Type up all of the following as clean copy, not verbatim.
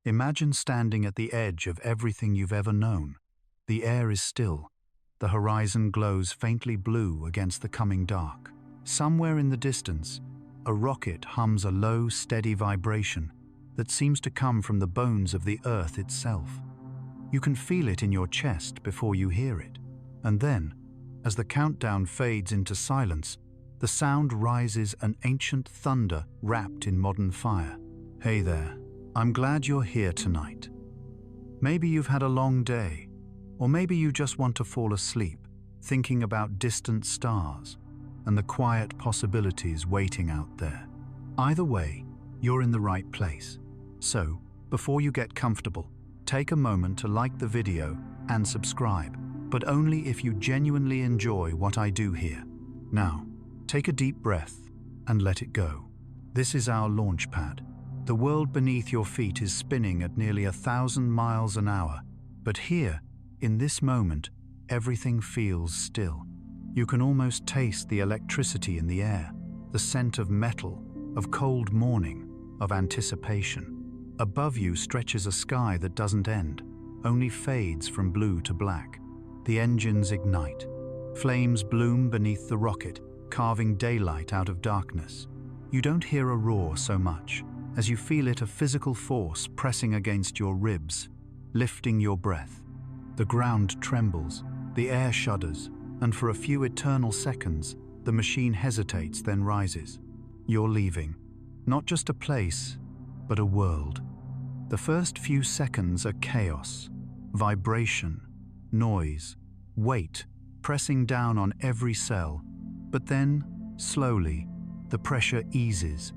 Imagine standing at the edge of everything you've ever known. The air is still. The horizon glows faintly blue against the coming dark. Somewhere in the distance, a rocket hums a low, steady vibration that seems to come from the bones of the Earth itself. You can feel it in your chest before you hear it. And then, as the countdown fades into silence, the sound rises an ancient thunder wrapped in modern fire. Hey there, I'm glad you're here tonight. Maybe you've had a long day, or maybe you just want to fall asleep, thinking about distant stars and the quiet possibilities waiting out there. Either way, you're in the right place. So, before you get comfortable, take a moment to like the video and subscribe, but only if you genuinely enjoy what I do here. Now, take a deep breath and let it go. This is our launch pad. The world beneath your feet is spinning at nearly 1,000 miles an hour, but here, in this moment, everything feels still. You can almost taste the electricity in the air, the scent of metal, of cold morning, of anticipation. Above you stretches a sky that doesn't end, only fades from blue to black. The engines ignite. Flames bloom beneath the rocket, carving daylight out of darkness. You don't hear a roar so much, as you feel it a physical force pressing against your ribs, lifting your breath. The ground trembles, the air shudders, and for a few eternal seconds, the machine hesitates, then rises. You're leaving. Not just a place, but a world. The first few seconds are chaos, vibration, noise, weight pressing down on every cell. But then, slowly, the pressure eases.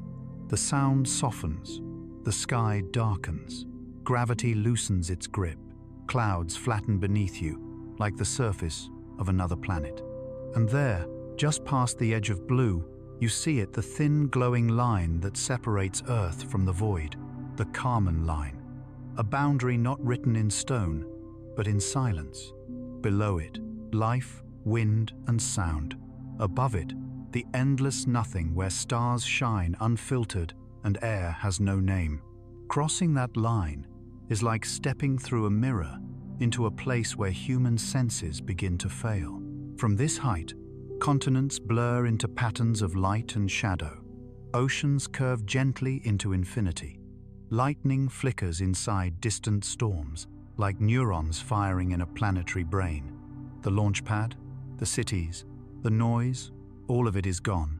The sound softens. The sky darkens. Gravity loosens its grip. Clouds flatten beneath you, like the surface of another planet. And there, just past the edge of blue, you see it, the thin glowing line that separates Earth from the void, the Kármán line, a boundary not written in stone, but in silence. Below it, life, wind, and sound. Above it, the endless nothing where stars shine unfiltered and air has no name. Crossing that line is like stepping through a mirror into a place where human senses begin to fail. From this height, continents blur into patterns of light and shadow. Oceans curve gently into infinity. Lightning flickers inside distant storms, like neurons firing in a planetary brain. The launch pad, the cities, the noise, all of it is gone,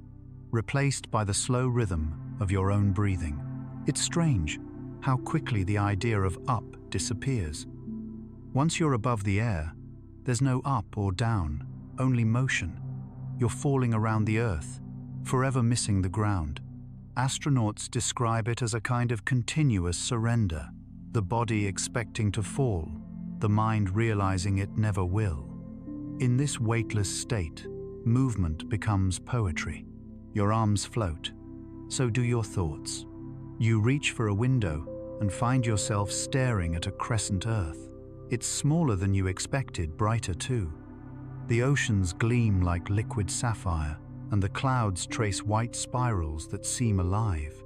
replaced by the slow rhythm of your own breathing. It's strange how quickly the idea of up disappears. Once you're above the air, there's no up or down, only motion. You're falling around the Earth, forever missing the ground. Astronauts describe it as a kind of continuous surrender, the body expecting to fall, the mind realizing it never will. In this weightless state, movement becomes poetry. Your arms float. So do your thoughts. You reach for a window and find yourself staring at a crescent Earth. It's smaller than you expected, brighter too. The oceans gleam like liquid sapphire, and the clouds trace white spirals that seem alive.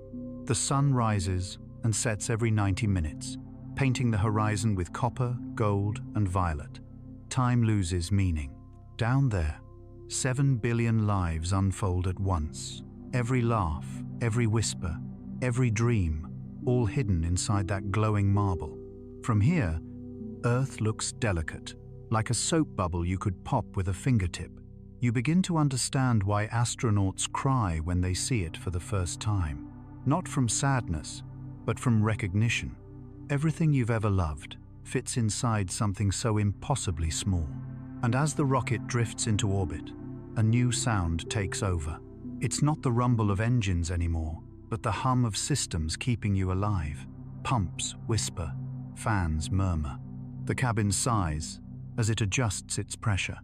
The sun rises and sets every 90 minutes, painting the horizon with copper, gold, and violet. Time loses meaning. Down there, 7 billion lives unfold at once. Every laugh, every whisper, every dream, all hidden inside that glowing marble. From here, Earth looks delicate, like a soap bubble you could pop with a fingertip. You begin to understand why astronauts cry when they see it for the first time. Not from sadness, but from recognition. Everything you've ever loved fits inside something so impossibly small. And as the rocket drifts into orbit, a new sound takes over. It's not the rumble of engines anymore, but the hum of systems keeping you alive. Pumps whisper, fans murmur. The cabin sighs as it adjusts its pressure.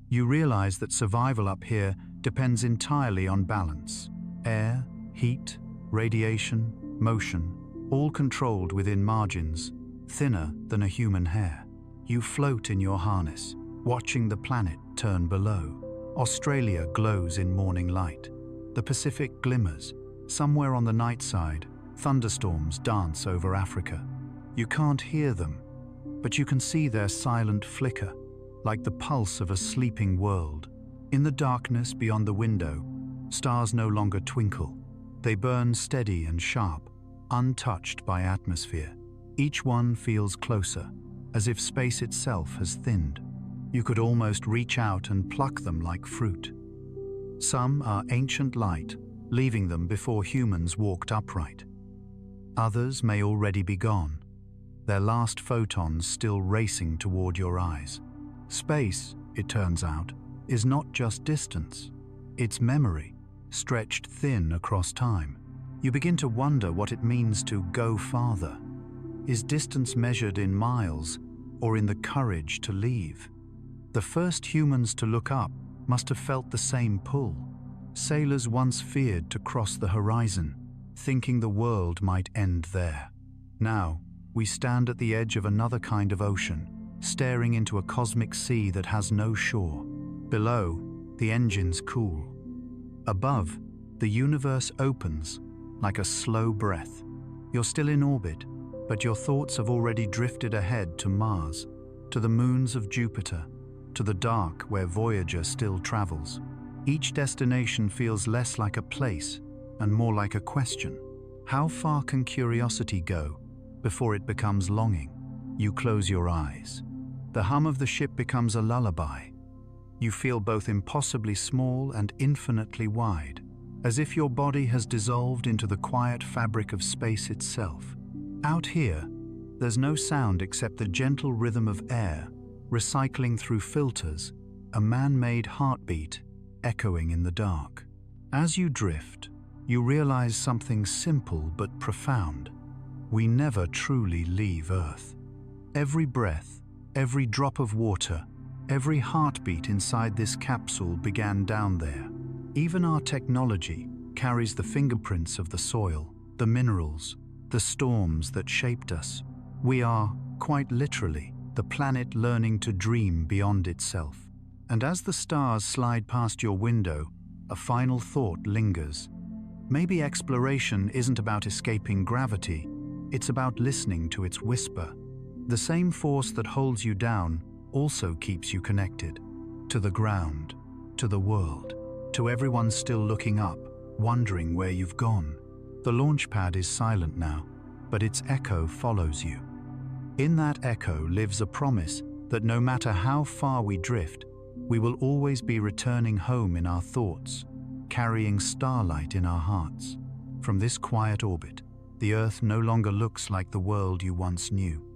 You realize that survival up here depends entirely on balance. Air, heat, radiation, motion, all controlled within margins, thinner than a human hair. You float in your harness, watching the planet turn below. Australia glows in morning light. The Pacific glimmers. Somewhere on the night side, Thunderstorms dance over Africa. You can't hear them, but you can see their silent flicker, like the pulse of a sleeping world. In the darkness beyond the window, stars no longer twinkle. They burn steady and sharp, untouched by atmosphere. Each one feels closer, as if space itself has thinned. You could almost reach out and pluck them like fruit. Some are ancient light, leaving them before humans walked upright. Others may already be gone, their last photons still racing toward your eyes. Space, it turns out, is not just distance. It's memory, stretched thin across time. You begin to wonder what it means to go farther. Is distance measured in miles or in the courage to leave? The first humans to look up must have felt the same pull. Sailors once feared to cross the horizon, thinking the world might end there. Now, we stand at the edge of another kind of ocean, staring into a cosmic sea that has no shore. Below, the engines cool. Above, the universe opens like a slow breath. You're still in orbit, but your thoughts have already drifted ahead to Mars, to the moons of Jupiter, to the dark where Voyager still travels. Each destination feels less like a place and more like a question. How far can curiosity go before it becomes longing? You close your eyes. The hum of the ship becomes a lullaby. You feel both impossibly small and infinitely wide, as if your body has dissolved into the quiet fabric of space itself. Out here, there's no sound except the gentle rhythm of air recycling through filters, a man-made heartbeat echoing in the dark. As you drift, you realize something simple but profound. We never truly leave Earth. Every breath, every drop of water, every heartbeat inside this capsule began down there. Even our technology carries the fingerprints of the soil, the minerals, the storms that shaped us. We are, quite literally, the planet learning to dream beyond itself. And as the stars slide past your window, a final thought lingers. Maybe exploration isn't about escaping gravity, it's about listening to its whisper. The same force that holds you down also keeps you connected. To the ground, to the world, to everyone still looking up, wondering where you've gone. The launch pad is silent now, but its echo follows you. In that echo lives a promise that no matter how far we drift, we will always be returning home in our thoughts, carrying starlight in our hearts. From this quiet orbit, the Earth no longer looks like the world you once knew.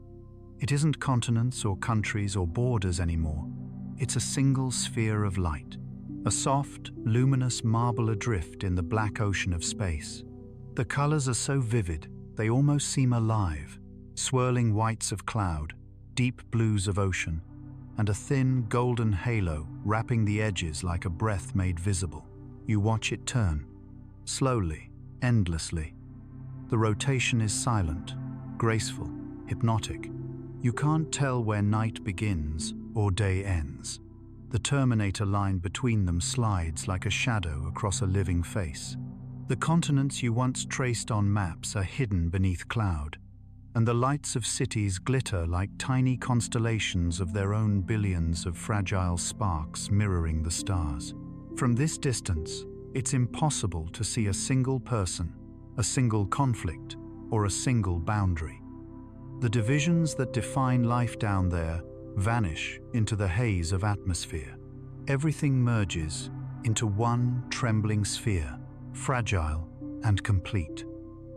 It isn't continents or countries or borders anymore. It's a single sphere of light, a soft, luminous marble adrift in the black ocean of space. The colors are so vivid, they almost seem alive. Swirling whites of cloud, deep blues of ocean, and a thin golden halo wrapping the edges like a breath made visible. You watch it turn, slowly, endlessly. The rotation is silent, graceful, hypnotic. You can't tell where night begins or day ends. The Terminator line between them slides like a shadow across a living face. The continents you once traced on maps are hidden beneath cloud, and the lights of cities glitter like tiny constellations of their own billions of fragile sparks mirroring the stars. From this distance, it's impossible to see a single person, a single conflict, or a single boundary. The divisions that define life down there vanish into the haze of atmosphere. Everything merges into one trembling sphere, fragile and complete.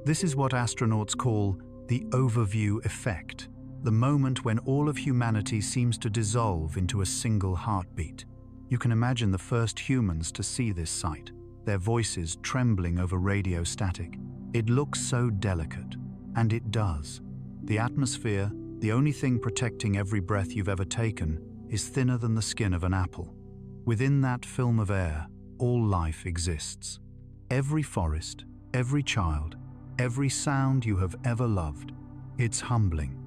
This is what astronauts call the overview effect, the moment when all of humanity seems to dissolve into a single heartbeat. You can imagine the first humans to see this sight, their voices trembling over radio static. It looks so delicate, and it does. The atmosphere, the only thing protecting every breath you've ever taken, is thinner than the skin of an apple. Within that film of air, all life exists. Every forest, every child, every sound you have ever loved. It's humbling.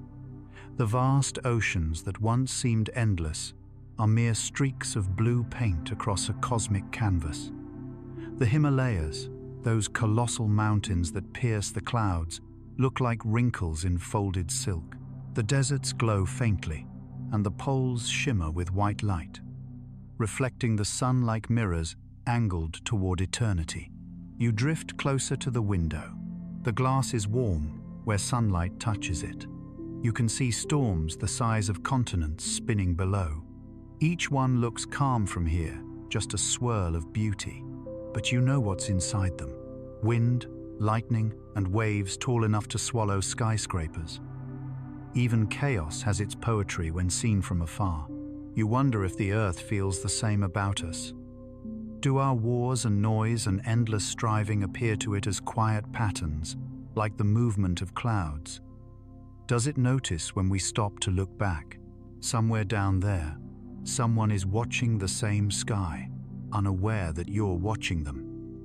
The vast oceans that once seemed endless are mere streaks of blue paint across a cosmic canvas. The Himalayas, Those colossal mountains that pierce the clouds look like wrinkles in folded silk. The deserts glow faintly, and the poles shimmer with white light, reflecting the sun like mirrors angled toward eternity. You drift closer to the window. The glass is warm where sunlight touches it. You can see storms the size of continents spinning below. Each one looks calm from here, just a swirl of beauty. But you know what's inside them. Wind, lightning, and waves tall enough to swallow skyscrapers. Even chaos has its poetry when seen from afar. You wonder if the earth feels the same about us. Do our wars and noise and endless striving appear to it as quiet patterns, like the movement of clouds? Does it notice when we stop to look back? Somewhere down there, someone is watching the same sky, unaware that you're watching them.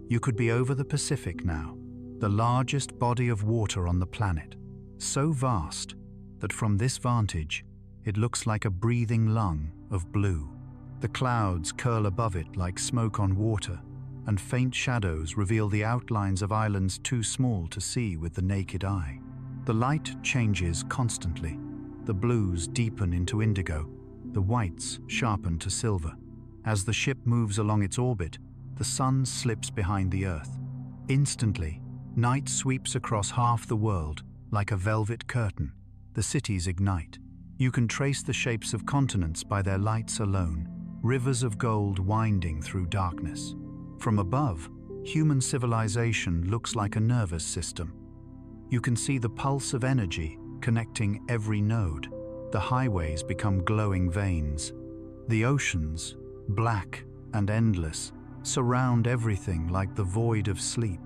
You could be over the Pacific now, the largest body of water on the planet, so vast that from this vantage, it looks like a breathing lung of blue. The clouds curl above it like smoke on water, and faint shadows reveal the outlines of islands too small to see with the naked eye. The light changes constantly. The blues deepen into indigo, the whites sharpen to silver. As the ship moves along its orbit, the sun slips behind the Earth. Instantly, night sweeps across half the world like a velvet curtain. The cities ignite. You can trace the shapes of continents by their lights alone, rivers of gold winding through darkness. From above, human civilization looks like a nervous system. You can see the pulse of energy connecting every node. The highways become glowing veins. The oceans, black and endless, surround everything like the void of sleep.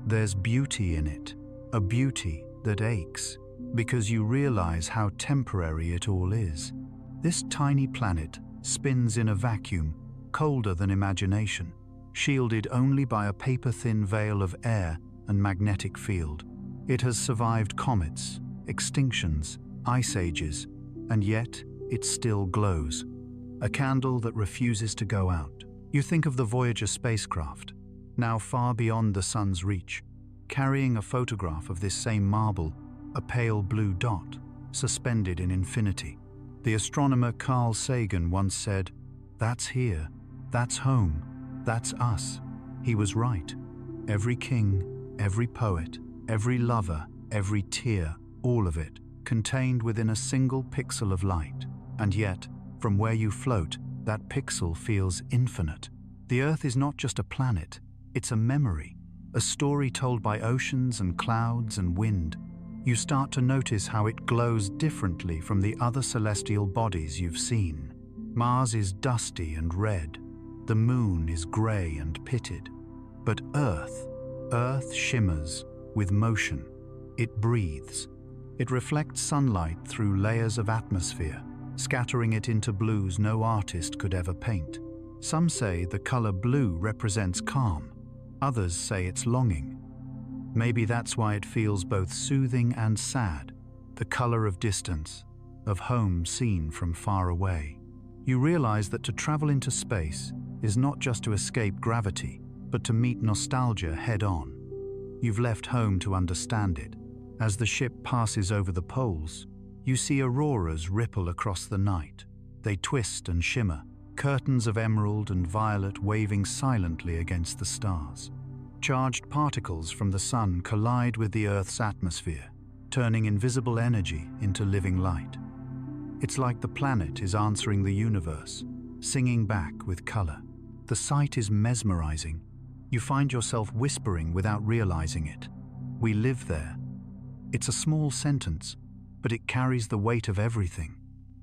There's beauty in it, a beauty that aches, because you realize how temporary it all is. This tiny planet spins in a vacuum, colder than imagination, shielded only by a paper-thin veil of air and magnetic field. It has survived comets, extinctions, ice ages, and yet it still glows. A candle that refuses to go out. You think of the Voyager spacecraft, now far beyond the sun's reach, carrying a photograph of this same marble, a pale blue dot, suspended in infinity. The astronomer Carl Sagan once said, "That's here, that's home, that's us." He was right. Every king, every poet, every lover, every tear, all of it, contained within a single pixel of light. And yet, from where you float, that pixel feels infinite. The Earth is not just a planet, it's a memory, a story told by oceans and clouds and wind. You start to notice how it glows differently from the other celestial bodies you've seen. Mars is dusty and red. The moon is grey and pitted. But Earth shimmers with motion. It breathes. It reflects sunlight through layers of atmosphere, scattering it into blues no artist could ever paint. Some say the color blue represents calm. Others say it's longing. Maybe that's why it feels both soothing and sad, the color of distance, of home seen from far away. You realize that to travel into space is not just to escape gravity, but to meet nostalgia head-on. You've left home to understand it. As the ship passes over the poles, you see auroras ripple across the night. They twist and shimmer, curtains of emerald and violet waving silently against the stars. Charged particles from the sun collide with the Earth's atmosphere, turning invisible energy into living light. It's like the planet is answering the universe, singing back with color. The sight is mesmerizing. You find yourself whispering without realizing it. We live there. It's a small sentence, but it carries the weight of everything.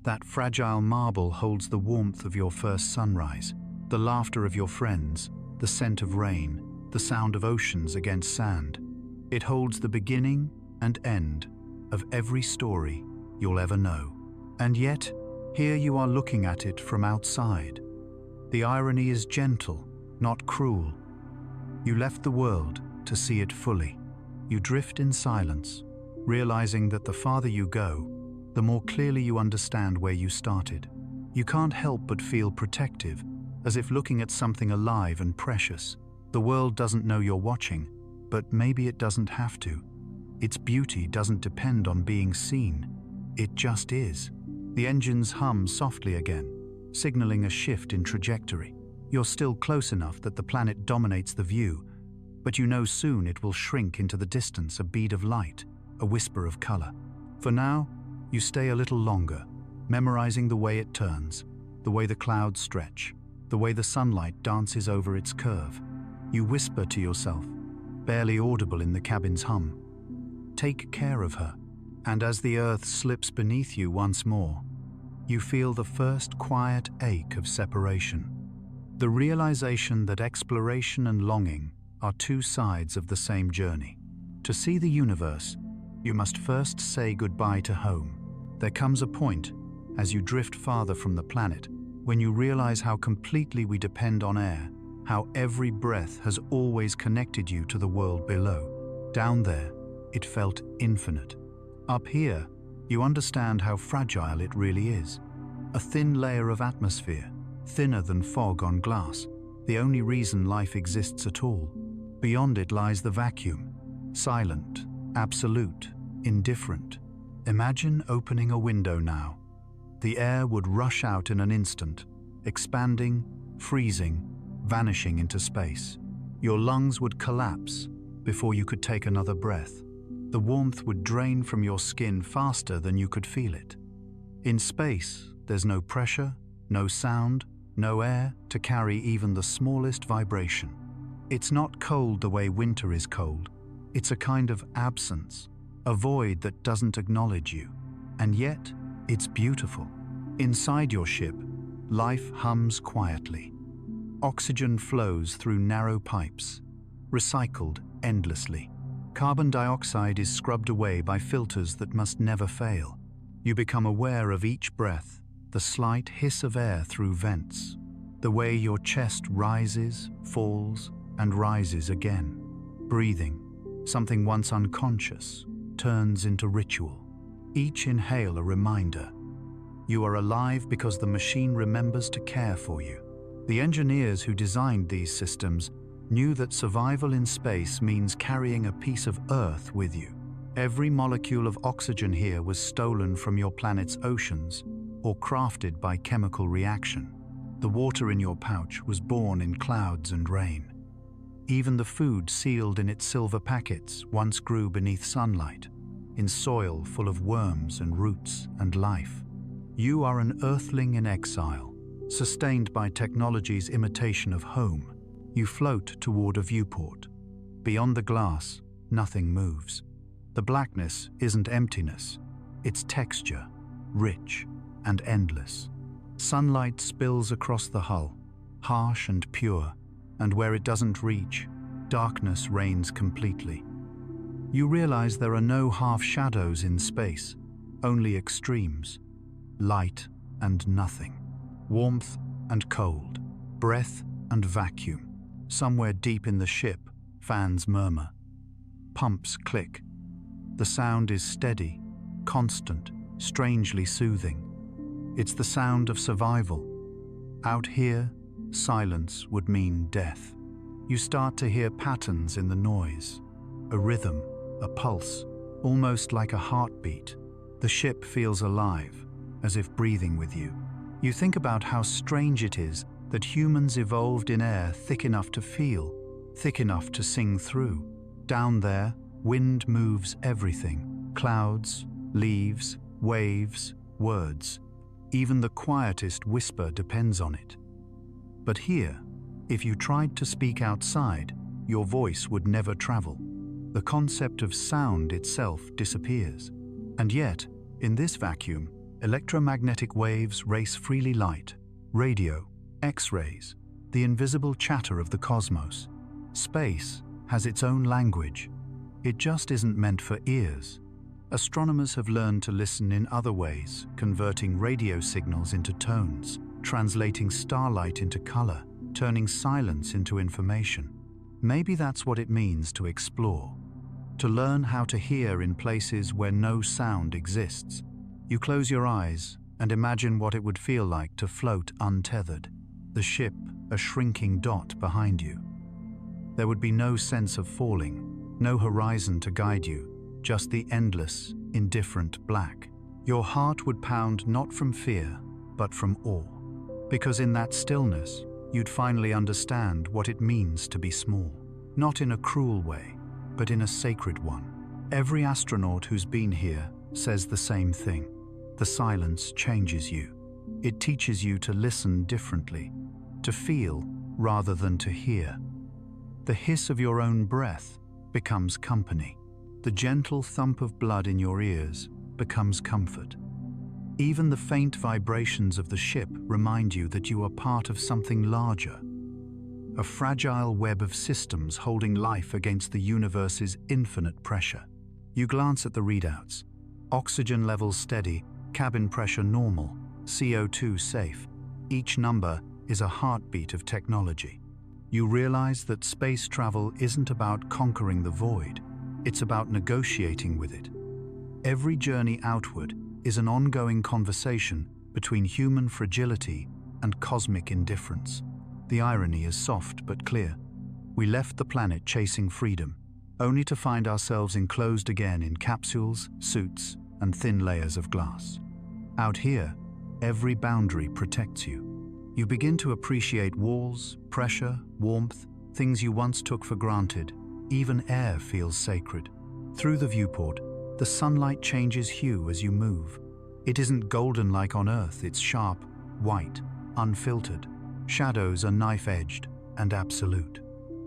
That fragile marble holds the warmth of your first sunrise, the laughter of your friends, the scent of rain, the sound of oceans against sand. It holds the beginning and end of every story you'll ever know. And yet, here you are looking at it from outside. The irony is gentle, not cruel. You left the world to see it fully. You drift in silence, realizing that the farther you go, the more clearly you understand where you started. You can't help but feel protective, as if looking at something alive and precious. The world doesn't know you're watching, But maybe it doesn't have to. Its beauty doesn't depend on being seen. It just is. The engines hum softly again, signaling a shift in trajectory. You're still close enough that the planet dominates the view, but you know soon it will shrink into the distance, a bead of light, a whisper of color. For now, you stay a little longer, memorizing the way it turns, the way the clouds stretch, the way the sunlight dances over its curve. You whisper to yourself, barely audible in the cabin's hum, "Take care of her." And as the earth slips beneath you once more, you feel the first quiet ache of separation. The realization that exploration and longing are two sides of the same journey. To see the universe, you must first say goodbye to home. There comes a point, as you drift farther from the planet, when you realize how completely we depend on air, how every breath has always connected you to the world below. Down there, it felt infinite. Up here, you understand how fragile it really is. A thin layer of atmosphere, thinner than fog on glass, the only reason life exists at all. Beyond it lies the vacuum, silent, absolute, indifferent. Imagine opening a window now. The air would rush out in an instant, expanding, freezing, vanishing into space. Your lungs would collapse before you could take another breath. The warmth would drain from your skin faster than you could feel it. In space, there's no pressure, no sound, no air to carry even the smallest vibration. It's not cold the way winter is cold. It's a kind of absence, a void that doesn't acknowledge you. And yet, it's beautiful. Inside your ship, life hums quietly. Oxygen flows through narrow pipes, recycled endlessly. Carbon dioxide is scrubbed away by filters that must never fail. You become aware of each breath, the slight hiss of air through vents, the way your chest rises, falls, and rises again. Breathing, something once unconscious, turns into ritual. Each inhale a reminder. You are alive because the machine remembers to care for you. The engineers who designed these systems knew that survival in space means carrying a piece of Earth with you. Every molecule of oxygen here was stolen from your planet's oceans or crafted by chemical reaction. The water in your pouch was born in clouds and rain. Even the food sealed in its silver packets once grew beneath sunlight, in soil full of worms and roots and life. You are an earthling in exile, sustained by technology's imitation of home. You float toward a viewport. Beyond the glass, nothing moves. The blackness isn't emptiness, it's texture, rich and endless. Sunlight spills across the hull, harsh and pure, and where it doesn't reach, darkness reigns completely. You realize there are no half shadows in space, only extremes. Light and nothing. Warmth and cold. Breath and vacuum. Somewhere deep in the ship, fans murmur. Pumps click. The sound is steady, constant, strangely soothing. It's the sound of survival. Out here, silence would mean death. You start to hear patterns in the noise. A rhythm, a pulse, almost like a heartbeat. The ship feels alive, as if breathing with you. You think about how strange it is that humans evolved in air thick enough to feel, thick enough to sing through. Down there, wind moves everything. Clouds, leaves, waves, words. Even the quietest whisper depends on it. But here, if you tried to speak outside, your voice would never travel. The concept of sound itself disappears. And yet, in this vacuum, electromagnetic waves race freely. Light, radio, X-rays, the invisible chatter of the cosmos. Space has its own language. It just isn't meant for ears. Astronomers have learned to listen in other ways, converting radio signals into tones, translating starlight into color, turning silence into information. Maybe that's what it means to explore. To learn how to hear in places where no sound exists. You close your eyes and imagine what it would feel like to float untethered. The ship, a shrinking dot behind you. There would be no sense of falling, No horizon to guide you, just the endless, indifferent black. Your heart would pound not from fear, but from awe. Because in that stillness, you'd finally understand what it means to be small. Not in a cruel way, but in a sacred one. Every astronaut who's been here says the same thing. The silence changes you. It teaches you to listen differently, to feel rather than to hear. The hiss of your own breath becomes company. The gentle thump of blood in your ears becomes comfort. Even the faint vibrations of the ship remind you that you are part of something larger. A fragile web of systems holding life against the universe's infinite pressure. You glance at the readouts. Oxygen levels steady, cabin pressure normal, CO2 safe. Each number is a heartbeat of technology. You realize that space travel isn't about conquering the void, it's about negotiating with it. Every journey outward is an ongoing conversation between human fragility and cosmic indifference. The irony is soft but clear. We left the planet chasing freedom, only to find ourselves enclosed again in capsules, suits, and thin layers of glass. Out here, every boundary protects you. You begin to appreciate walls, pressure, warmth, things you once took for granted. Even air feels sacred. Through the viewport, the sunlight changes hue as you move. It isn't golden like on Earth, it's sharp, white, unfiltered. Shadows are knife-edged and absolute.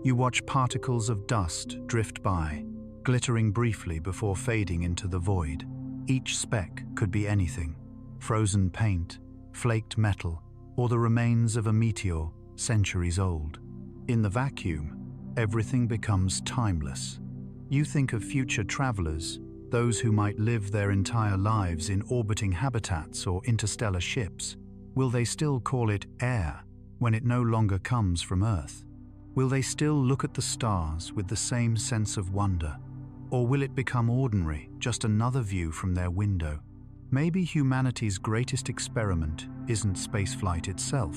You watch particles of dust drift by, glittering briefly before fading into the void. Each speck could be anything: frozen paint, flaked metal, or the remains of a meteor centuries old. In the vacuum, everything becomes timeless. You think of future travelers, those who might live their entire lives in orbiting habitats or interstellar ships. Will they still call it air when it no longer comes from Earth? Will they still look at the stars with the same sense of wonder? Or will it become ordinary, just another view from their window? Maybe humanity's greatest experiment isn't spaceflight itself,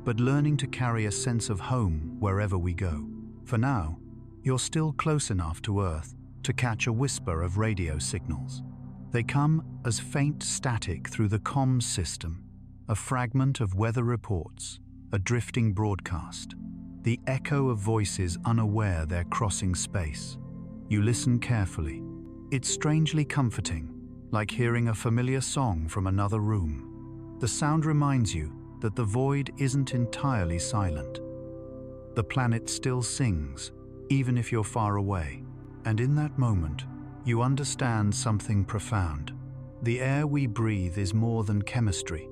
but learning to carry a sense of home wherever we go. For now, you're still close enough to Earth to catch a whisper of radio signals. They come as faint static through the comms system, a fragment of weather reports, a drifting broadcast, the echo of voices unaware they're crossing space. You listen carefully. It's strangely comforting, like hearing a familiar song from another room. The sound reminds you that the void isn't entirely silent. The planet still sings, even if you're far away. And in that moment, you understand something profound. The air we breathe is more than chemistry.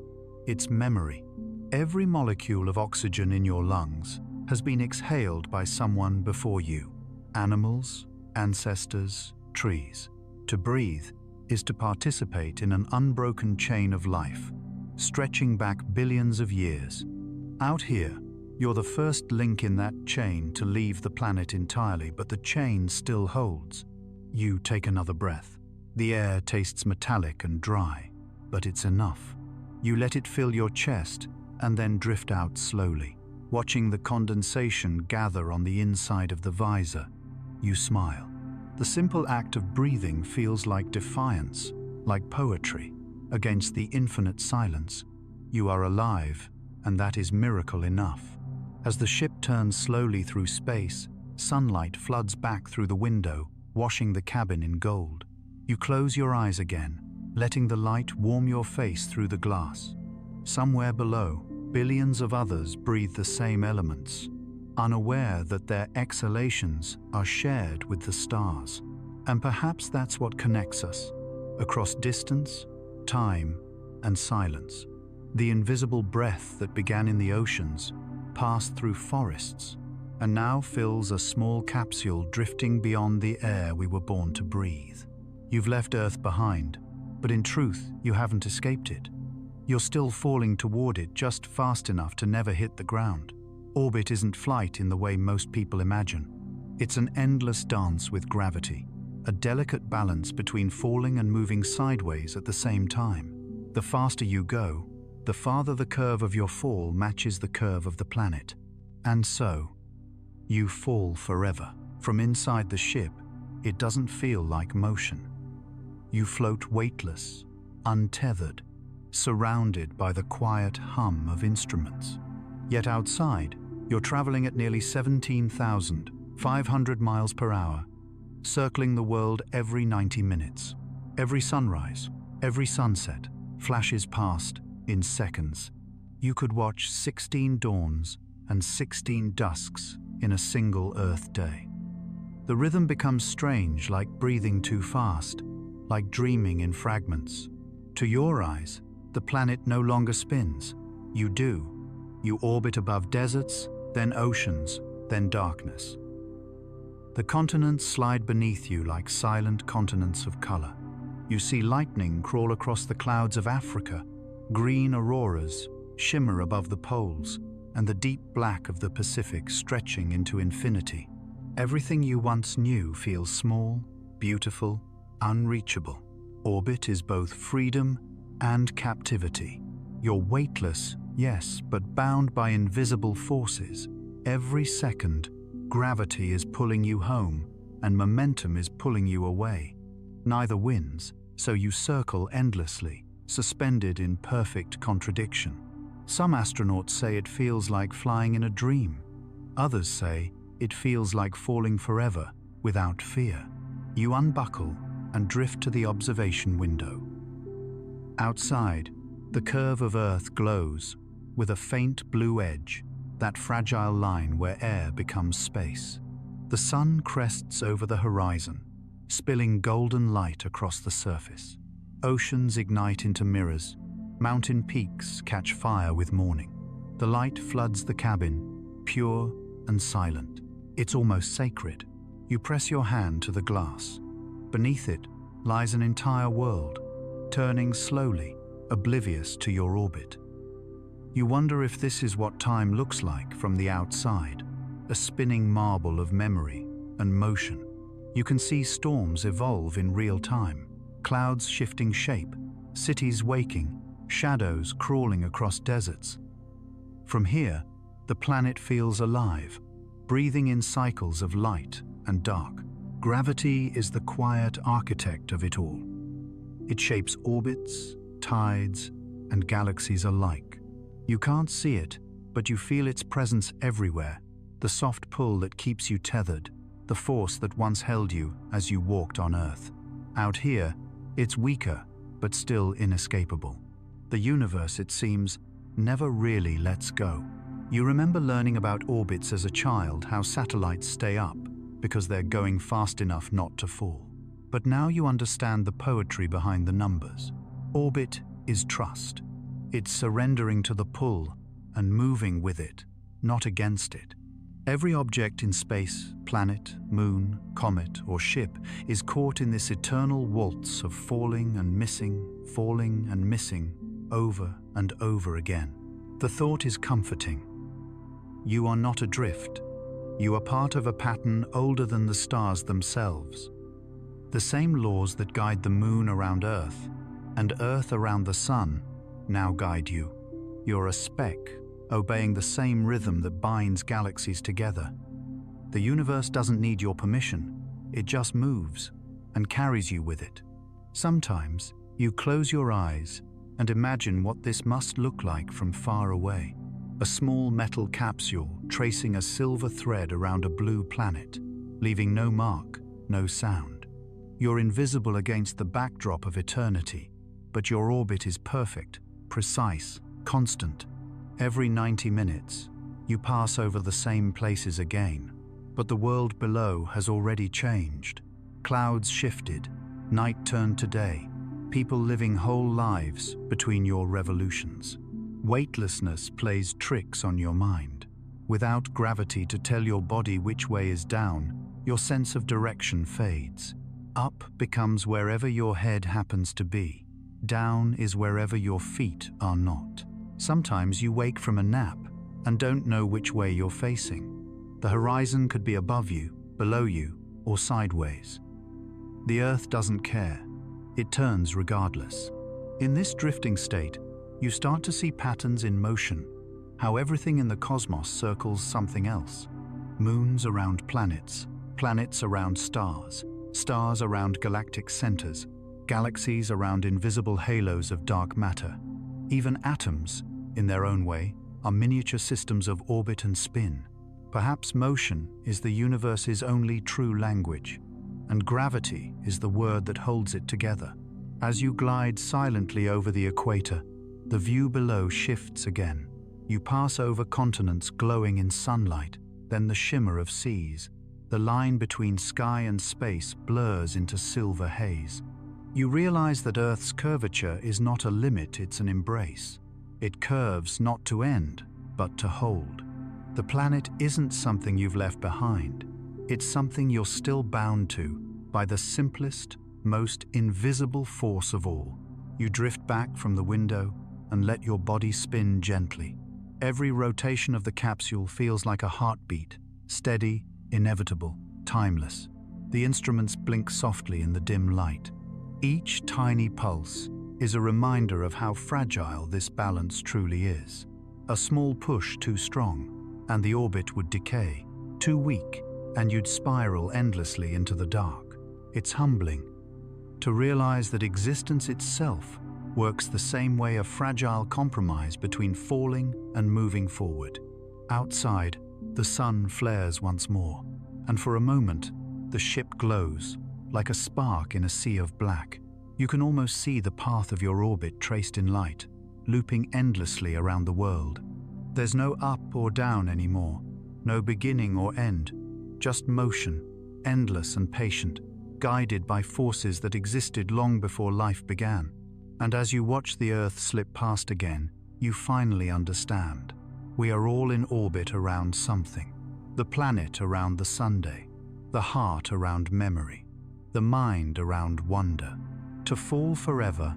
It's memory. Every molecule of oxygen in your lungs has been exhaled by someone before you. Animals, ancestors, trees. To breathe is to participate in an unbroken chain of life, stretching back billions of years. Out here, you're the first link in that chain to leave the planet entirely, but the chain still holds. You take another breath. The air tastes metallic and dry, but it's enough. You let it fill your chest and then drift out slowly. Watching the condensation gather on the inside of the visor, you smile. The simple act of breathing feels like defiance, like poetry. Against the infinite silence, you are alive, and that is miracle enough. As the ship turns slowly through space, sunlight floods back through the window, washing the cabin in gold. You close your eyes again, letting the light warm your face through the glass. Somewhere below, billions of others breathe the same elements, unaware that their exhalations are shared with the stars. And perhaps that's what connects us, across distance, time, and silence. The invisible breath that began in the oceans passed through forests and now fills a small capsule drifting beyond the air we were born to breathe. You've left Earth behind, but in truth, you haven't escaped it. You're still falling toward it, just fast enough to never hit the ground. Orbit isn't flight in the way most people imagine. It's an endless dance with gravity, a delicate balance between falling and moving sideways at the same time. The faster you go, the farther the curve of your fall matches the curve of the planet. And so, you fall forever. From inside the ship, it doesn't feel like motion. You float weightless, untethered, surrounded by the quiet hum of instruments. Yet outside, you're traveling at nearly 17,500 miles per hour, circling the world every 90 minutes. Every sunrise, every sunset flashes past in seconds. You could watch 16 dawns and 16 dusks in a single Earth day. The rhythm becomes strange, like breathing too fast, like dreaming in fragments. To your eyes, the planet no longer spins. You do. You orbit above deserts, then oceans, then darkness. The continents slide beneath you like silent continents of color. You see lightning crawl across the clouds of Africa, green auroras shimmer above the poles, and the deep black of the Pacific stretching into infinity. Everything you once knew feels small, beautiful, unreachable. Orbit is both freedom and captivity. You're weightless, yes, but bound by invisible forces. Every second, gravity is pulling you home, and momentum is pulling you away. Neither wins, so you circle endlessly, suspended in perfect contradiction. Some astronauts say it feels like flying in a dream. Others say it feels like falling forever without fear. You unbuckle and drift to the observation window. Outside, the curve of Earth glows with a faint blue edge, that fragile line where air becomes space. The sun crests over the horizon, spilling golden light across the surface. Oceans ignite into mirrors. Mountain peaks catch fire with morning. The light floods the cabin, pure and silent. It's almost sacred. You press your hand to the glass. Beneath it lies an entire world, turning slowly, oblivious to your orbit. You wonder if this is what time looks like from the outside, a spinning marble of memory and motion. You can see storms evolve in real time, clouds shifting shape, cities waking, shadows crawling across deserts. From here, the planet feels alive, breathing in cycles of light and dark. Gravity is the quiet architect of it all. It shapes orbits, tides, and galaxies alike. You can't see it, but you feel its presence everywhere, the soft pull that keeps you tethered, the force that once held you as you walked on Earth. Out here, it's weaker, but still inescapable. The universe, it seems, never really lets go. You remember learning about orbits as a child, how satellites stay up because they're going fast enough not to fall. But now you understand the poetry behind the numbers. Orbit is trust. It's surrendering to the pull and moving with it, not against it. Every object in space, planet, moon, comet, or ship, is caught in this eternal waltz of falling and missing, over and over again. The thought is comforting. You are not adrift. You are part of a pattern older than the stars themselves. The same laws that guide the moon around Earth and Earth around the sun now guide you. You're a speck, obeying the same rhythm that binds galaxies together. The universe doesn't need your permission. It just moves and carries you with it. Sometimes you close your eyes and imagine what this must look like from far away. A small metal capsule tracing a silver thread around a blue planet, leaving no mark, no sound. You're invisible against the backdrop of eternity, but your orbit is perfect, precise, constant. Every 90 minutes, you pass over the same places again, but the world below has already changed. Clouds shifted, night turned to day, people living whole lives between your revolutions. Weightlessness plays tricks on your mind. Without gravity to tell your body which way is down, your sense of direction fades. Up becomes wherever your head happens to be. Down is wherever your feet are not. Sometimes you wake from a nap and don't know which way you're facing. The horizon could be above you, below you, or sideways. The Earth doesn't care. It turns regardless. In this drifting state, you start to see patterns in motion, how everything in the cosmos circles something else. Moons around planets, planets around stars, stars around galactic centers, galaxies around invisible halos of dark matter. Even atoms, in their own way, are miniature systems of orbit and spin. Perhaps motion is the universe's only true language, and gravity is the word that holds it together. As you glide silently over the equator, the view below shifts again. You pass over continents glowing in sunlight, then the shimmer of seas. The line between sky and space blurs into silver haze. You realize that Earth's curvature is not a limit, it's an embrace. It curves not to end, but to hold. The planet isn't something you've left behind. It's something you're still bound to by the simplest, most invisible force of all. You drift back from the window and let your body spin gently. Every rotation of the capsule feels like a heartbeat, steady, inevitable, timeless. The instruments blink softly in the dim light. Each tiny pulse is a reminder of how fragile this balance truly is. A small push too strong, and the orbit would decay. Too weak, and you'd spiral endlessly into the dark. It's humbling to realize that existence itself works the same way, a fragile compromise between falling and moving forward. Outside, the sun flares once more, and for a moment, the ship glows like a spark in a sea of black. You can almost see the path of your orbit traced in light, looping endlessly around the world. There's no up or down anymore, no beginning or end, just motion, endless and patient, guided by forces that existed long before life began. And as you watch the Earth slip past again, you finally understand. We are all in orbit around something. The planet around the Sunday, the heart around memory, the mind around wonder. To fall forever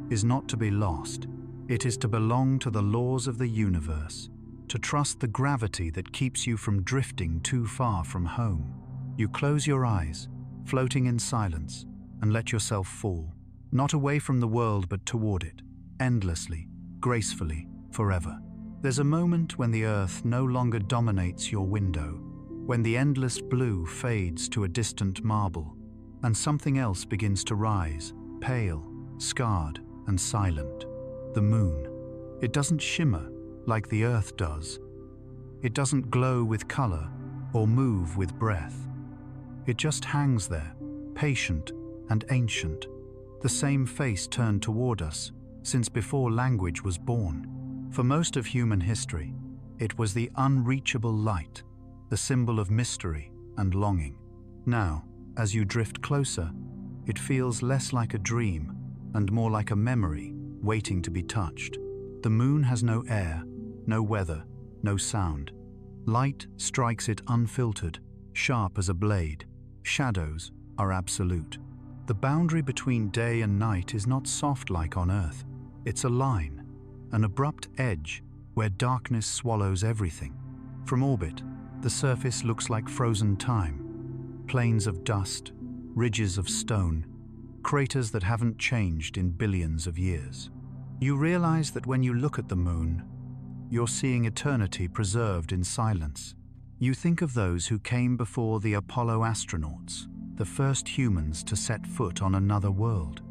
is not to be lost. It is to belong to the laws of the universe, to trust the gravity that keeps you from drifting too far from home. You close your eyes, floating in silence, and let yourself fall, not away from the world but toward it, endlessly, gracefully, forever. There's a moment when the Earth no longer dominates your window, when the endless blue fades to a distant marble, and something else begins to rise, pale, scarred, and silent. The moon. It doesn't shimmer like the Earth does. It doesn't glow with color or move with breath. It just hangs there, patient and ancient, the same face turned toward us since before language was born. For most of human history, it was the unreachable light, the symbol of mystery and longing. Now, as you drift closer, it feels less like a dream and more like a memory waiting to be touched. The moon has no air, no weather, no sound. Light strikes it unfiltered, sharp as a blade. Shadows are absolute. The boundary between day and night is not soft like on Earth. It's a line, an abrupt edge where darkness swallows everything. From orbit, the surface looks like frozen time. Plains of dust, ridges of stone, craters that haven't changed in billions of years. You realize that when you look at the moon, you're seeing eternity preserved in silence. You think of those who came before the Apollo astronauts, the first humans to set foot on another world.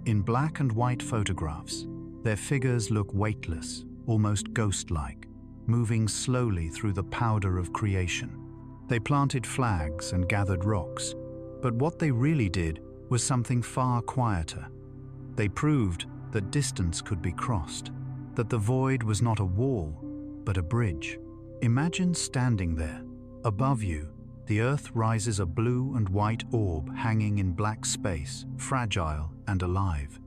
In black and white photographs, their figures look weightless, almost ghost-like, moving slowly through the powder of creation. They planted flags and gathered rocks, but what they really did was something far quieter. They proved that distance could be crossed, that the void was not a wall, but a bridge. Imagine standing there. Above you, the Earth rises a blue and white orb hanging in black space, fragile and alive.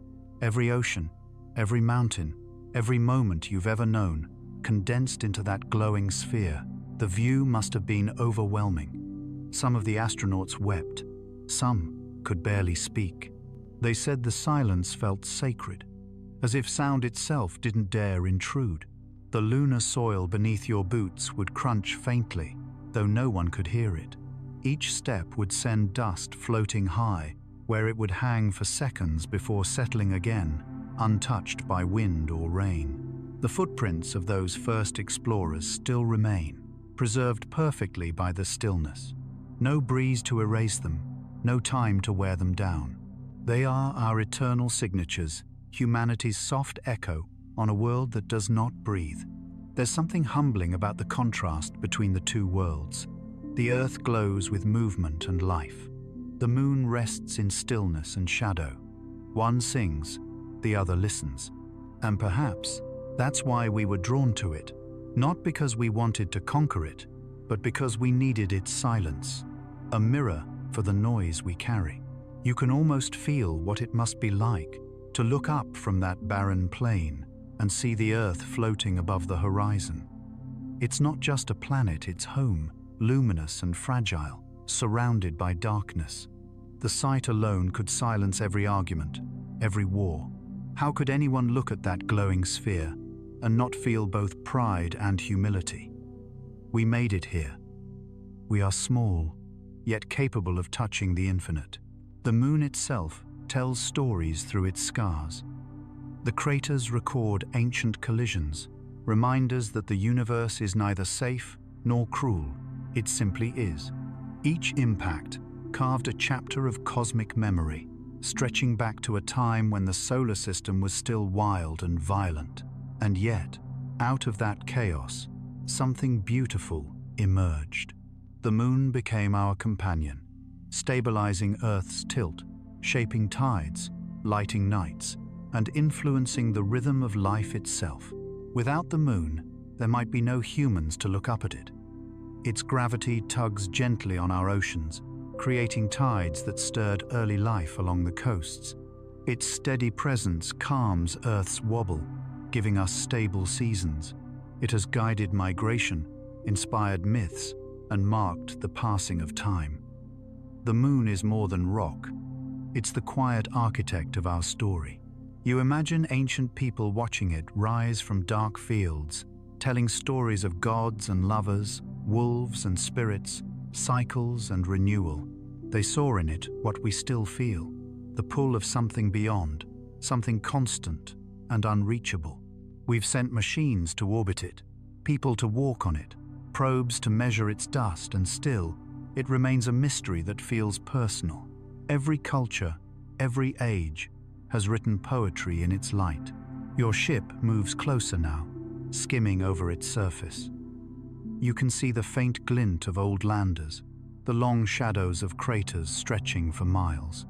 Every ocean, every mountain, every moment you've ever known, condensed into that glowing sphere. The view must have been overwhelming. Some of the astronauts wept. Some could barely speak. They said the silence felt sacred, as if sound itself didn't dare intrude. The lunar soil beneath your boots would crunch faintly, though no one could hear it. Each step would send dust floating high, where it would hang for seconds before settling again, untouched by wind or rain. The footprints of those first explorers still remain, preserved perfectly by the stillness. No breeze to erase them, no time to wear them down. They are our eternal signatures, humanity's soft echo on a world that does not breathe. There's something humbling about the contrast between the two worlds. The Earth glows with movement and life. The moon rests in stillness and shadow. One sings, the other listens. And perhaps that's why we were drawn to it, not because we wanted to conquer it, but because we needed its silence, a mirror for the noise we carry. You can almost feel what it must be like to look up from that barren plain and see the Earth floating above the horizon. It's not just a planet, it's home, luminous and fragile, surrounded by darkness. The sight alone could silence every argument, every war. How could anyone look at that glowing sphere and not feel both pride and humility? We made it here. We are small, yet capable of touching the infinite. The moon itself tells stories through its scars. The craters record ancient collisions, reminders that the universe is neither safe nor cruel, it simply is. Each impact carved a chapter of cosmic memory, stretching back to a time when the solar system was still wild and violent. And yet, out of that chaos, something beautiful emerged. The moon became our companion, stabilizing Earth's tilt, shaping tides, lighting nights, and influencing the rhythm of life itself. Without the moon, there might be no humans to look up at it. Its gravity tugs gently on our oceans, creating tides that stirred early life along the coasts. Its steady presence calms Earth's wobble, giving us stable seasons. It has guided migration, inspired myths, and marked the passing of time. The moon is more than rock. It's the quiet architect of our story. You imagine ancient people watching it rise from dark fields, telling stories of gods and lovers, wolves and spirits, cycles and renewal. They saw in it what we still feel, the pull of something beyond, something constant and unreachable. We've sent machines to orbit it, people to walk on it, probes to measure its dust, and still, it remains a mystery that feels personal. Every culture, every age, has written poetry in its light. Your ship moves closer now, skimming over its surface. You can see the faint glint of old landers, the long shadows of craters stretching for miles.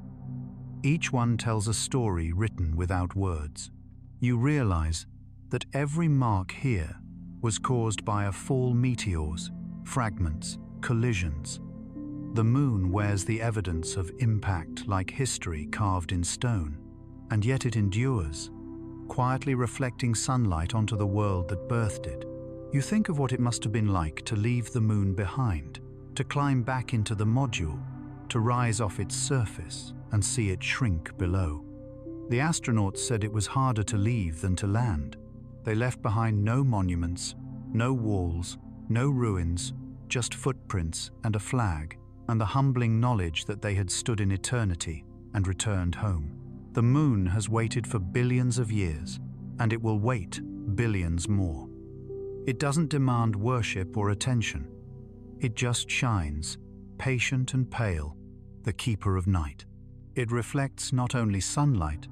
Each one tells a story written without words. You realize that every mark here was caused by a fall meteors, fragments, collisions. The moon wears the evidence of impact like history carved in stone. And yet it endures, quietly reflecting sunlight onto the world that birthed it. You think of what it must have been like to leave the moon behind, to climb back into the module, to rise off its surface and see it shrink below. The astronauts said it was harder to leave than to land. They left behind no monuments, no walls, no ruins, just footprints and a flag, and the humbling knowledge that they had stood in eternity and returned home. The moon has waited for billions of years, and it will wait billions more. It doesn't demand worship or attention. It just shines, patient and pale, the keeper of night. It reflects not only sunlight,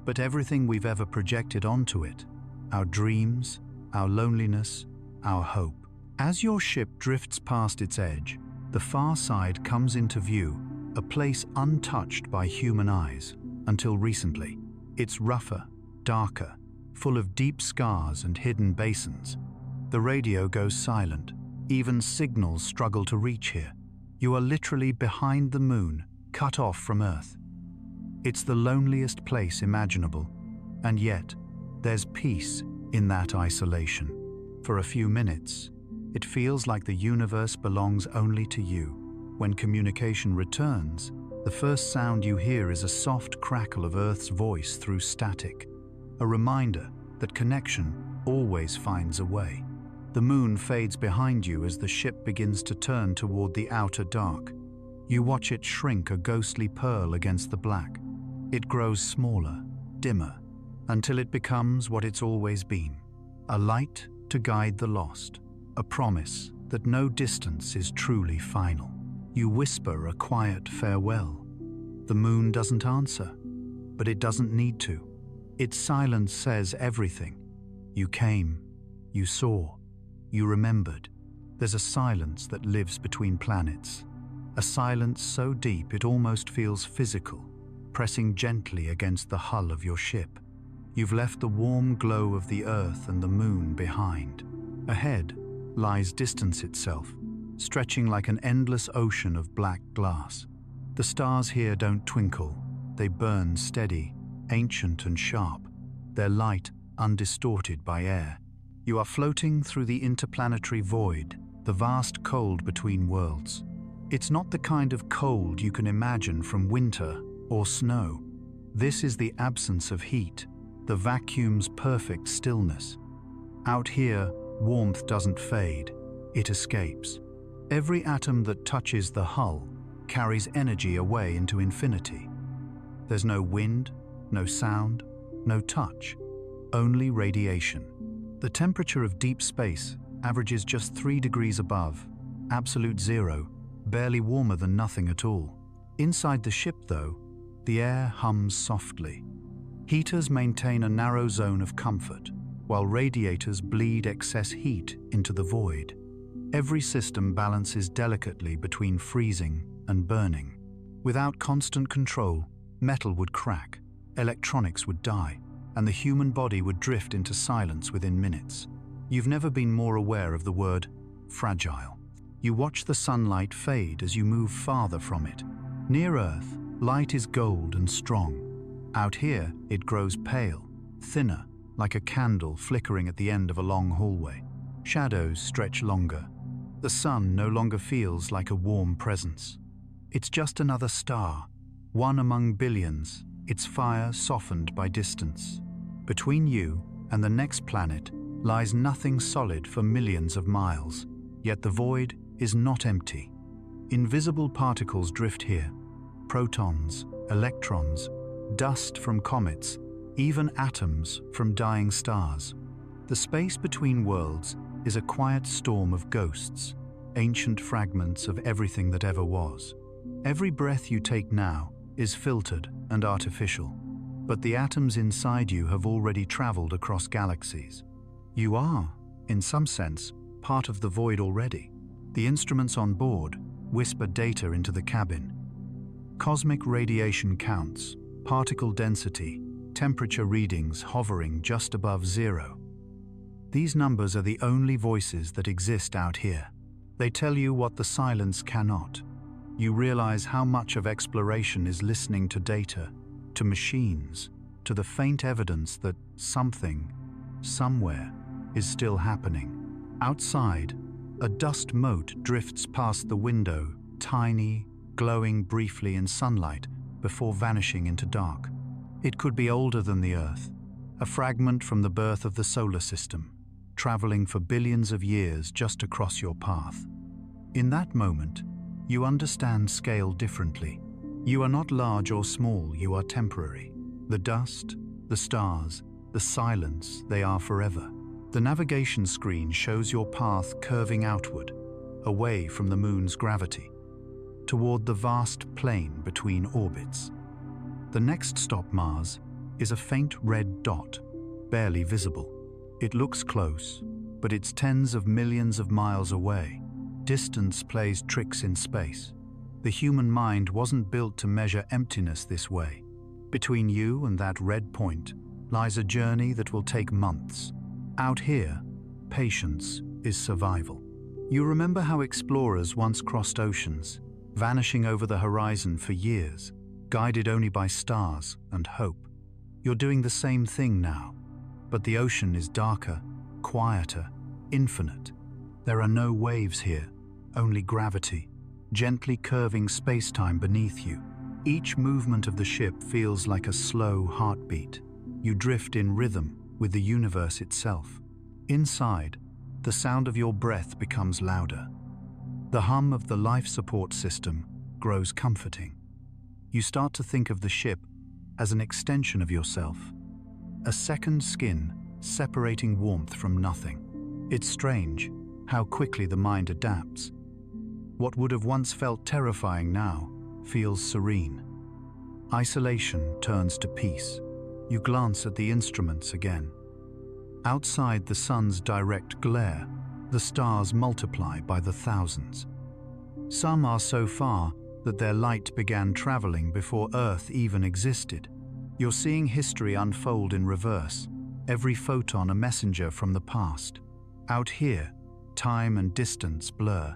but everything we've ever projected onto it, our dreams, our loneliness, our hope. As your ship drifts past its edge, the far side comes into view, a place untouched by human eyes. Until recently, it's rougher, darker, full of deep scars and hidden basins. The radio goes silent. Even signals struggle to reach here. You are literally behind the moon, cut off from Earth. It's the loneliest place imaginable, and yet there's peace in that isolation. For a few minutes, it feels like the universe belongs only to you. When communication returns, the first sound you hear is a soft crackle of Earth's voice through static, a reminder that connection always finds a way. The moon fades behind you as the ship begins to turn toward the outer dark. You watch it shrink, a ghostly pearl against the black. It grows smaller, dimmer, until it becomes what it's always been, a light to guide the lost, a promise that no distance is truly final. You whisper a quiet farewell, The moon doesn't answer, but it doesn't need to. Its silence says everything. You came, you saw, you remembered. There's a silence that lives between planets. A silence so deep it almost feels physical, pressing gently against the hull of your ship. You've left the warm glow of the Earth and the moon behind. Ahead lies distance itself, stretching like an endless ocean of black glass. The stars here don't twinkle, they burn steady, ancient and sharp, their light undistorted by air. You are floating through the interplanetary void, the vast cold between worlds. It's not the kind of cold you can imagine from winter or snow. This is the absence of heat, the vacuum's perfect stillness. Out here, warmth doesn't fade, it escapes. Every atom that touches the hull carries energy away into infinity. There's no wind, no sound, no touch, only radiation. The temperature of deep space averages just 3 degrees above, absolute zero, barely warmer than nothing at all. Inside the ship, though, the air hums softly. Heaters maintain a narrow zone of comfort, while radiators bleed excess heat into the void. Every system balances delicately between freezing and burning. Without constant control, metal would crack, electronics would die, and the human body would drift into silence within minutes. You've never been more aware of the word fragile. You watch the sunlight fade as you move farther from it. Near Earth, light is gold and strong. Out here, it grows pale, thinner, like a candle flickering at the end of a long hallway. Shadows stretch longer. The sun no longer feels like a warm presence. It's just another star, one among billions, its fire softened by distance. Between you and the next planet lies nothing solid for millions of miles, yet the void is not empty. Invisible particles drift here, protons, electrons, dust from comets, even atoms from dying stars. The space between worlds is a quiet storm of ghosts, ancient fragments of everything that ever was. Every breath you take now is filtered and artificial, but the atoms inside you have already traveled across galaxies. You are, in some sense, part of the void already. The instruments on board whisper data into the cabin. Cosmic radiation counts, particle density, temperature readings hovering just above zero. These numbers are the only voices that exist out here. They tell you what the silence cannot. You realize how much of exploration is listening to data, to machines, to the faint evidence that something, somewhere, is still happening. Outside, a dust mote drifts past the window, tiny, glowing briefly in sunlight before vanishing into dark. It could be older than the Earth, a fragment from the birth of the solar system, traveling for billions of years just across your path. In that moment, you understand scale differently. You are not large or small, you are temporary. The dust, the stars, the silence, they are forever. The navigation screen shows your path curving outward, away from the moon's gravity, toward the vast plain between orbits. The next stop, Mars, is a faint red dot, barely visible. It looks close, but it's tens of millions of miles away. Distance plays tricks in space. The human mind wasn't built to measure emptiness this way. Between you and that red point lies a journey that will take months. Out here, patience is survival. You remember how explorers once crossed oceans, vanishing over the horizon for years, guided only by stars and hope. You're doing the same thing now, but the ocean is darker, quieter, infinite. There are no waves here, only gravity, gently curving space-time beneath you. Each movement of the ship feels like a slow heartbeat. You drift in rhythm with the universe itself. Inside, the sound of your breath becomes louder. The hum of the life support system grows comforting. You start to think of the ship as an extension of yourself, a second skin separating warmth from nothing. It's strange how quickly the mind adapts. What would have once felt terrifying now feels serene. Isolation turns to peace. You glance at the instruments again. Outside the sun's direct glare, the stars multiply by the thousands. Some are so far that their light began traveling before Earth even existed. You're seeing history unfold in reverse, every photon a messenger from the past. Out here, time and distance blur.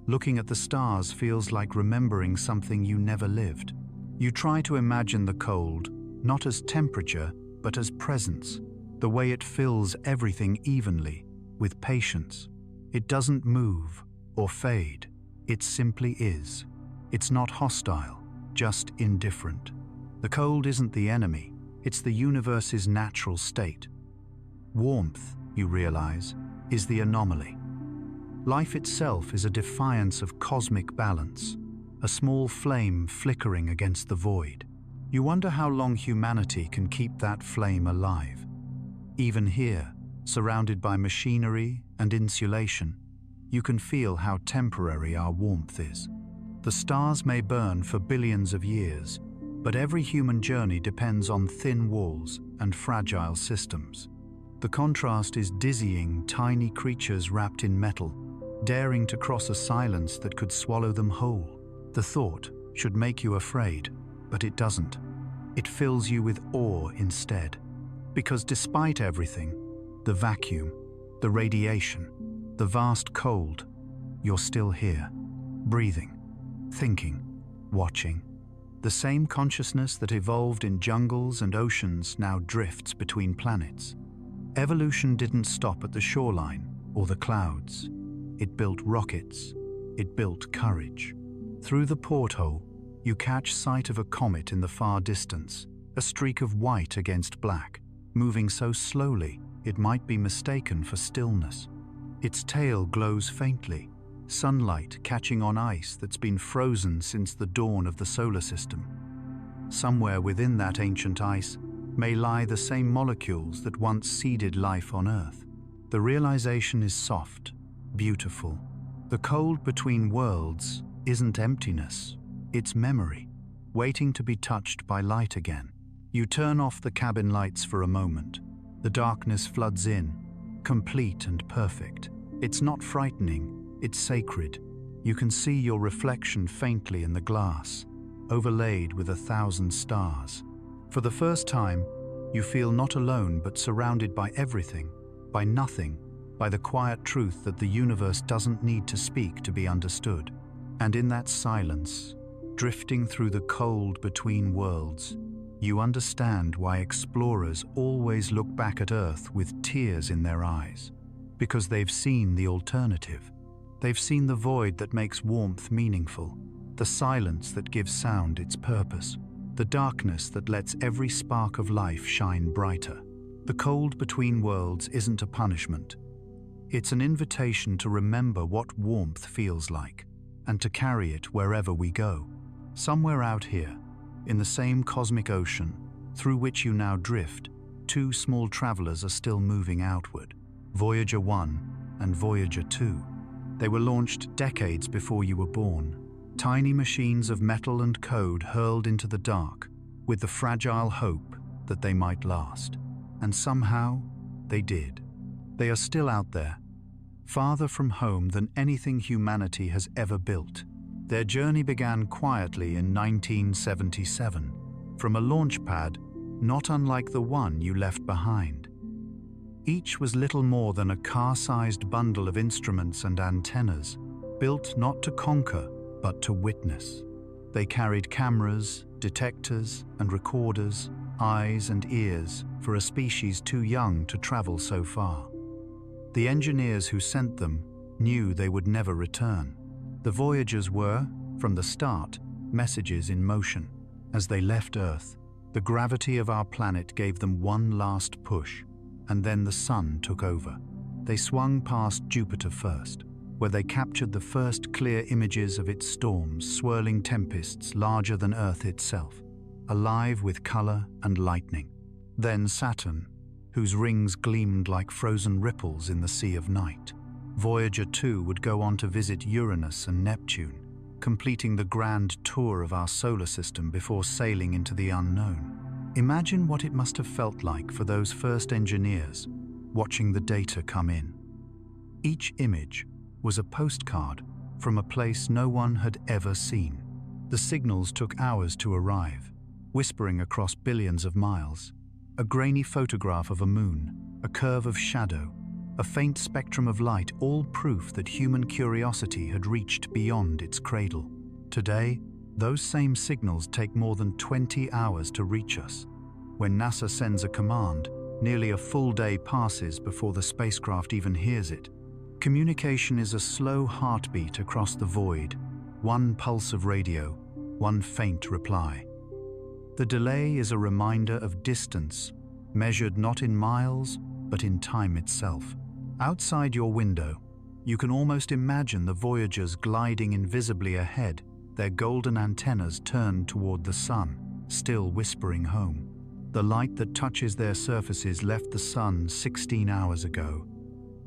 Looking at the stars feels like remembering something you never lived. You try to imagine the cold, not as temperature, but as presence, the way it fills everything evenly, with patience. It doesn't move or fade, it simply is. It's not hostile, just indifferent. The cold isn't the enemy, it's the universe's natural state. Warmth, you realize, is the anomaly. Life itself is a defiance of cosmic balance, a small flame flickering against the void. You wonder how long humanity can keep that flame alive. Even here, surrounded by machinery and insulation, you can feel how temporary our warmth is. The stars may burn for billions of years, but every human journey depends on thin walls and fragile systems. The contrast is dizzying, tiny creatures wrapped in metal, daring to cross a silence that could swallow them whole. The thought should make you afraid, but it doesn't. It fills you with awe instead. Because despite everything, the vacuum, the radiation, the vast cold, you're still here, breathing, thinking, watching. The same consciousness that evolved in jungles and oceans now drifts between planets. Evolution didn't stop at the shoreline or the clouds. It built rockets. It built courage. Through the porthole, you catch sight of a comet in the far distance, a streak of white against black, moving so slowly it might be mistaken for stillness. Its tail glows faintly, sunlight catching on ice that's been frozen since the dawn of the solar system. Somewhere within that ancient ice may lie the same molecules that once seeded life on Earth. The realization is soft, beautiful. The cold between worlds isn't emptiness, it's memory, waiting to be touched by light again. You turn off the cabin lights for a moment. The darkness floods in, complete and perfect. It's not frightening, it's sacred. You can see your reflection faintly in the glass, overlaid with 1,000 stars. For the first time, you feel not alone but surrounded by everything, by nothing, by the quiet truth that the universe doesn't need to speak to be understood. And in that silence, drifting through the cold between worlds, you understand why explorers always look back at Earth with tears in their eyes. Because they've seen the alternative. They've seen the void that makes warmth meaningful, the silence that gives sound its purpose, the darkness that lets every spark of life shine brighter. The cold between worlds isn't a punishment. It's an invitation to remember what warmth feels like, and to carry it wherever we go. Somewhere out here, in the same cosmic ocean through which you now drift, two small travelers are still moving outward. Voyager 1 and Voyager 2. They were launched decades before you were born. Tiny machines of metal and code hurled into the dark, with the fragile hope that they might last. And somehow, they did. They are still out there, farther from home than anything humanity has ever built. Their journey began quietly in 1977, from a launch pad not unlike the one you left behind. Each was little more than a car-sized bundle of instruments and antennas, built not to conquer, but to witness. They carried cameras, detectors, and recorders, eyes and ears for a species too young to travel so far. The engineers who sent them knew they would never return. The Voyagers were, from the start, messages in motion. As they left Earth, the gravity of our planet gave them one last push, and then the sun took over. They swung past Jupiter first, where they captured the first clear images of its storms, swirling tempests larger than Earth itself, alive with color and lightning. Then Saturn, whose rings gleamed like frozen ripples in the sea of night. Voyager 2 would go on to visit Uranus and Neptune, completing the grand tour of our solar system before sailing into the unknown. Imagine what it must have felt like for those first engineers watching the data come in. Each image was a postcard from a place no one had ever seen. The signals took hours to arrive, whispering across billions of miles. A grainy photograph of a moon, a curve of shadow, a faint spectrum of light, all proof that human curiosity had reached beyond its cradle. Today, those same signals take more than 20 hours to reach us. When NASA sends a command, nearly a full day passes before the spacecraft even hears it. Communication is a slow heartbeat across the void, one pulse of radio, one faint reply. The delay is a reminder of distance, measured not in miles, but in time itself. Outside your window, you can almost imagine the Voyagers gliding invisibly ahead, their golden antennas turned toward the sun, still whispering home. The light that touches their surfaces left the sun 16 hours ago.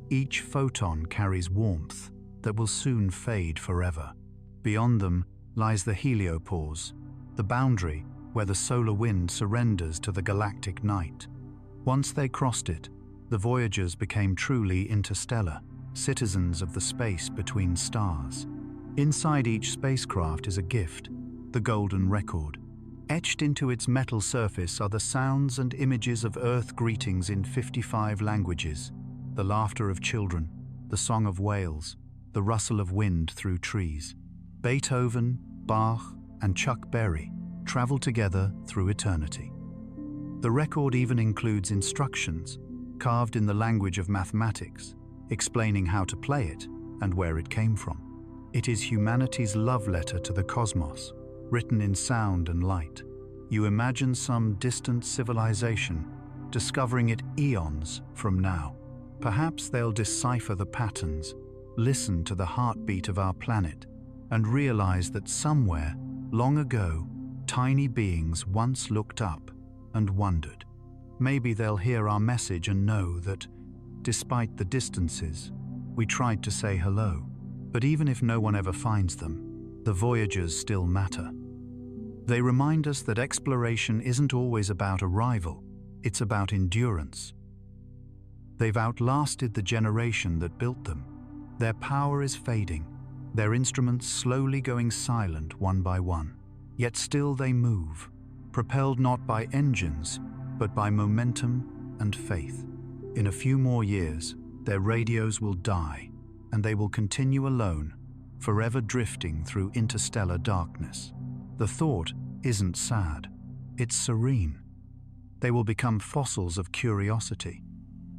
Each photon carries warmth that will soon fade forever. Beyond them lies the heliopause, the boundary where the solar wind surrenders to the galactic night. Once they crossed it, the Voyagers became truly interstellar, citizens of the space between stars. Inside each spacecraft is a gift, the golden record. Etched into its metal surface are the sounds and images of Earth greetings in 55 languages, the laughter of children, the song of whales, the rustle of wind through trees. Beethoven, Bach, and Chuck Berry travel together through eternity. The record even includes instructions, carved in the language of mathematics, explaining how to play it and where it came from. It is humanity's love letter to the cosmos, written in sound and light. You imagine some distant civilization, discovering it eons from now. Perhaps they'll decipher the patterns, listen to the heartbeat of our planet, and realize that somewhere, long ago, tiny beings once looked up and wondered. Maybe they'll hear our message and know that, despite the distances, we tried to say hello. But even if no one ever finds them, the Voyagers still matter. They remind us that exploration isn't always about arrival, it's about endurance. They've outlasted the generation that built them. Their power is fading, their instruments slowly going silent one by one. Yet still they move, propelled not by engines, but by momentum and faith. In a few more years, their radios will die, and they will continue alone, forever drifting through interstellar darkness. The thought isn't sad, it's serene. They will become fossils of curiosity,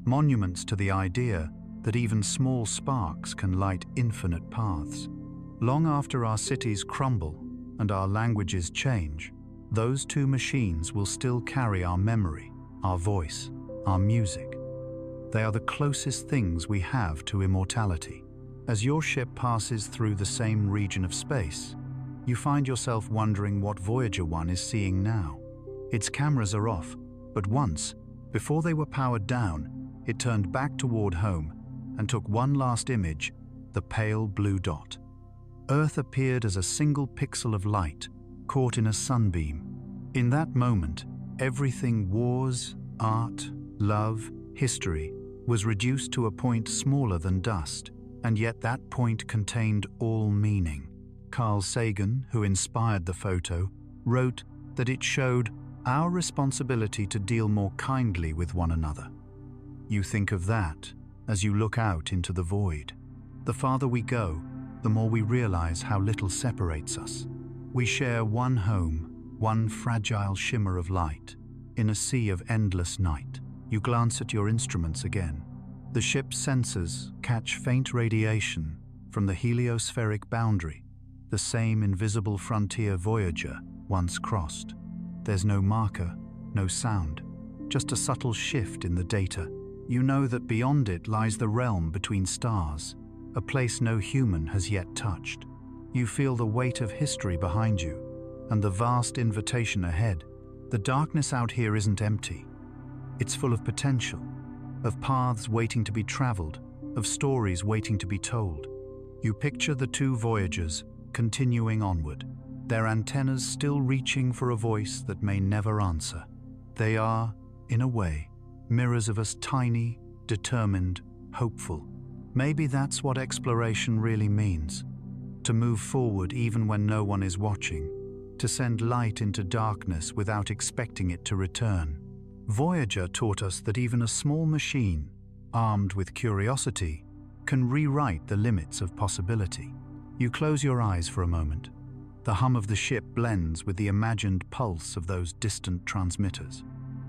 monuments to the idea that even small sparks can light infinite paths. Long after our cities crumble and our languages change, those two machines will still carry our memory, our voice, our music. They are the closest things we have to immortality. As your ship passes through the same region of space, you find yourself wondering what Voyager 1 is seeing now. Its cameras are off, but once, before they were powered down, it turned back toward home and took one last image, the pale blue dot. Earth appeared as a single pixel of light, caught in a sunbeam. In that moment, everything wars, art, love, history was reduced to a point smaller than dust, and yet that point contained all meaning. Carl Sagan, who inspired the photo, wrote that it showed our responsibility to deal more kindly with one another. You think of that as you look out into the void. The farther we go, the more we realize how little separates us. We share one home, one fragile shimmer of light, in a sea of endless night. You glance at your instruments again. The ship's sensors catch faint radiation from the heliospheric boundary, the same invisible frontier Voyager once crossed. There's no marker, no sound, just a subtle shift in the data. You know that beyond it lies the realm between stars, a place no human has yet touched. You feel the weight of history behind you and the vast invitation ahead. The darkness out here isn't empty. It's full of potential, of paths waiting to be traveled, of stories waiting to be told. You picture the two Voyagers continuing onward, their antennas still reaching for a voice that may never answer. They are, in a way, mirrors of us, tiny, determined, hopeful. Maybe that's what exploration really means. To move forward even when no one is watching. To send light into darkness without expecting it to return. Voyager taught us that even a small machine, armed with curiosity, can rewrite the limits of possibility. You close your eyes for a moment. The hum of the ship blends with the imagined pulse of those distant transmitters.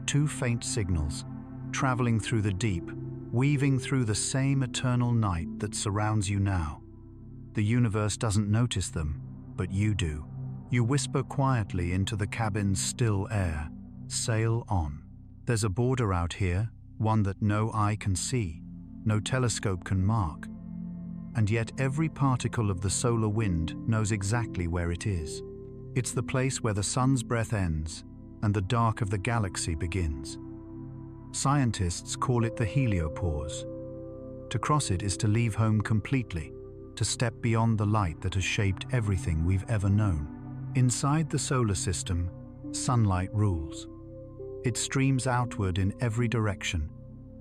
Two faint signals, traveling through the deep, weaving through the same eternal night that surrounds you now. The universe doesn't notice them, but you do. You whisper quietly into the cabin's still air, "Sail on." There's a border out here, one that no eye can see, no telescope can mark. And yet every particle of the solar wind knows exactly where it is. It's the place where the sun's breath ends and the dark of the galaxy begins. Scientists call it the heliopause. To cross it is to leave home completely, to step beyond the light that has shaped everything we've ever known. Inside the solar system, sunlight rules. It streams outward in every direction,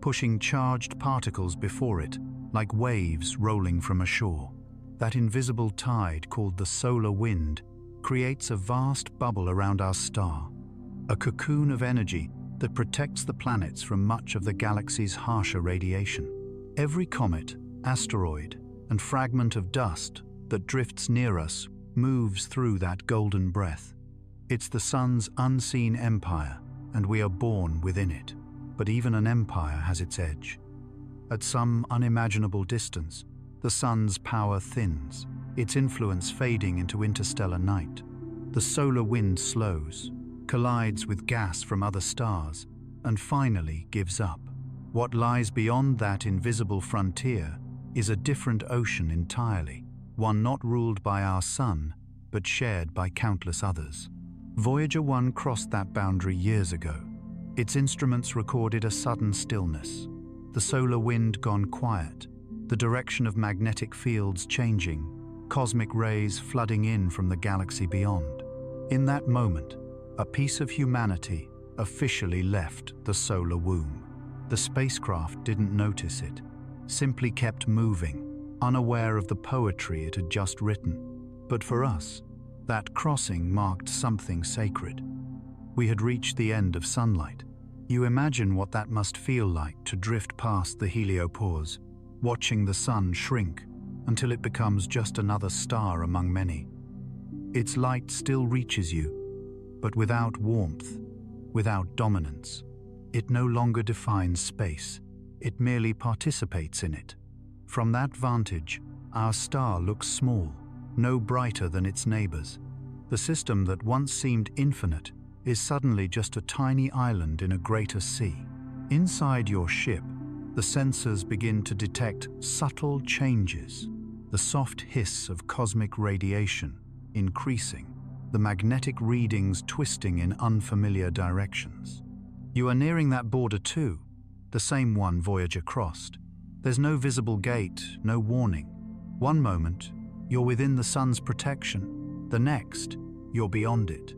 pushing charged particles before it, like waves rolling from a shore. That invisible tide, called the solar wind, creates a vast bubble around our star, a cocoon of energy that protects the planets from much of the galaxy's harsher radiation. Every comet, asteroid, and fragment of dust that drifts near us moves through that golden breath. It's the sun's unseen empire, and we are born within it. But even an empire has its edge. At some unimaginable distance, the sun's power thins, its influence fading into interstellar night. The solar wind slows, collides with gas from other stars, and finally gives up. What lies beyond that invisible frontier is a different ocean entirely, one not ruled by our sun, but shared by countless others. Voyager 1 crossed that boundary years ago. Its instruments recorded a sudden stillness, the solar wind gone quiet, the direction of magnetic fields changing, cosmic rays flooding in from the galaxy beyond. In that moment, a piece of humanity officially left the solar womb. The spacecraft didn't notice it, simply kept moving, unaware of the poetry it had just written. But for us, that crossing marked something sacred. We had reached the end of sunlight. You imagine what that must feel like to drift past the heliopause, watching the sun shrink until it becomes just another star among many. Its light still reaches you, but without warmth, without dominance. It no longer defines space, it merely participates in it. From that vantage, our star looks small, no brighter than its neighbors. The system that once seemed infinite is suddenly just a tiny island in a greater sea. Inside your ship, the sensors begin to detect subtle changes, the soft hiss of cosmic radiation increasing, the magnetic readings twisting in unfamiliar directions. You are nearing that border too, the same one Voyager crossed. There's no visible gate, no warning. One moment, you're within the sun's protection. The next, you're beyond it.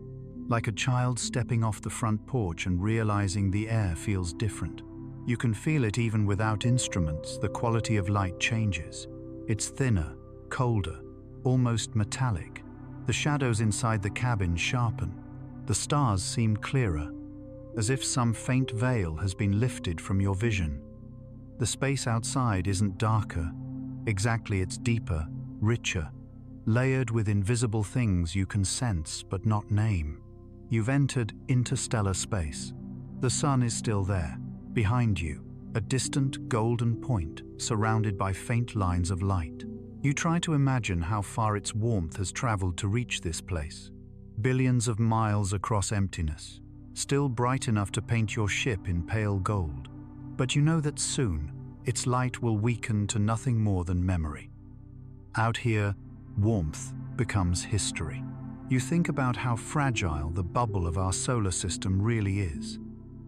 Like a child stepping off the front porch and realizing the air feels different. You can feel it even without instruments. The quality of light changes. It's thinner, colder, almost metallic. The shadows inside the cabin sharpen. The stars seem clearer, as if some faint veil has been lifted from your vision. The space outside isn't darker. Exactly, it's deeper, richer, layered with invisible things you can sense but not name. You've entered interstellar space. The sun is still there, behind you, a distant golden point surrounded by faint lines of light. You try to imagine how far its warmth has traveled to reach this place. Billions of miles across emptiness, still bright enough to paint your ship in pale gold. But you know that soon, its light will weaken to nothing more than memory. Out here, warmth becomes history. You think about how fragile the bubble of our solar system really is.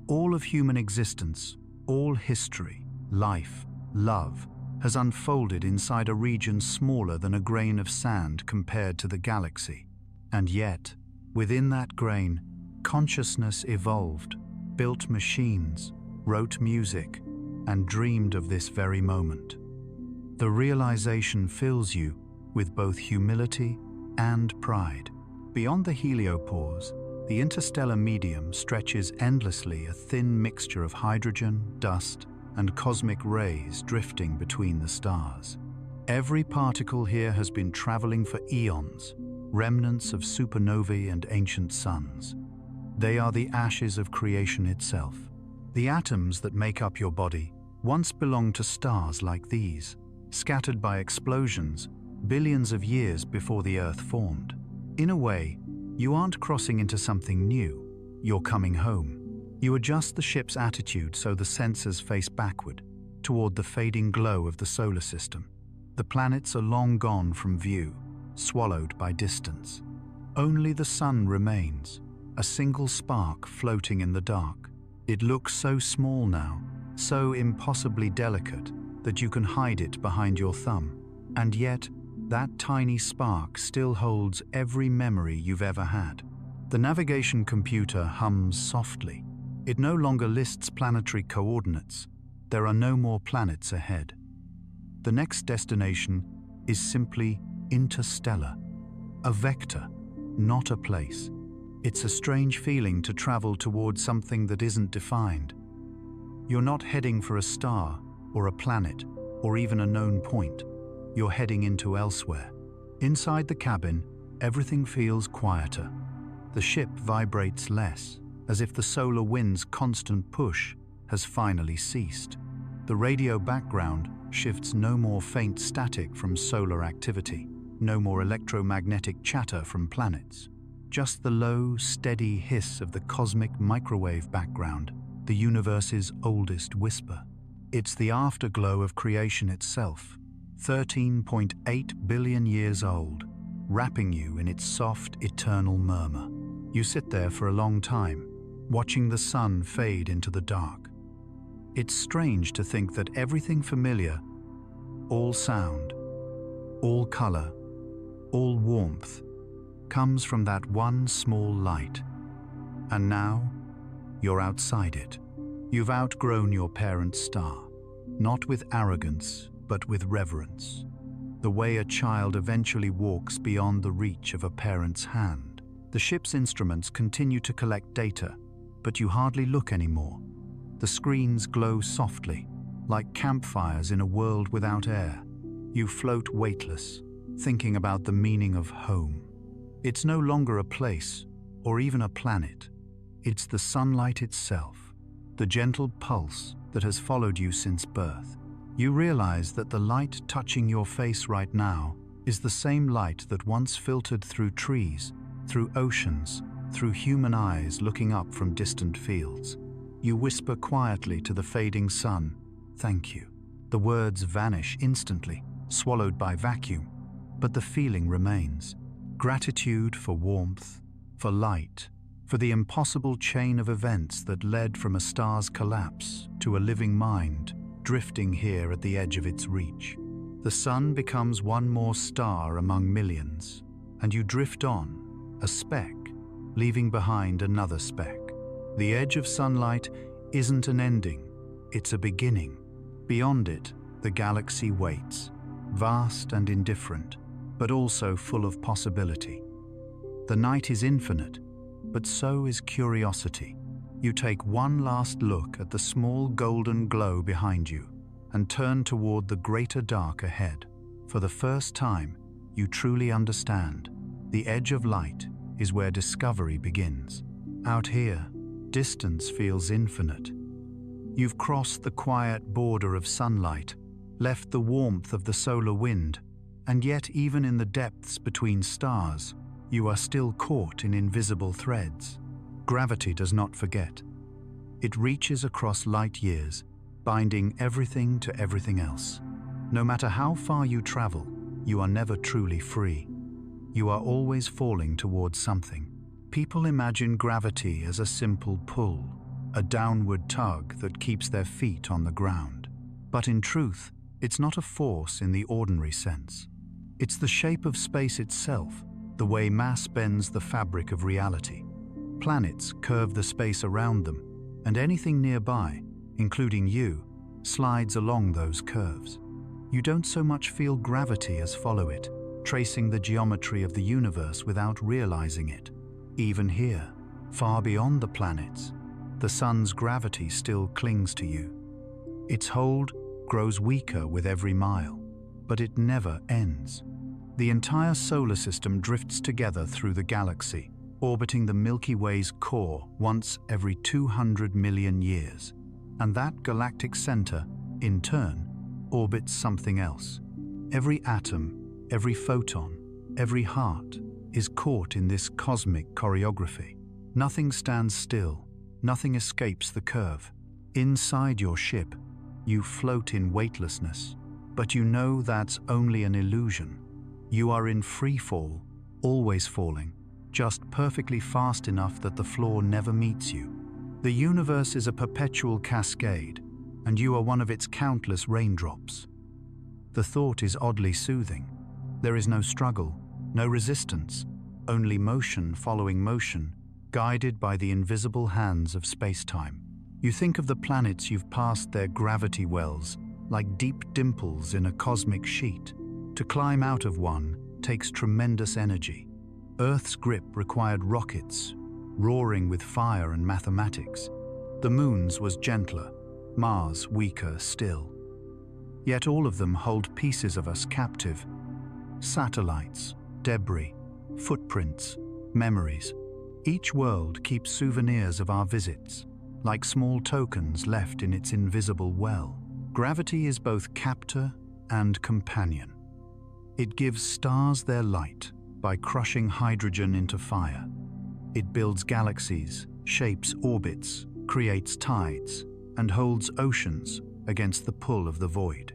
All of human existence, all history, life, love, has unfolded inside a region smaller than a grain of sand compared to the galaxy. And yet, within that grain, consciousness evolved, built machines, wrote music, and dreamed of this very moment. The realization fills you with both humility and pride. Beyond the heliopause, the interstellar medium stretches endlessly, a thin mixture of hydrogen, dust, and cosmic rays drifting between the stars. Every particle here has been traveling for eons, remnants of supernovae and ancient suns. They are the ashes of creation itself. The atoms that make up your body once belonged to stars like these, scattered by explosions billions of years before the Earth formed. In a way, you aren't crossing into something new, you're coming home. You adjust the ship's attitude so the sensors face backward, toward the fading glow of the solar system. The planets are long gone from view, swallowed by distance. Only the sun remains, a single spark floating in the dark. It looks so small now, so impossibly delicate that you can hide it behind your thumb. And yet, that tiny spark still holds every memory you've ever had. The navigation computer hums softly. It no longer lists planetary coordinates. There are no more planets ahead. The next destination is simply interstellar, a vector, not a place. It's a strange feeling to travel towards something that isn't defined. You're not heading for a star or a planet or even a known point. You're heading into elsewhere. Inside the cabin, everything feels quieter. The ship vibrates less, as if the solar wind's constant push has finally ceased. The radio background shifts no more faint static from solar activity, no more electromagnetic chatter from planets. Just the low, steady hiss of the cosmic microwave background, the universe's oldest whisper. It's the afterglow of creation itself, 13.8 billion years old, wrapping you in its soft, eternal murmur. You sit there for a long time, watching the sun fade into the dark. It's strange to think that everything familiar, all sound, all color, all warmth, comes from that one small light. And now, you're outside it. You've outgrown your parent's star, not with arrogance, but with reverence, the way a child eventually walks beyond the reach of a parent's hand. The ship's instruments continue to collect data, but you hardly look anymore. The screens glow softly, like campfires in a world without air. You float weightless, thinking about the meaning of home. It's no longer a place, or even a planet. It's the sunlight itself, the gentle pulse that has followed you since birth. You realize that the light touching your face right now is the same light that once filtered through trees, through oceans, through human eyes looking up from distant fields. You whisper quietly to the fading sun, "Thank you." The words vanish instantly, swallowed by vacuum, but the feeling remains. Gratitude for warmth, for light, for the impossible chain of events that led from a star's collapse to a living mind drifting here at the edge of its reach. The sun becomes one more star among millions, and you drift on, a speck, leaving behind another speck. The edge of sunlight isn't an ending, it's a beginning. Beyond it, the galaxy waits, vast and indifferent, but also full of possibility. The night is infinite, but so is curiosity. You take one last look at the small golden glow behind you and turn toward the greater dark ahead. For the first time, you truly understand. The edge of light is where discovery begins. Out here, distance feels infinite. You've crossed the quiet border of sunlight, left the warmth of the solar wind, and yet even in the depths between stars, you are still caught in invisible threads. Gravity does not forget. It reaches across light years, binding everything to everything else. No matter how far you travel, you are never truly free. You are always falling towards something. People imagine gravity as a simple pull, a downward tug that keeps their feet on the ground. But in truth, It's not a force in the ordinary sense. It's the shape of space itself, the way mass bends the fabric of reality. Planets curve the space around them, and anything nearby, including you, slides along those curves. You don't so much feel gravity as follow it, tracing the geometry of the universe without realizing it. Even here, far beyond the planets, the sun's gravity still clings to you. Its hold grows weaker with every mile, but it never ends. The entire solar system drifts together through the galaxy, orbiting the Milky Way's core once every 200 million years. And that galactic center, in turn, orbits something else. Every atom, every photon, every heart is caught in this cosmic choreography. Nothing stands still, nothing escapes the curve. Inside your ship, you float in weightlessness, but you know that's only an illusion. You are in free fall, always falling, just perfectly fast enough that the floor never meets you. The universe is a perpetual cascade, and you are one of its countless raindrops. The thought is oddly soothing. There is no struggle, no resistance, only motion following motion, guided by the invisible hands of space-time. You think of the planets you've passed their gravity wells, like deep dimples in a cosmic sheet. To climb out of one takes tremendous energy. Earth's grip required rockets, roaring with fire and mathematics. The moon's was gentler, Mars weaker still. Yet all of them hold pieces of us captive. Satellites, debris, footprints, memories. Each world keeps souvenirs of our visits, like small tokens left in its invisible well. Gravity is both captor and companion. It gives stars their light by crushing hydrogen into fire. It builds galaxies, shapes orbits, creates tides, and holds oceans against the pull of the void.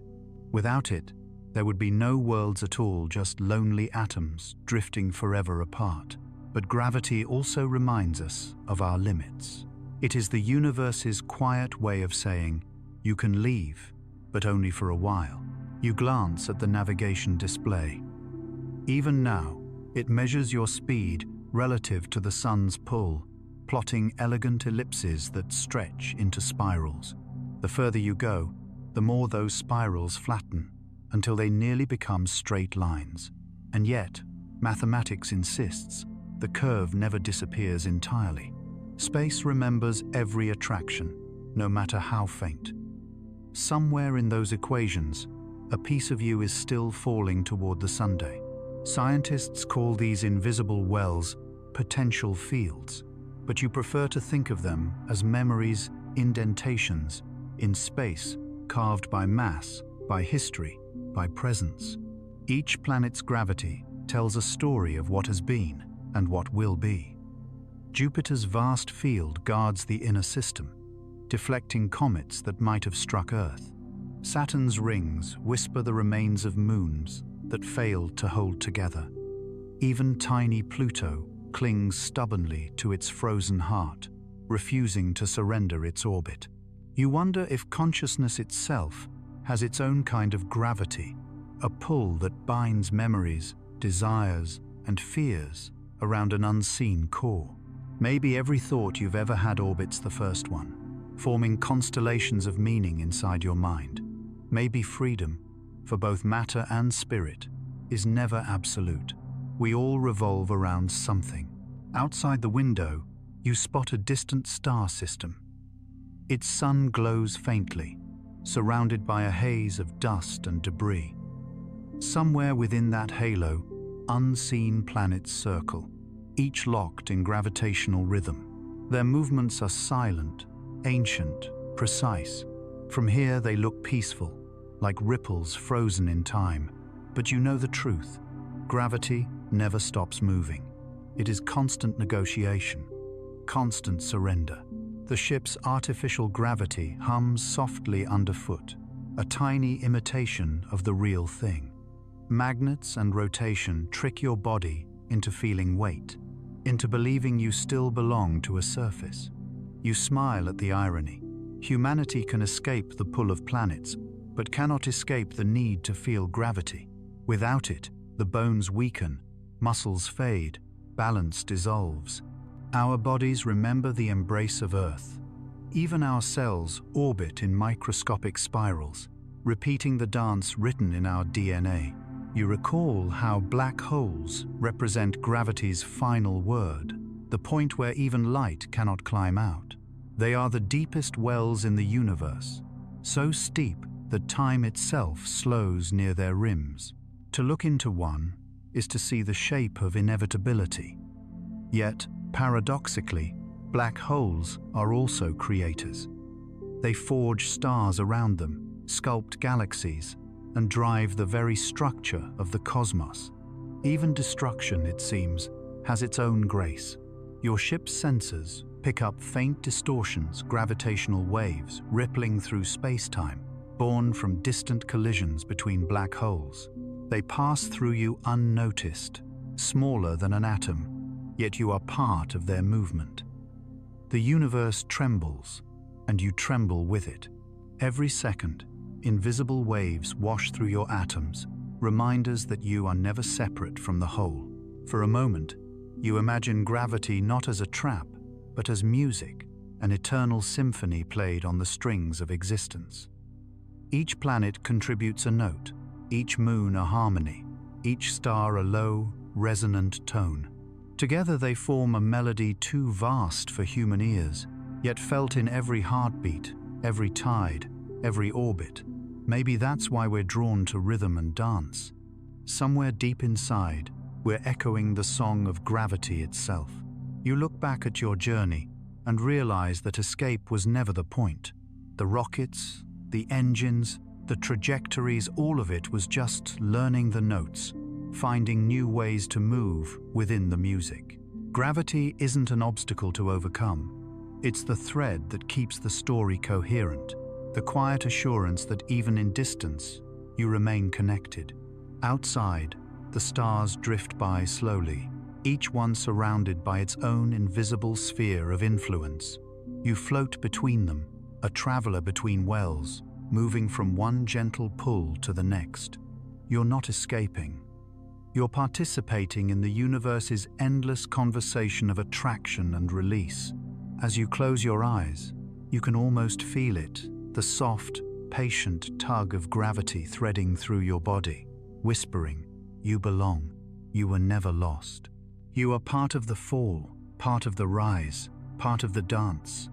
Without it, there would be no worlds at all, just lonely atoms drifting forever apart. But gravity also reminds us of our limits. It is the universe's quiet way of saying, you can leave, but only for a while. You glance at the navigation display. Even now, it measures your speed relative to the sun's pull, plotting elegant ellipses that stretch into spirals. The further you go, the more those spirals flatten, until they nearly become straight lines. And yet, mathematics insists, the curve never disappears entirely. Space remembers every attraction, no matter how faint. Somewhere in those equations, a piece of you is still falling toward the Sunday. Scientists call these invisible wells potential fields, but you prefer to think of them as memories, indentations, in space, carved by mass, by history, by presence. Each planet's gravity tells a story of what has been and what will be. Jupiter's vast field guards the inner system, deflecting comets that might have struck Earth. Saturn's rings whisper the remains of moons that failed to hold together. Even tiny Pluto clings stubbornly to its frozen heart, refusing to surrender its orbit. You wonder if consciousness itself has its own kind of gravity, a pull that binds memories, desires, and fears around an unseen core. Maybe every thought you've ever had orbits the first one, forming constellations of meaning inside your mind. Maybe freedom, for both matter and spirit, is never absolute. We all revolve around something. Outside the window, you spot a distant star system. Its sun glows faintly, surrounded by a haze of dust and debris. Somewhere within that halo, unseen planets circle, each locked in gravitational rhythm. Their movements are silent, ancient, precise. From here they look peaceful, like ripples frozen in time. But you know the truth. Gravity never stops moving. It is constant negotiation, constant surrender. The ship's artificial gravity hums softly underfoot, a tiny imitation of the real thing. Magnets and rotation trick your body into feeling weight, into believing you still belong to a surface. You smile at the irony. Humanity can escape the pull of planets, but cannot escape the need to feel gravity. Without it, the bones weaken, muscles fade, balance dissolves. Our bodies remember the embrace of Earth. Even our cells orbit in microscopic spirals, repeating the dance written in our DNA. You recall how black holes represent gravity's final word, the point where even light cannot climb out. They are the deepest wells in the universe, so steep that time itself slows near their rims. To look into one is to see the shape of inevitability. Yet, paradoxically, black holes are also creators. They forge stars around them, sculpt galaxies, and drive the very structure of the cosmos. Even destruction, it seems, has its own grace. Your ship's sensors pick up faint distortions, gravitational waves rippling through space-time, born from distant collisions between black holes. They pass through you unnoticed, smaller than an atom, yet you are part of their movement. The universe trembles, and you tremble with it. Every second, invisible waves wash through your atoms, reminders that you are never separate from the whole. For a moment, you imagine gravity not as a trap, but as music, an eternal symphony played on the strings of existence. Each planet contributes a note, each moon a harmony, each star a low, resonant tone. Together they form a melody too vast for human ears, yet felt in every heartbeat, every tide, every orbit. Maybe that's why we're drawn to rhythm and dance. Somewhere deep inside, we're echoing the song of gravity itself. You look back at your journey and realize that escape was never the point. The rockets, the engines, the trajectories, all of it was just learning the notes, finding new ways to move within the music. Gravity isn't an obstacle to overcome. It's the thread that keeps the story coherent, the quiet assurance that even in distance, you remain connected. Outside, the stars drift by slowly, each one surrounded by its own invisible sphere of influence. You float between them, a traveler between wells, moving from one gentle pull to the next. You're not escaping. You're participating in the universe's endless conversation of attraction and release. As you close your eyes, you can almost feel it, the soft, patient tug of gravity threading through your body, whispering, "You belong. You were never lost." You are part of the fall, part of the rise, part of the dance.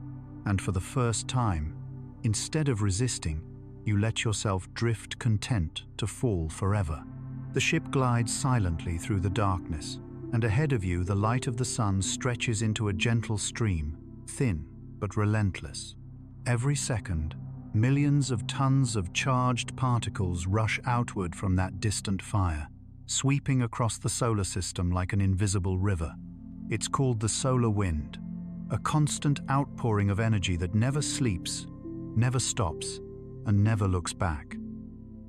And for the first time, instead of resisting, you let yourself drift content to fall forever. The ship glides silently through the darkness, and ahead of you the light of the sun stretches into a gentle stream, thin but relentless. Every second, millions of tons of charged particles rush outward from that distant fire, sweeping across the solar system like an invisible river. It's called the solar wind, a constant outpouring of energy that never sleeps, never stops, and never looks back.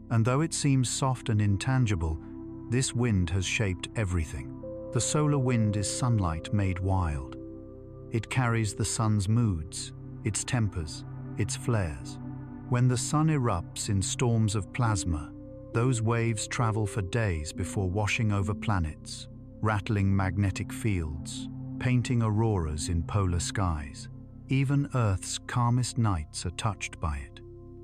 And though it seems soft and intangible, this wind has shaped everything. The solar wind is sunlight made wild. It carries the sun's moods, its tempers, its flares. When the sun erupts in storms of plasma, those waves travel for days before washing over planets, rattling magnetic fields, painting auroras in polar skies. Even Earth's calmest nights are touched by it.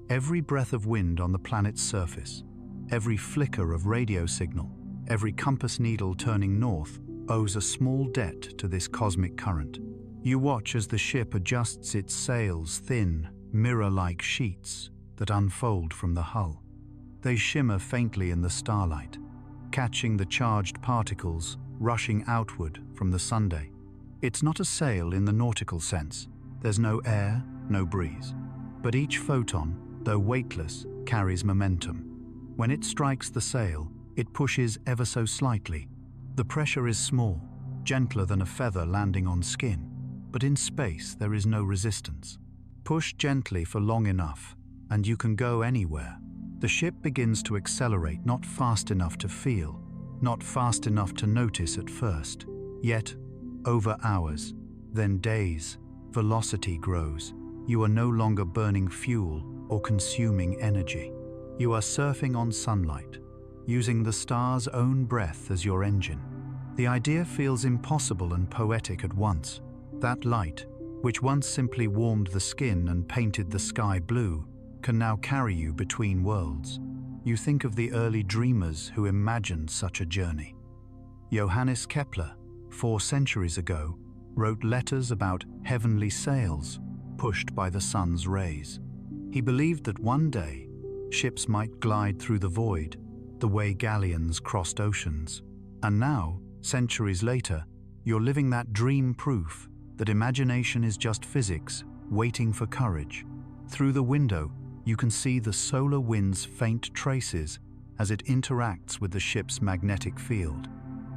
Every breath of wind on the planet's surface, every flicker of radio signal, every compass needle turning north owes a small debt to this cosmic current. You watch as the ship adjusts its sails, thin, mirror-like sheets that unfold from the hull. They shimmer faintly in the starlight, catching the charged particles rushing outward from the Sunday. It's not a sail in the nautical sense. There's no air, no breeze. But each photon, though weightless, carries momentum. When it strikes the sail, it pushes ever so slightly. The pressure is small, gentler than a feather landing on skin. But in space, there is no resistance. Push gently for long enough, and you can go anywhere. The ship begins to accelerate, not fast enough to feel, not fast enough to notice at first. Yet, over hours, then days, velocity grows. You are no longer burning fuel or consuming energy. You are surfing on sunlight, using the star's own breath as your engine. The idea feels impossible and poetic at once. That light, which once simply warmed the skin and painted the sky blue, can now carry you between worlds. You think of the early dreamers who imagined such a journey. Johannes Kepler, 4 centuries ago, wrote letters about heavenly sails pushed by the sun's rays. He believed that one day, ships might glide through the void, the way galleons crossed oceans. And now, centuries later, you're living that dream proof that imagination is just physics, waiting for courage. Through the window, you can see the solar wind's faint traces as it interacts with the ship's magnetic field.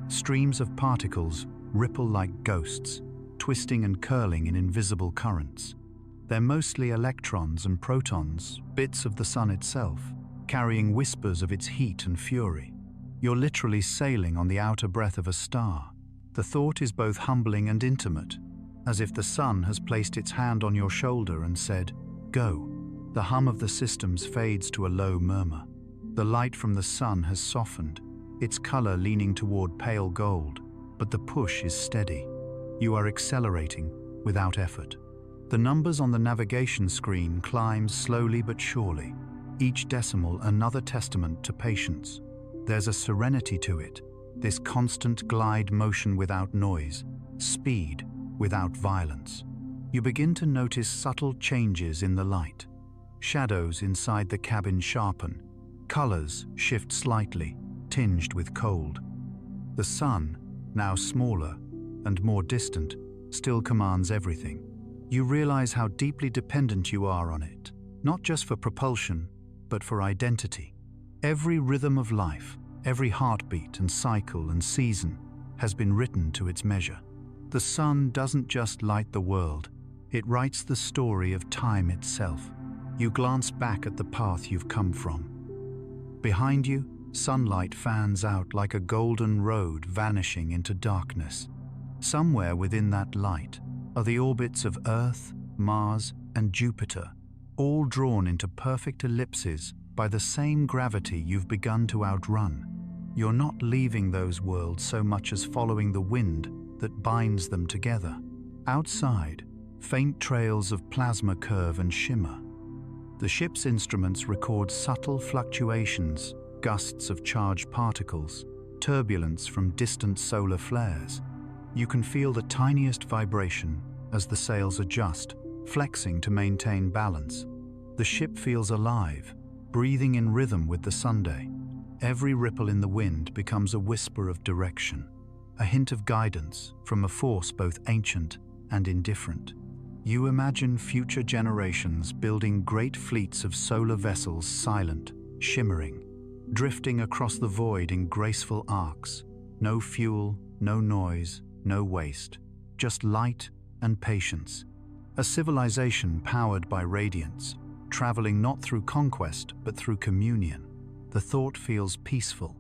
Streams of particles ripple like ghosts, twisting and curling in invisible currents. They're mostly electrons and protons, bits of the sun itself, carrying whispers of its heat and fury. You're literally sailing on the outer breath of a star. The thought is both humbling and intimate, as if the sun has placed its hand on your shoulder and said, "Go." The hum of the systems fades to a low murmur. The light from the sun has softened, its color leaning toward pale gold, but the push is steady. You are accelerating without effort. The numbers on the navigation screen climb slowly but surely, each decimal another testament to patience. There's a serenity to it, this constant glide motion without noise, speed without violence. You begin to notice subtle changes in the light. Shadows inside the cabin sharpen, colors shift slightly, tinged with cold. The sun, now smaller and more distant, still commands everything. You realize how deeply dependent you are on it, not just for propulsion, but for identity. Every rhythm of life, every heartbeat and cycle and season has been written to its measure. The sun doesn't just light the world, it writes the story of time itself. You glance back at the path you've come from. Behind you, sunlight fans out like a golden road vanishing into darkness. Somewhere within that light are the orbits of Earth, Mars, and Jupiter, all drawn into perfect ellipses by the same gravity you've begun to outrun. You're not leaving those worlds so much as following the wind that binds them together. Outside, faint trails of plasma curve and shimmer. The ship's instruments record subtle fluctuations, gusts of charged particles, turbulence from distant solar flares. You can feel the tiniest vibration as the sails adjust, flexing to maintain balance. The ship feels alive, breathing in rhythm with the Sunday. Every ripple in the wind becomes a whisper of direction, a hint of guidance from a force both ancient and indifferent. You imagine future generations building great fleets of solar vessels, silent, shimmering, drifting across the void in graceful arcs. No fuel, no noise, no waste, just light and patience. A civilization powered by radiance, traveling not through conquest but through communion. The thought feels peaceful,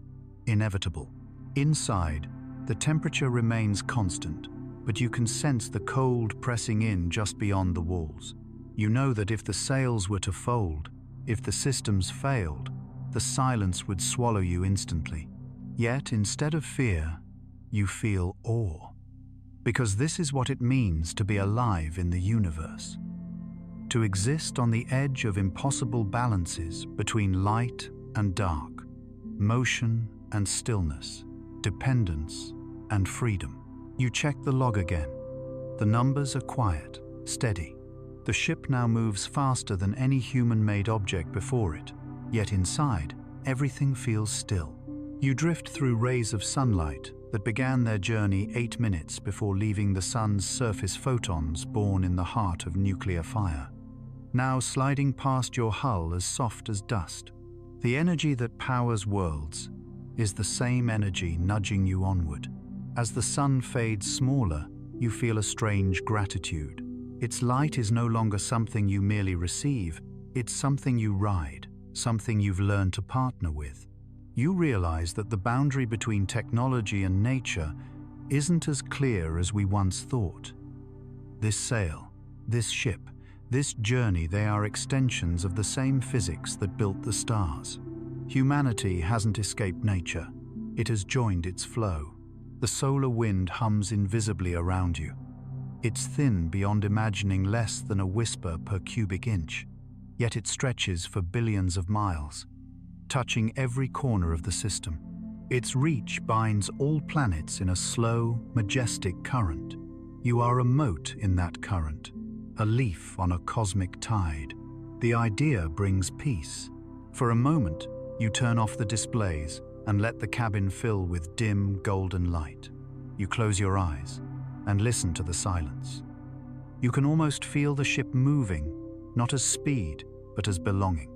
inevitable. Inside, the temperature remains constant, but you can sense the cold pressing in just beyond the walls. You know that if the sails were to fold, if the systems failed, the silence would swallow you instantly. Yet, instead of fear, you feel awe. Because this is what it means to be alive in the universe. To exist on the edge of impossible balances between light and dark, motion and stillness, dependence and freedom. You check the log again. The numbers are quiet, steady. The ship now moves faster than any human-made object before it, yet inside, everything feels still. You drift through rays of sunlight that began their journey 8 minutes before leaving the sun's surface photons born in the heart of nuclear fire. Now sliding past your hull as soft as dust. The energy that powers worlds is the same energy nudging you onward. As the sun fades smaller, you feel a strange gratitude. Its light is no longer something you merely receive, it's something you ride, something you've learned to partner with. You realize that the boundary between technology and nature isn't as clear as we once thought. This sail, this ship, This journey, they are extensions of the same physics that built the stars. Humanity hasn't escaped nature. It has joined its flow. The solar wind hums invisibly around you. It's thin beyond imagining, less than a whisper per cubic inch, yet it stretches for billions of miles, touching every corner of the system. Its reach binds all planets in a slow, majestic current. You are a mote in that current, a leaf on a cosmic tide. The idea brings peace. For a moment, you turn off the displays and let the cabin fill with dim, golden light. You close your eyes and listen to the silence. You can almost feel the ship moving, not as speed, but as belonging.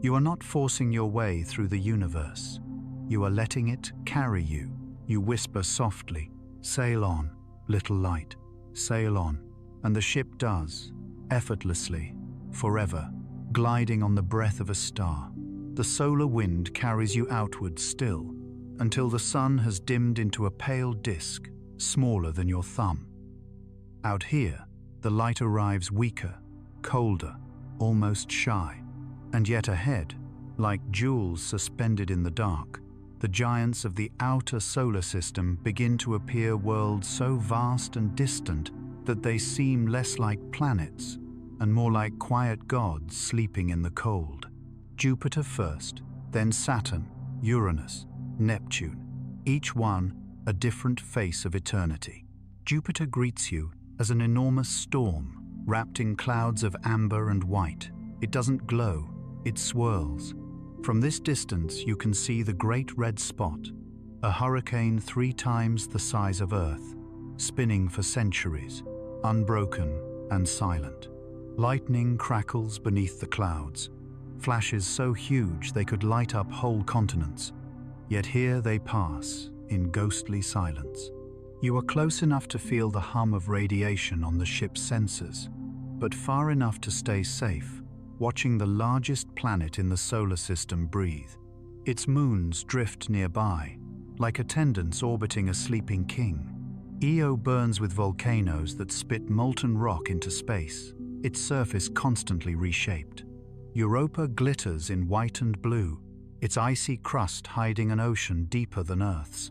You are not forcing your way through the universe. You are letting it carry you. You whisper softly, "Sail on, little light, sail on." And the ship does, effortlessly, forever, gliding on the breath of a star. The solar wind carries you outward still, until the sun has dimmed into a pale disk, smaller than your thumb. Out here, the light arrives weaker, colder, almost shy. And yet ahead, like jewels suspended in the dark, the giants of the outer solar system begin to appear, worlds so vast and distant that they seem less like planets and more like quiet gods sleeping in the cold. Jupiter first, then Saturn, Uranus, Neptune, each one a different face of eternity. Jupiter greets you as an enormous storm, wrapped in clouds of amber and white. It doesn't glow, it swirls. From this distance, you can see the Great Red Spot, a hurricane 3 times the size of Earth, spinning for centuries, unbroken and silent. Lightning crackles beneath the clouds, flashes so huge they could light up whole continents. Yet here they pass, in ghostly silence. You are close enough to feel the hum of radiation on the ship's sensors, but far enough to stay safe, watching the largest planet in the solar system breathe. Its moons drift nearby, like attendants orbiting a sleeping king. Io burns with volcanoes that spit molten rock into space, its surface constantly reshaped. Europa glitters in white and blue, its icy crust hiding an ocean deeper than Earth's.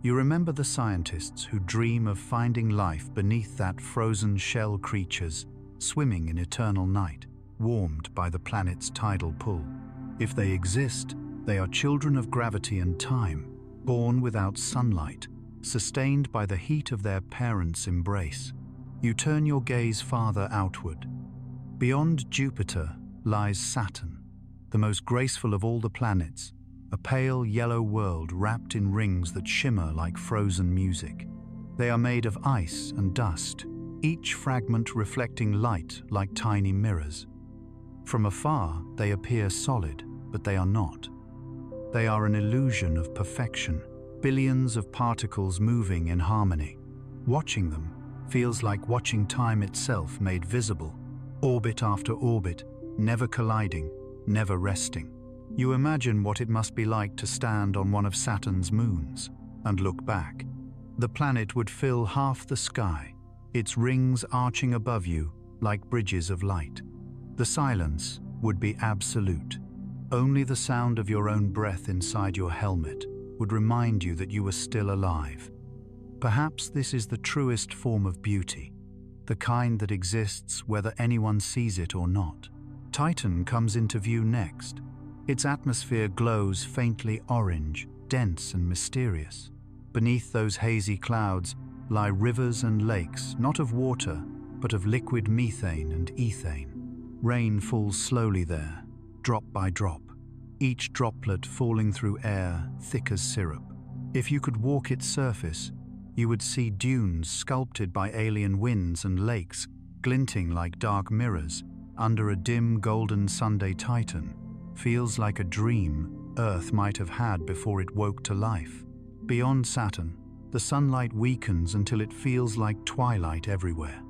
You remember the scientists who dream of finding life beneath that frozen shell, creatures swimming in eternal night, warmed by the planet's tidal pull. If they exist, they are children of gravity and time, born without sunlight, sustained by the heat of their parents' embrace. You turn your gaze farther outward. Beyond Jupiter lies Saturn, the most graceful of all the planets, a pale yellow world wrapped in rings that shimmer like frozen music. They are made of ice and dust, each fragment reflecting light like tiny mirrors. From afar, they appear solid, but they are not. They are an illusion of perfection, billions of particles moving in harmony. Watching them feels like watching time itself made visible, orbit after orbit, never colliding, never resting. You imagine what it must be like to stand on one of Saturn's moons and look back. The planet would fill half the sky, its rings arching above you like bridges of light. The silence would be absolute. Only the sound of your own breath inside your helmet would remind you that you were still alive. Perhaps this is the truest form of beauty, the kind that exists whether anyone sees it or not. Titan comes into view next. Its atmosphere glows faintly orange, dense and mysterious. Beneath those hazy clouds lie rivers and lakes, not of water, but of liquid methane and ethane. Rain falls slowly there, drop by drop, each droplet falling through air thick as syrup. If you could walk its surface, you would see dunes sculpted by alien winds and lakes glinting like dark mirrors under a dim golden Sunday. Titan feels like a dream Earth might have had before it woke to life. Beyond Saturn, the sunlight weakens until it feels like twilight everywhere.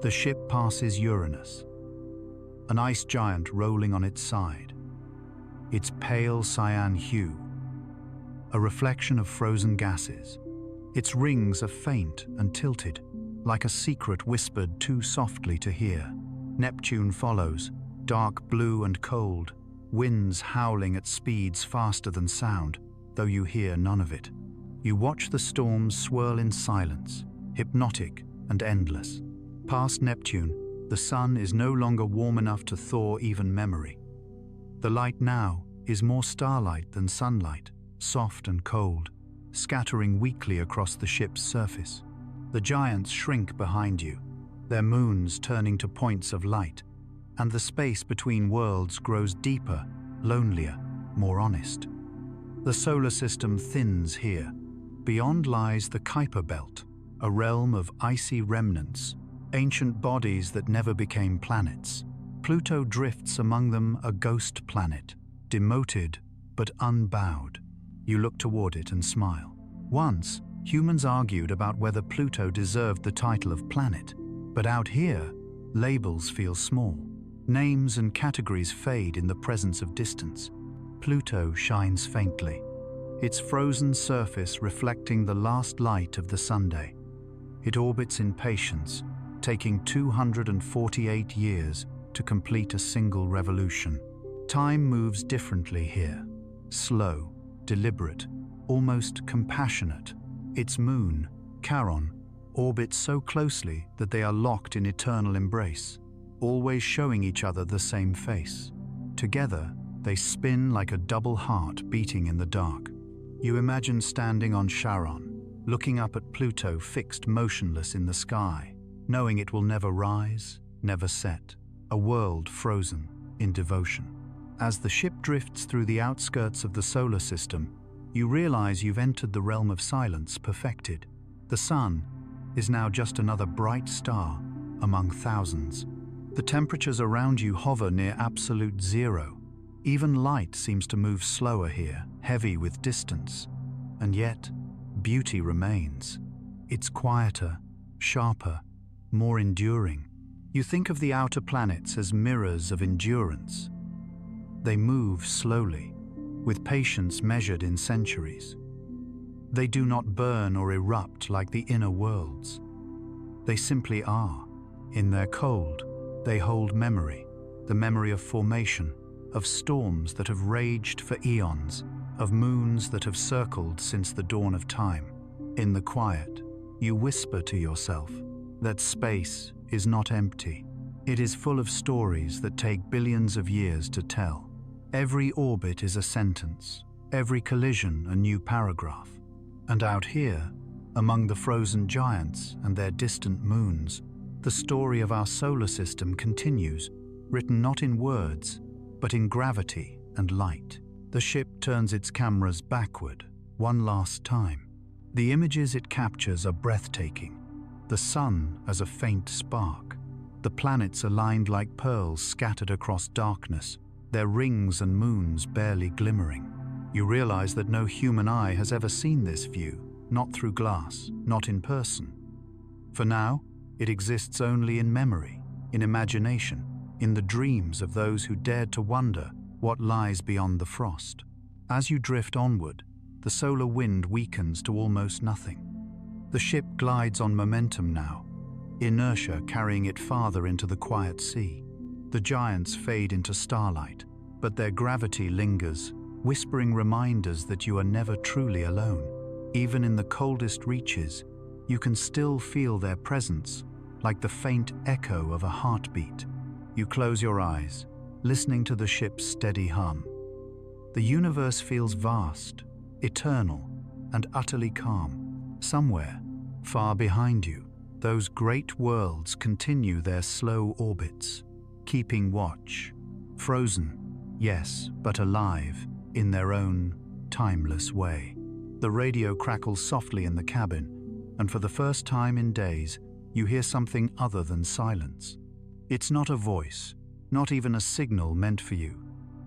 The ship passes Uranus, an ice giant rolling on its side. Its pale cyan hue, a reflection of frozen gases. Its rings are faint and tilted, like a secret whispered too softly to hear. Neptune follows, dark blue and cold, winds howling at speeds faster than sound, though you hear none of it. You watch the storms swirl in silence, hypnotic and endless. Past Neptune, the sun is no longer warm enough to thaw even memory. The light now is more starlight than sunlight, soft and cold, scattering weakly across the ship's surface. The giants shrink behind you, their moons turning to points of light, and the space between worlds grows deeper, lonelier, more honest. The solar system thins here. Beyond lies the Kuiper Belt, a realm of icy remnants, ancient bodies that never became planets. Pluto drifts among them, a ghost planet, demoted but unbowed. You look toward it and smile. Once, humans argued about whether Pluto deserved the title of planet, but out here, labels feel small. Names and categories fade in the presence of distance. Pluto shines faintly, its frozen surface reflecting the last light of the Sunday. It orbits in patience, taking 248 years to complete a single revolution. Time moves differently here, slow, deliberate, almost compassionate. Its moon, Charon, orbits so closely that they are locked in eternal embrace, always showing each other the same face. Together, they spin like a double heart beating in the dark. You imagine standing on Charon, looking up at Pluto fixed motionless in the sky, knowing it will never rise, never set, a world frozen in devotion. As the ship drifts through the outskirts of the solar system, you realize you've entered the realm of silence perfected. The sun is now just another bright star among thousands. The temperatures around you hover near absolute zero. Even light seems to move slower here, heavy with distance. And yet, beauty remains. It's quieter, sharper, more enduring. You think of the outer planets as mirrors of endurance. They move slowly, with patience measured in centuries. They do not burn or erupt like the inner worlds. They simply are. In their cold, they hold memory, the memory of formation, of storms that have raged for eons, of moons that have circled since the dawn of time. In the quiet, you whisper to yourself that space is not empty. It is full of stories that take billions of years to tell. Every orbit is a sentence, every collision a new paragraph. And out here, among the frozen giants and their distant moons, the story of our solar system continues, written not in words, but in gravity and light. The ship turns its cameras backward, one last time. The images it captures are breathtaking. The sun as a faint spark. The planets aligned like pearls scattered across darkness, their rings and moons barely glimmering. You realize that no human eye has ever seen this view, not through glass, not in person. For now, it exists only in memory, in imagination, in the dreams of those who dared to wonder what lies beyond the frost. As you drift onward, the solar wind weakens to almost nothing. The ship glides on momentum now, inertia carrying it farther into the quiet sea. The giants fade into starlight, but their gravity lingers, whispering reminders that you are never truly alone. Even in the coldest reaches, you can still feel their presence, like the faint echo of a heartbeat. You close your eyes, listening to the ship's steady hum. The universe feels vast, eternal, and utterly calm. Somewhere, far behind you, those great worlds continue their slow orbits, keeping watch. Frozen, yes, but alive, in their own timeless way. The radio crackles softly in the cabin, and for the first time in days, you hear something other than silence. It's not a voice, not even a signal meant for you,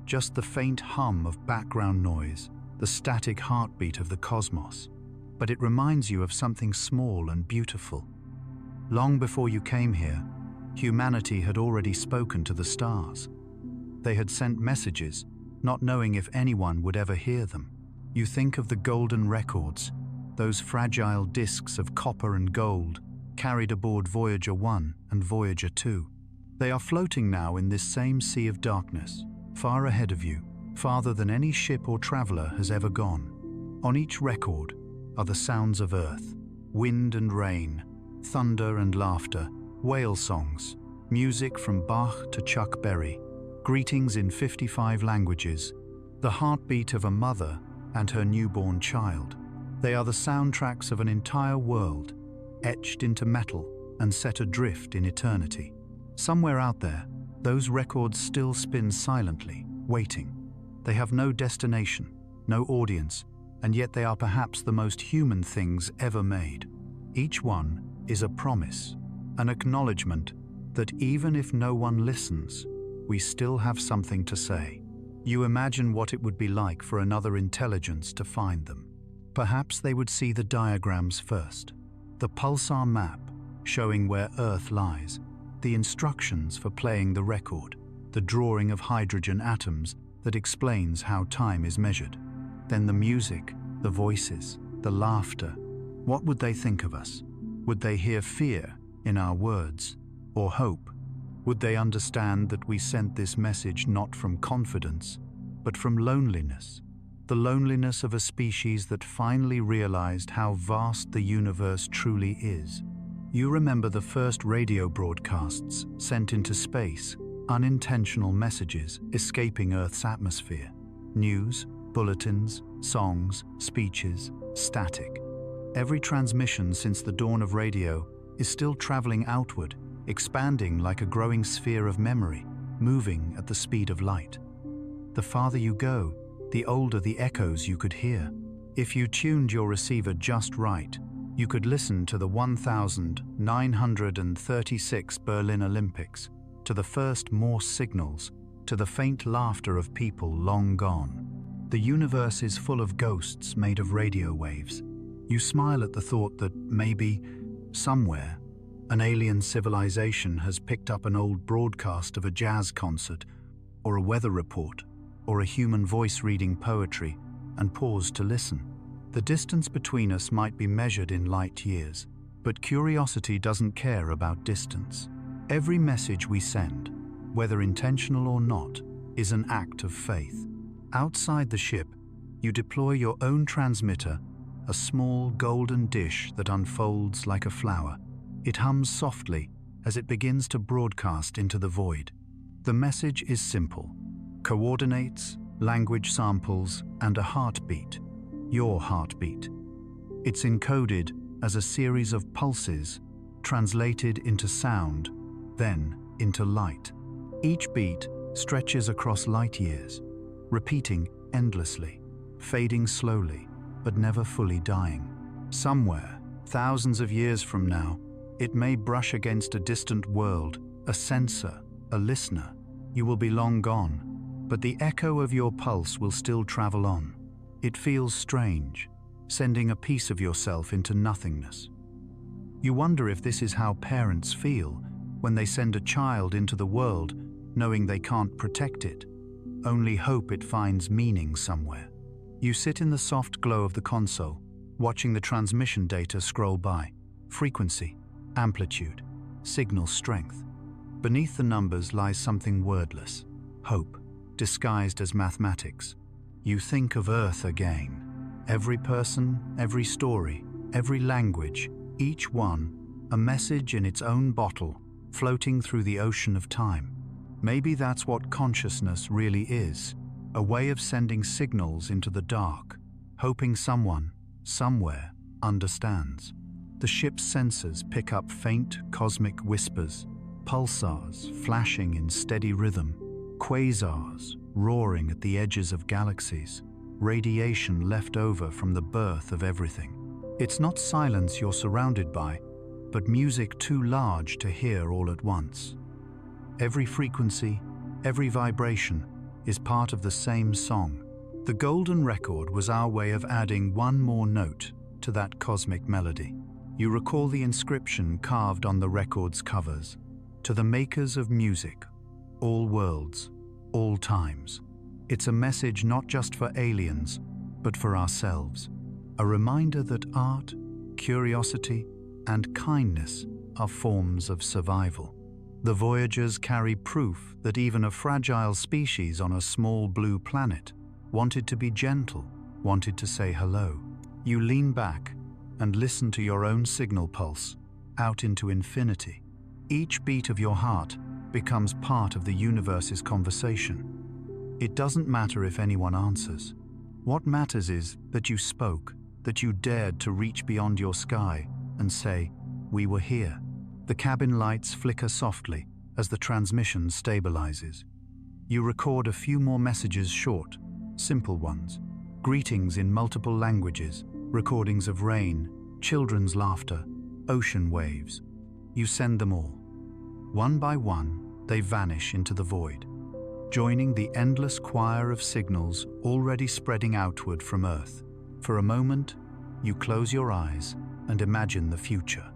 just the faint hum of background noise, the static heartbeat of the cosmos. But it reminds you of something small and beautiful. Long before you came here, humanity had already spoken to the stars. They had sent messages, not knowing if anyone would ever hear them. You think of the golden records, those fragile discs of copper and gold carried aboard Voyager 1 and Voyager 2. They are floating now in this same sea of darkness, far ahead of you, farther than any ship or traveler has ever gone. On each record are the sounds of Earth, wind and rain, thunder and laughter, whale songs, music from Bach to Chuck Berry, greetings in 55 languages, the heartbeat of a mother and her newborn child. They are the soundtracks of an entire world, etched into metal and set adrift in eternity. Somewhere out there, those records still spin silently, waiting. They have no destination, no audience, and yet they are perhaps the most human things ever made. Each one is a promise, an acknowledgement that even if no one listens, we still have something to say. You imagine what it would be like for another intelligence to find them. Perhaps they would see the diagrams first, the pulsar map showing where Earth lies, the instructions for playing the record, the drawing of hydrogen atoms that explains how time is measured. Then the music, the voices, the laughter. What would they think of us? Would they hear fear in our words, or hope? Would they understand that we sent this message not from confidence, but from loneliness? The loneliness of a species that finally realized how vast the universe truly is. You remember the first radio broadcasts sent into space, unintentional messages escaping Earth's atmosphere. News, bulletins, songs, speeches, static. Every transmission since the dawn of radio is still traveling outward, expanding like a growing sphere of memory, moving at the speed of light. The farther you go, the older the echoes you could hear. If you tuned your receiver just right, you could listen to the 1936 Berlin Olympics, to the first Morse signals, to the faint laughter of people long gone. The universe is full of ghosts made of radio waves. You smile at the thought that maybe, somewhere, an alien civilization has picked up an old broadcast of a jazz concert, or a weather report, or a human voice reading poetry, and paused to listen. The distance between us might be measured in light years, but curiosity doesn't care about distance. Every message we send, whether intentional or not, is an act of faith. Outside the ship, you deploy your own transmitter, a small golden dish that unfolds like a flower. It hums softly as it begins to broadcast into the void. The message is simple: coordinates, language samples, and a heartbeat. Your heartbeat. It's encoded as a series of pulses, translated into sound, then into light. Each beat stretches across light years, repeating endlessly, fading slowly, but never fully dying. Somewhere, thousands of years from now, it may brush against a distant world, a sensor, a listener. You will be long gone, but the echo of your pulse will still travel on. It feels strange, sending a piece of yourself into nothingness. You wonder if this is how parents feel when they send a child into the world knowing they can't protect it, only hope it finds meaning somewhere. You sit in the soft glow of the console, watching the transmission data scroll by. Frequency, amplitude, signal strength. Beneath the numbers lies something wordless: hope, disguised as mathematics. You think of Earth again. Every person, every story, every language, each one, a message in its own bottle, floating through the ocean of time. Maybe that's what consciousness really is, a way of sending signals into the dark, hoping someone, somewhere, understands. The ship's sensors pick up faint cosmic whispers, pulsars flashing in steady rhythm, quasars roaring at the edges of galaxies, radiation left over from the birth of everything. It's not silence you're surrounded by, but music too large to hear all at once. Every frequency, every vibration is part of the same song. The golden record was our way of adding one more note to that cosmic melody. You recall the inscription carved on the record's covers: to the makers of music, all worlds, all times. It's a message not just for aliens, but for ourselves. A reminder that art, curiosity, and kindness are forms of survival. The Voyagers carry proof that even a fragile species on a small blue planet wanted to be gentle, wanted to say hello. You lean back and listen to your own signal pulse out into infinity. Each beat of your heart becomes part of the universe's conversation. It doesn't matter if anyone answers. What matters is that you spoke, that you dared to reach beyond your sky and say, "We were here." The cabin lights flicker softly as the transmission stabilizes. You record a few more messages, short, simple ones. Greetings in multiple languages, recordings of rain, children's laughter, ocean waves. You send them all. One by one, they vanish into the void, joining the endless choir of signals already spreading outward from Earth. For a moment, you close your eyes and imagine the future.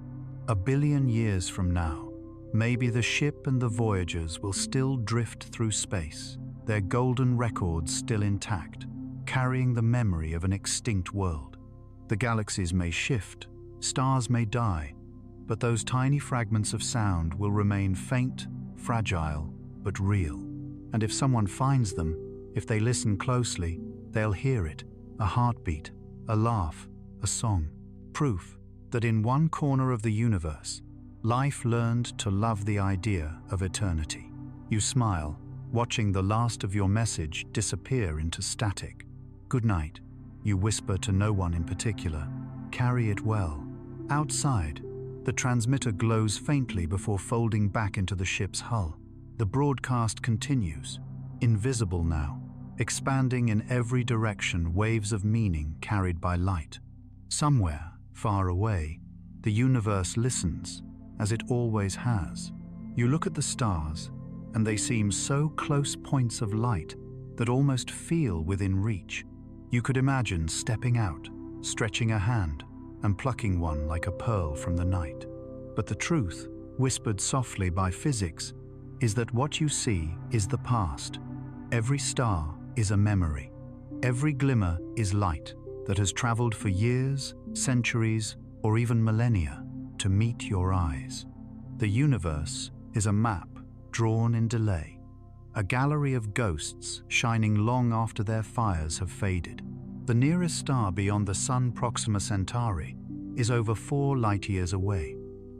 1 billion years from now, maybe the ship and the Voyagers will still drift through space, their golden records still intact, carrying the memory of an extinct world. The galaxies may shift, stars may die, but those tiny fragments of sound will remain faint, fragile, but real. And if someone finds them, if they listen closely, they'll hear it, a heartbeat, a laugh, a song. Proof that in one corner of the universe, life learned to love the idea of eternity. You smile, watching the last of your message disappear into static. Good night, you whisper to no one in particular. Carry it well. Outside, the transmitter glows faintly before folding back into the ship's hull. The broadcast continues, invisible now, expanding in every direction, waves of meaning carried by light. Somewhere, far away, the universe listens, as it always has. You look at the stars, and they seem so close points of light that almost feel within reach. You could imagine stepping out, stretching a hand, and plucking one like a pearl from the night. But the truth, whispered softly by physics, is that what you see is the past. Every star is a memory. Every glimmer is light that has traveled for years, centuries, or even millennia to meet your eyes. The universe is a map drawn in delay, a gallery of ghosts shining long after their fires have faded. The nearest star beyond the Sun, Proxima Centauri, is over 4 light-years away,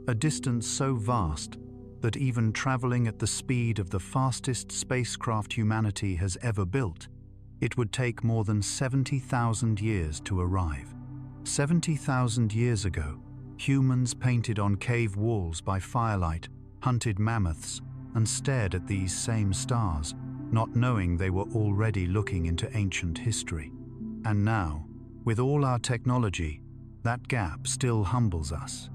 a distance so vast that even traveling at the speed of the fastest spacecraft humanity has ever built, it would take more than 70,000 years to arrive. 70,000 years ago, humans painted on cave walls by firelight, hunted mammoths, and stared at these same stars, not knowing they were already looking into ancient history. And now, with all our technology, that gap still humbles us.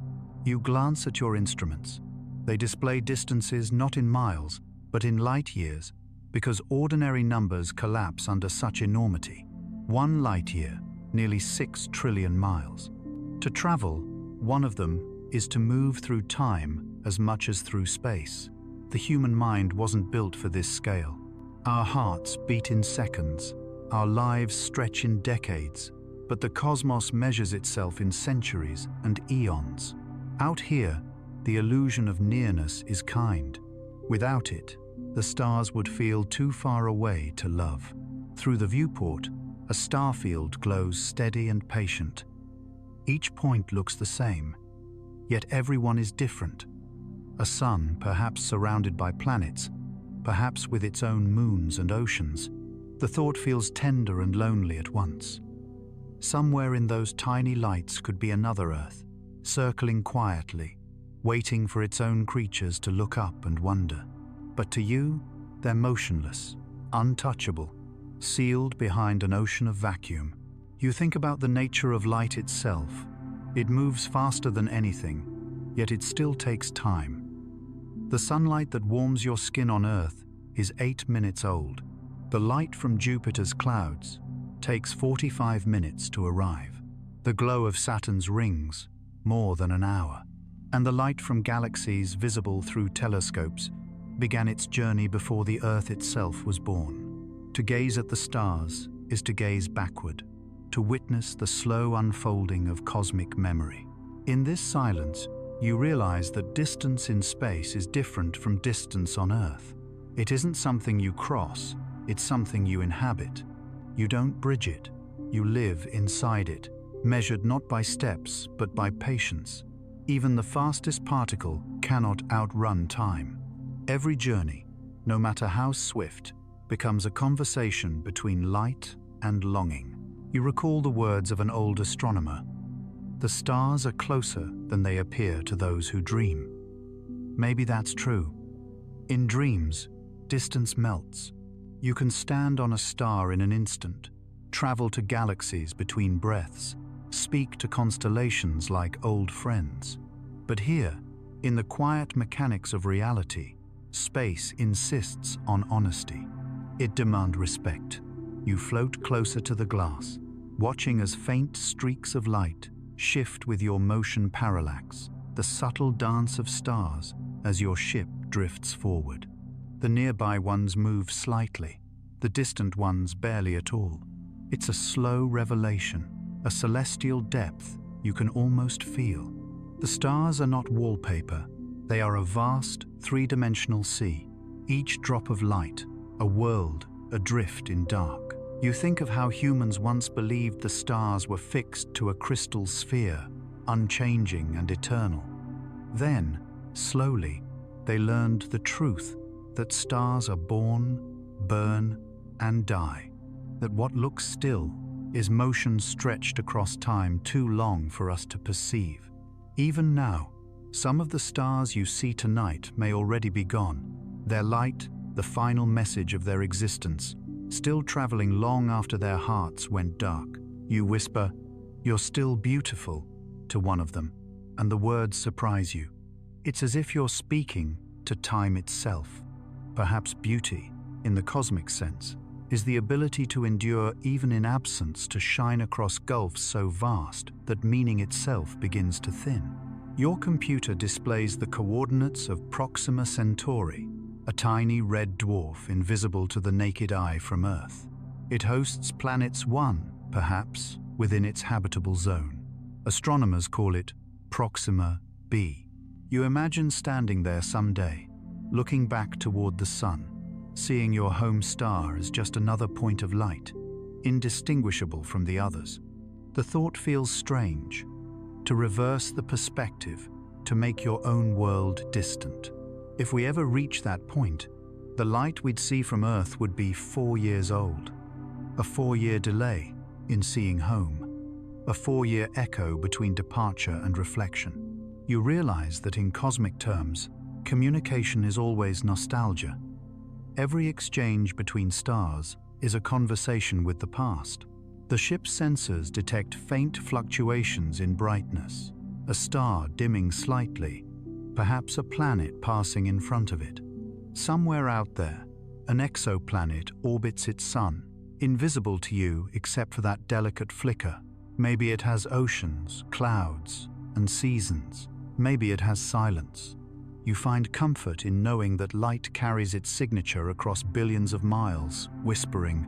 You glance at your instruments. They display distances not in miles, but in light years, because ordinary numbers collapse under such enormity. 1 light year, nearly 6 trillion miles. To travel, one of them is to move through time as much as through space. The human mind wasn't built for this scale. Our hearts beat in seconds, our lives stretch in decades, but the cosmos measures itself in centuries and eons. Out here, the illusion of nearness is kind. Without it, the stars would feel too far away to love. Through the viewport, a star field glows steady and patient. Each point looks the same, yet everyone is different. A sun, perhaps surrounded by planets, perhaps with its own moons and oceans. The thought feels tender and lonely at once. Somewhere in those tiny lights could be another Earth, circling quietly, waiting for its own creatures to look up and wonder. But to you, they're motionless, untouchable, sealed behind an ocean of vacuum. You think about the nature of light itself. It moves faster than anything, yet it still takes time. The sunlight that warms your skin on Earth is 8 minutes old. The light from Jupiter's clouds takes 45 minutes to arrive. The glow of Saturn's rings, more than an hour. And the light from galaxies visible through telescopes began its journey before the Earth itself was born. To gaze at the stars is to gaze backward, to witness the slow unfolding of cosmic memory. In this silence, you realize that distance in space is different from distance on Earth. It isn't something you cross, it's something you inhabit. You don't bridge it, you live inside it, measured not by steps but by patience. Even the fastest particle cannot outrun time. Every journey, no matter how swift, becomes a conversation between light and longing. You recall the words of an old astronomer. The stars are closer than they appear to those who dream. Maybe that's true. In dreams, distance melts. You can stand on a star in an instant, travel to galaxies between breaths, speak to constellations like old friends. But here, in the quiet mechanics of reality, space insists on honesty. It demands respect. You float closer to the glass, watching as faint streaks of light shift with your motion parallax, the subtle dance of stars as your ship drifts forward. The nearby ones move slightly, the distant ones barely at all. It's a slow revelation, a celestial depth you can almost feel. The stars are not wallpaper, they are a vast, three-dimensional sea, each drop of light, a world adrift in dark. You think of how humans once believed the stars were fixed to a crystal sphere, unchanging and eternal. Then, slowly, they learned the truth that stars are born, burn, and die, that what looks still is motion stretched across time too long for us to perceive. Even now, some of the stars you see tonight may already be gone, their light, the final message of their existence, still traveling long after their hearts went dark. You whisper, "You're still beautiful," to one of them, and the words surprise you. It's as if you're speaking to time itself. Perhaps beauty, in the cosmic sense, is the ability to endure even in absence, to shine across gulfs so vast that meaning itself begins to thin. Your computer displays the coordinates of Proxima Centauri, a tiny red dwarf invisible to the naked eye from Earth. It hosts planets 1, perhaps, within its habitable zone. Astronomers call it Proxima b. You imagine standing there someday, looking back toward the sun, seeing your home star as just another point of light, indistinguishable from the others. The thought feels strange, to reverse the perspective, to make your own world distant. If we ever reach that point, the light we'd see from Earth would be 4 years old. A 4-year delay in seeing home. A 4-year echo between departure and reflection. You realize that in cosmic terms, communication is always nostalgia. Every exchange between stars is a conversation with the past. The ship's sensors detect faint fluctuations in brightness, a star dimming slightly, perhaps a planet passing in front of it. Somewhere out there, an exoplanet orbits its sun, invisible to you except for that delicate flicker. Maybe it has oceans, clouds, and seasons. Maybe it has silence. You find comfort in knowing that light carries its signature across billions of miles, whispering,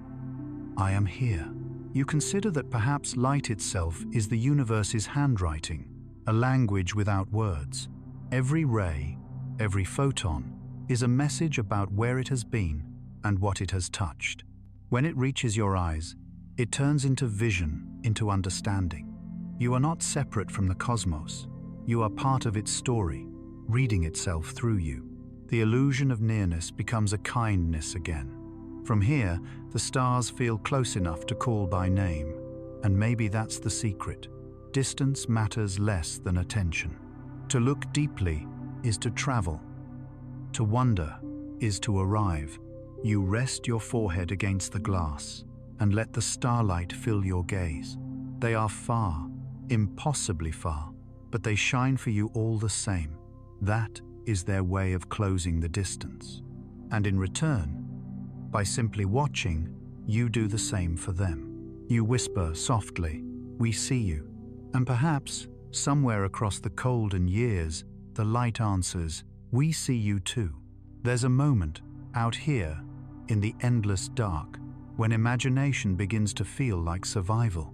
"I am here." You consider that perhaps light itself is the universe's handwriting, a language without words. Every ray, every photon, is a message about where it has been and what it has touched. When it reaches your eyes, it turns into vision, into understanding. You are not separate from the cosmos. You are part of its story, reading itself through you. The illusion of nearness becomes a kindness again. From here, the stars feel close enough to call by name, and maybe that's the secret. Distance matters less than attention. To look deeply is to travel. To wonder is to arrive. You rest your forehead against the glass and let the starlight fill your gaze. They are far, impossibly far, but they shine for you all the same. That is their way of closing the distance. And in return, by simply watching, you do the same for them. You whisper softly, "We see you." And perhaps, somewhere across the colden years, the light answers, "We see you too." There's a moment, out here, in the endless dark, when imagination begins to feel like survival.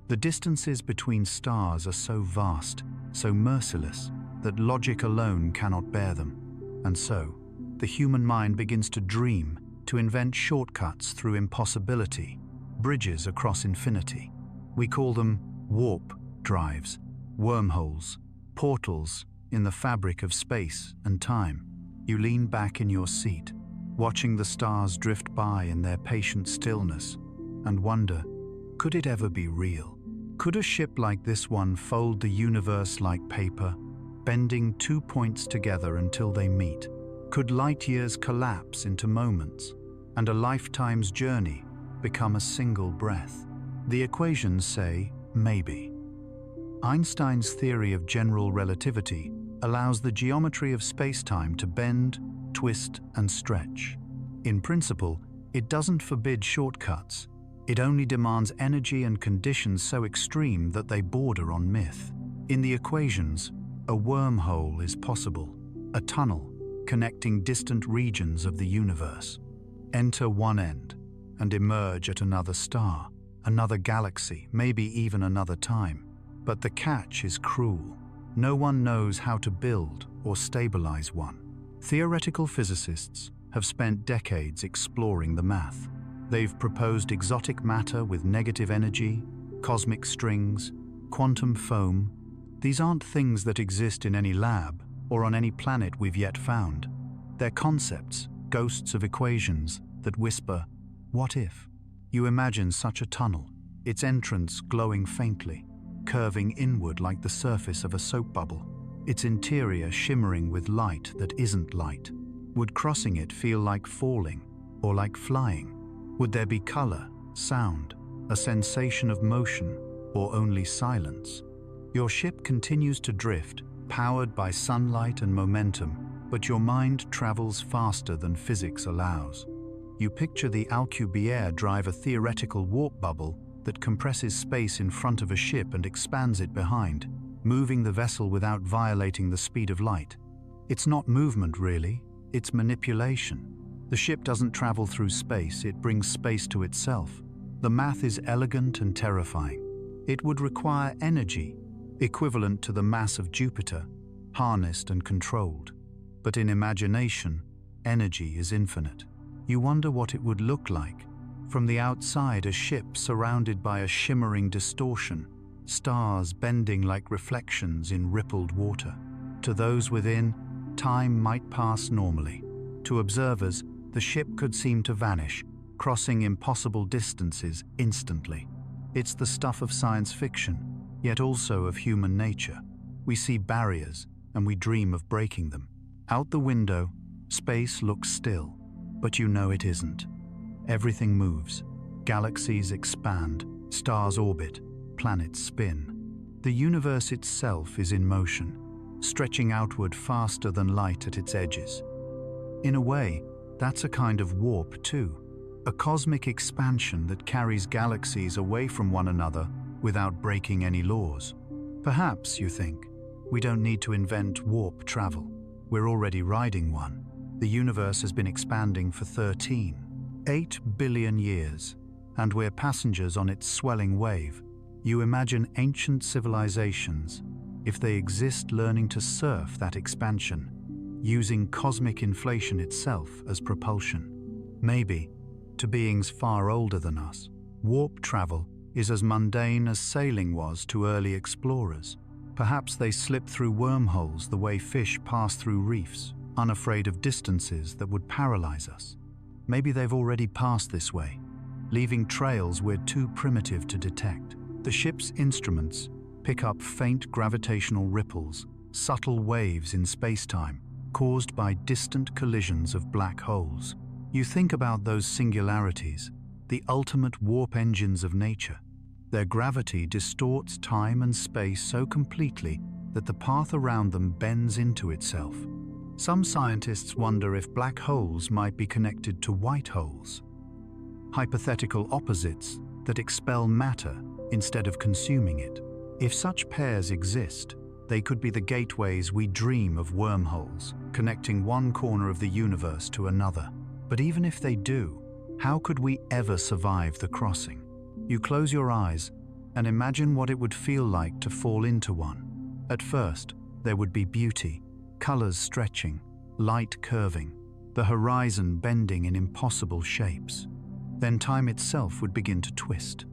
The distances between stars are so vast, so merciless, that logic alone cannot bear them. And so, the human mind begins to dream, to invent shortcuts through impossibility, bridges across infinity. We call them warp drives, wormholes, portals in the fabric of space and time. You lean back in your seat, watching the stars drift by in their patient stillness, and wonder, could it ever be real? Could a ship like this one fold the universe like paper, bending 2 points together until they meet? Could light years collapse into moments, and a lifetime's journey become a single breath? The equations say maybe. Einstein's theory of general relativity allows the geometry of space-time to bend, twist, and stretch. In principle, it doesn't forbid shortcuts. It only demands energy and conditions so extreme that they border on myth. In the equations, a wormhole is possible, a tunnel connecting distant regions of the universe. Enter one end and emerge at another star, another galaxy, maybe even another time. But the catch is cruel. No one knows how to build or stabilize one. Theoretical physicists have spent decades exploring the math. They've proposed exotic matter with negative energy, cosmic strings, quantum foam. These aren't things that exist in any lab or on any planet we've yet found. They're concepts, ghosts of equations that whisper, what if? You imagine such a tunnel, its entrance glowing faintly, curving inward like the surface of a soap bubble, its interior shimmering with light that isn't light. Would crossing it feel like falling or like flying? Would there be color, sound, a sensation of motion, or only silence? Your ship continues to drift, powered by sunlight and momentum, but your mind travels faster than physics allows. You picture the Alcubierre drive a theoretical warp bubble that compresses space in front of a ship and expands it behind, moving the vessel without violating the speed of light. It's not movement really, it's manipulation. The ship doesn't travel through space, it brings space to itself. The math is elegant and terrifying. It would require energy, equivalent to the mass of Jupiter, harnessed and controlled. But in imagination, energy is infinite. You wonder what it would look like. From the outside, a ship surrounded by a shimmering distortion, stars bending like reflections in rippled water. To those within, time might pass normally. To observers, the ship could seem to vanish, crossing impossible distances instantly. It's the stuff of science fiction, yet also of human nature. We see barriers, and we dream of breaking them. Out the window, space looks still, but you know it isn't. Everything moves. Galaxies expand, stars orbit, planets spin. The universe itself is in motion, stretching outward faster than light at its edges. In a way, that's a kind of warp too, a cosmic expansion that carries galaxies away from one another without breaking any laws. Perhaps, you think, we don't need to invent warp travel. We're already riding one. The universe has been expanding for 8 billion years, and we're passengers on its swelling wave. You imagine ancient civilizations, if they exist, learning to surf that expansion, using cosmic inflation itself as propulsion. Maybe, to beings far older than us, warp travel is as mundane as sailing was to early explorers. Perhaps they slip through wormholes the way fish pass through reefs, unafraid of distances that would paralyze us. Maybe they've already passed this way, leaving trails we're too primitive to detect. The ship's instruments pick up faint gravitational ripples, subtle waves in space-time, caused by distant collisions of black holes. You think about those singularities, the ultimate warp engines of nature. Their gravity distorts time and space so completely that the path around them bends into itself. Some scientists wonder if black holes might be connected to white holes, hypothetical opposites that expel matter instead of consuming it. If such pairs exist, they could be the gateways we dream of, wormholes, connecting one corner of the universe to another. But even if they do, how could we ever survive the crossing? You close your eyes and imagine what it would feel like to fall into one. At first, There would be beauty, colors stretching, light curving, the horizon bending in impossible shapes. Then time itself would begin to twist.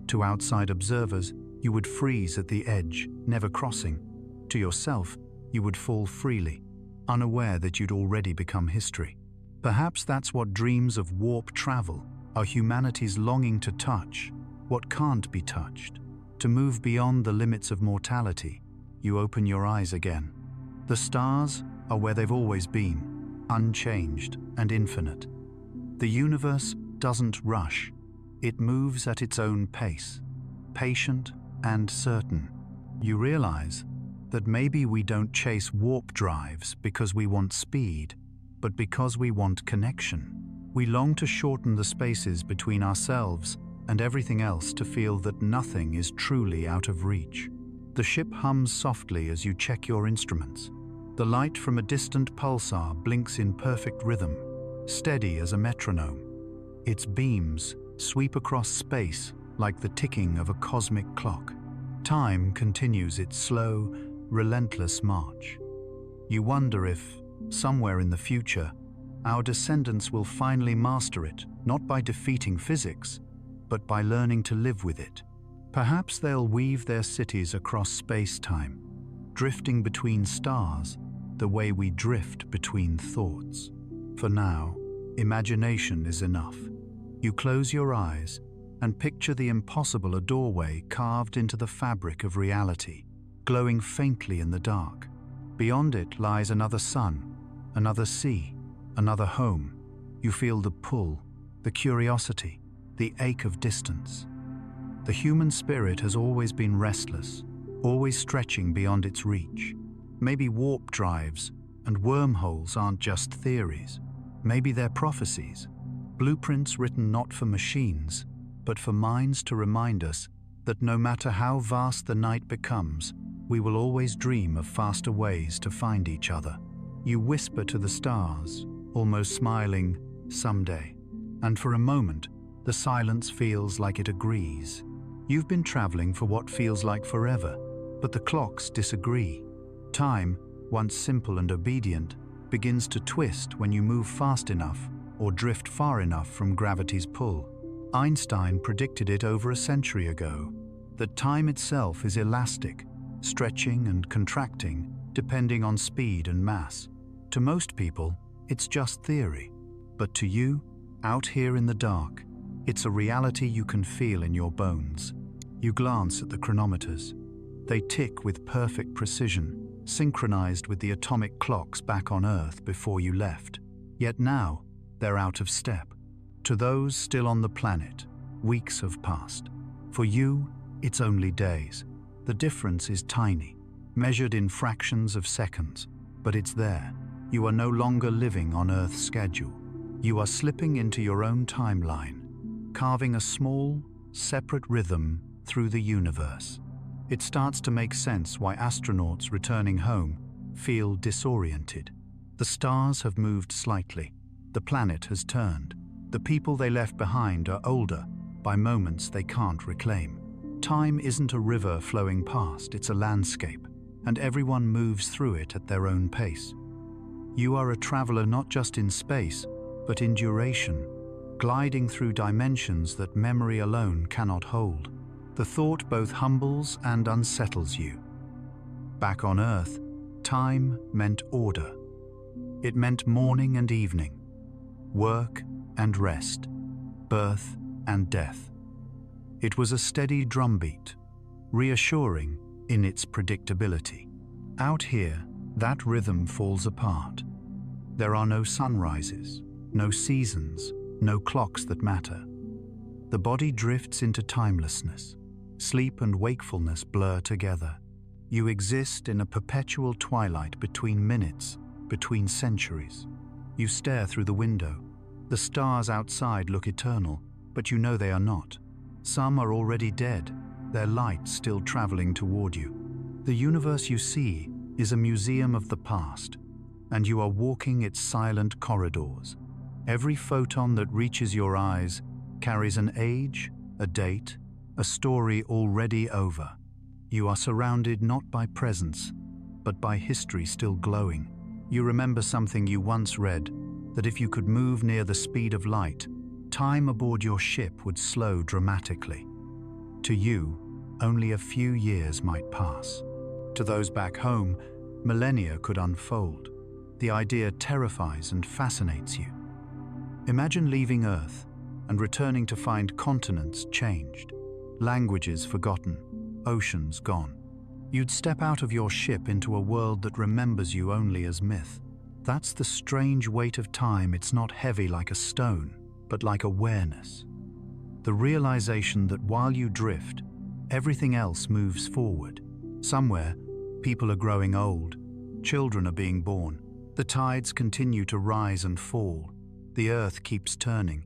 To outside observers, you would freeze at the edge, never crossing. To yourself, you would fall freely, unaware that you'd already become history. Perhaps that's what dreams of warp travel are, humanity's longing to touch what can't be touched. To move beyond the limits of mortality, you open your eyes again. The stars are where they've always been, unchanged and infinite. The universe doesn't rush. It moves at its own pace, patient and certain. You realize that maybe we don't chase warp drives because we want speed, but because we want connection. We long to shorten the spaces between ourselves and everything else, to feel that nothing is truly out of reach. The ship hums softly as you check your instruments. The light from a distant pulsar blinks in perfect rhythm, steady as a metronome. Its beams sweep across space like the ticking of a cosmic clock. Time continues its slow, relentless march. You wonder if, somewhere in the future, our descendants will finally master it, not by defeating physics, but by learning to live with it. Perhaps they'll weave their cities across space-time, drifting between stars the way we drift between thoughts. For now, imagination is enough. You close your eyes and picture the impossible, a doorway carved into the fabric of reality, glowing faintly in the dark. Beyond it lies another sun, another sea, another home. You feel the pull, the curiosity, the ache of distance. The human spirit has always been restless, always stretching beyond its reach. Maybe warp drives and wormholes aren't just theories. Maybe they're prophecies, blueprints written not for machines, but for minds, to remind us that no matter how vast the night becomes, we will always dream of faster ways to find each other. You whisper to the stars, almost smiling, "Someday." And for a moment, the silence feels like it agrees. You've been traveling for what feels like forever, but the clocks disagree. Time, once simple and obedient, begins to twist when you move fast enough or drift far enough from gravity's pull. Einstein predicted it over a century ago, that time itself is elastic, stretching and contracting depending on speed and mass. To most people, it's just theory, but to you, out here in the dark, it's a reality you can feel in your bones. You glance at the chronometers. They tick with perfect precision, synchronized with the atomic clocks back on Earth before you left. Yet now, they're out of step. To those still on the planet, weeks have passed. For you, it's only days. The difference is tiny, measured in fractions of seconds, but it's there. You are no longer living on Earth's schedule. You are slipping into your own timeline, carving a small, separate rhythm through the universe. It starts to make sense why astronauts returning home feel disoriented. The stars have moved slightly. The planet has turned. The people they left behind are older by moments they can't reclaim. Time isn't a river flowing past, it's a landscape, and everyone moves through it at their own pace. You are a traveler not just in space, but in duration, gliding through dimensions that memory alone cannot hold. The thought both humbles and unsettles you. Back on Earth, time meant order. It meant morning and evening, work and rest, birth and death. It was a steady drumbeat, reassuring in its predictability. Out here, that rhythm falls apart. There are no sunrises, no seasons, no clocks that matter. The body drifts into timelessness. Sleep and wakefulness blur together. You exist in a perpetual twilight between minutes, between centuries. You stare through the window. The stars outside look eternal, but you know they are not. Some are already dead, their light still traveling toward you. The universe you see is a museum of the past, and you are walking its silent corridors. Every photon that reaches your eyes carries an age, a date, a story already over. You are surrounded not by presence, but by history still glowing. You remember something you once read, that if you could move near the speed of light, time aboard your ship would slow dramatically. To you, only a few years might pass. To those back home, millennia could unfold. The idea terrifies and fascinates you. Imagine leaving Earth and returning to find continents changed, languages forgotten, oceans gone. You'd step out of your ship into a world that remembers you only as myth. That's the strange weight of time. It's not heavy like a stone, but like awareness. The realization that while you drift, everything else moves forward. Somewhere, people are growing old, children are being born, the tides continue to rise and fall, the earth keeps turning,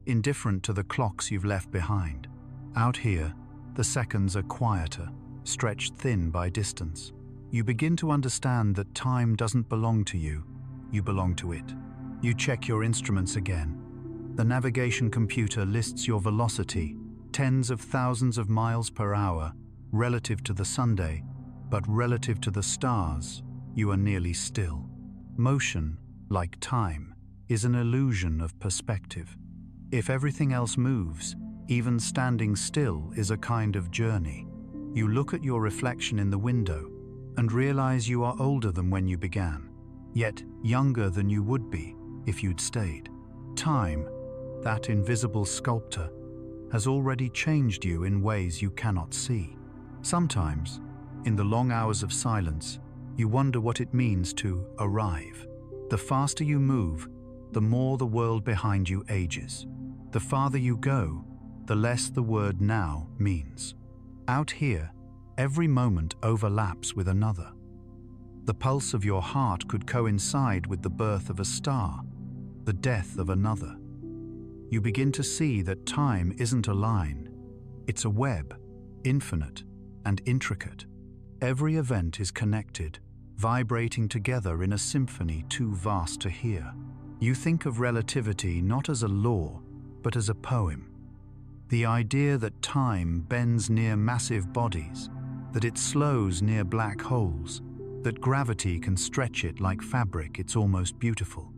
indifferent to the clocks you've left behind. Out here, the seconds are quieter, stretched thin by distance. You begin to understand that time doesn't belong to you, you belong to it. You check your instruments again. The navigation computer lists your velocity, tens of thousands of miles per hour, relative to the Sunday, but relative to the stars, you are nearly still. Motion, like time, is an illusion of perspective. If everything else moves, even standing still is a kind of journey. You look at your reflection in the window and realize you are older than when you began, yet younger than you would be if you'd stayed. Time, that invisible sculptor, has already changed you in ways you cannot see. Sometimes, in the long hours of silence, you wonder what it means to arrive. The faster you move, the more the world behind you ages. The farther you go, the less the word now means. Out here, every moment overlaps with another. The pulse of your heart could coincide with the birth of a star, the death of another. You begin to see that time isn't a line. It's a web, infinite and intricate. Every event is connected, vibrating together in a symphony too vast to hear. You think of relativity not as a law, but as a poem. The idea that time bends near massive bodies, that it slows near black holes, that gravity can stretch it like fabric, it's almost beautiful.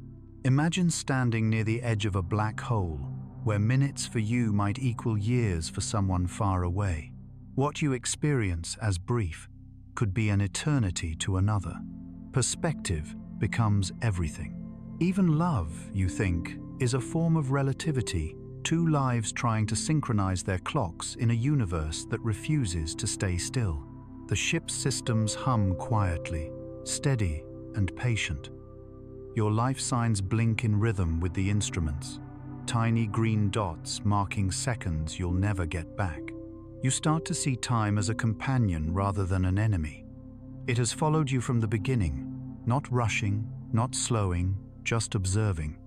Imagine standing near the edge of a black hole, where minutes for you might equal years for someone far away. What you experience as brief could be an eternity to another. Perspective becomes everything. Even love, you think, is a form of relativity, two lives trying to synchronize their clocks in a universe that refuses to stay still. The ship's systems hum quietly, steady and patient. Your life signs blink in rhythm with the instruments, tiny green dots marking seconds you'll never get back. You start to see time as a companion rather than an enemy. It has followed you from the beginning, not rushing, not slowing, just observing.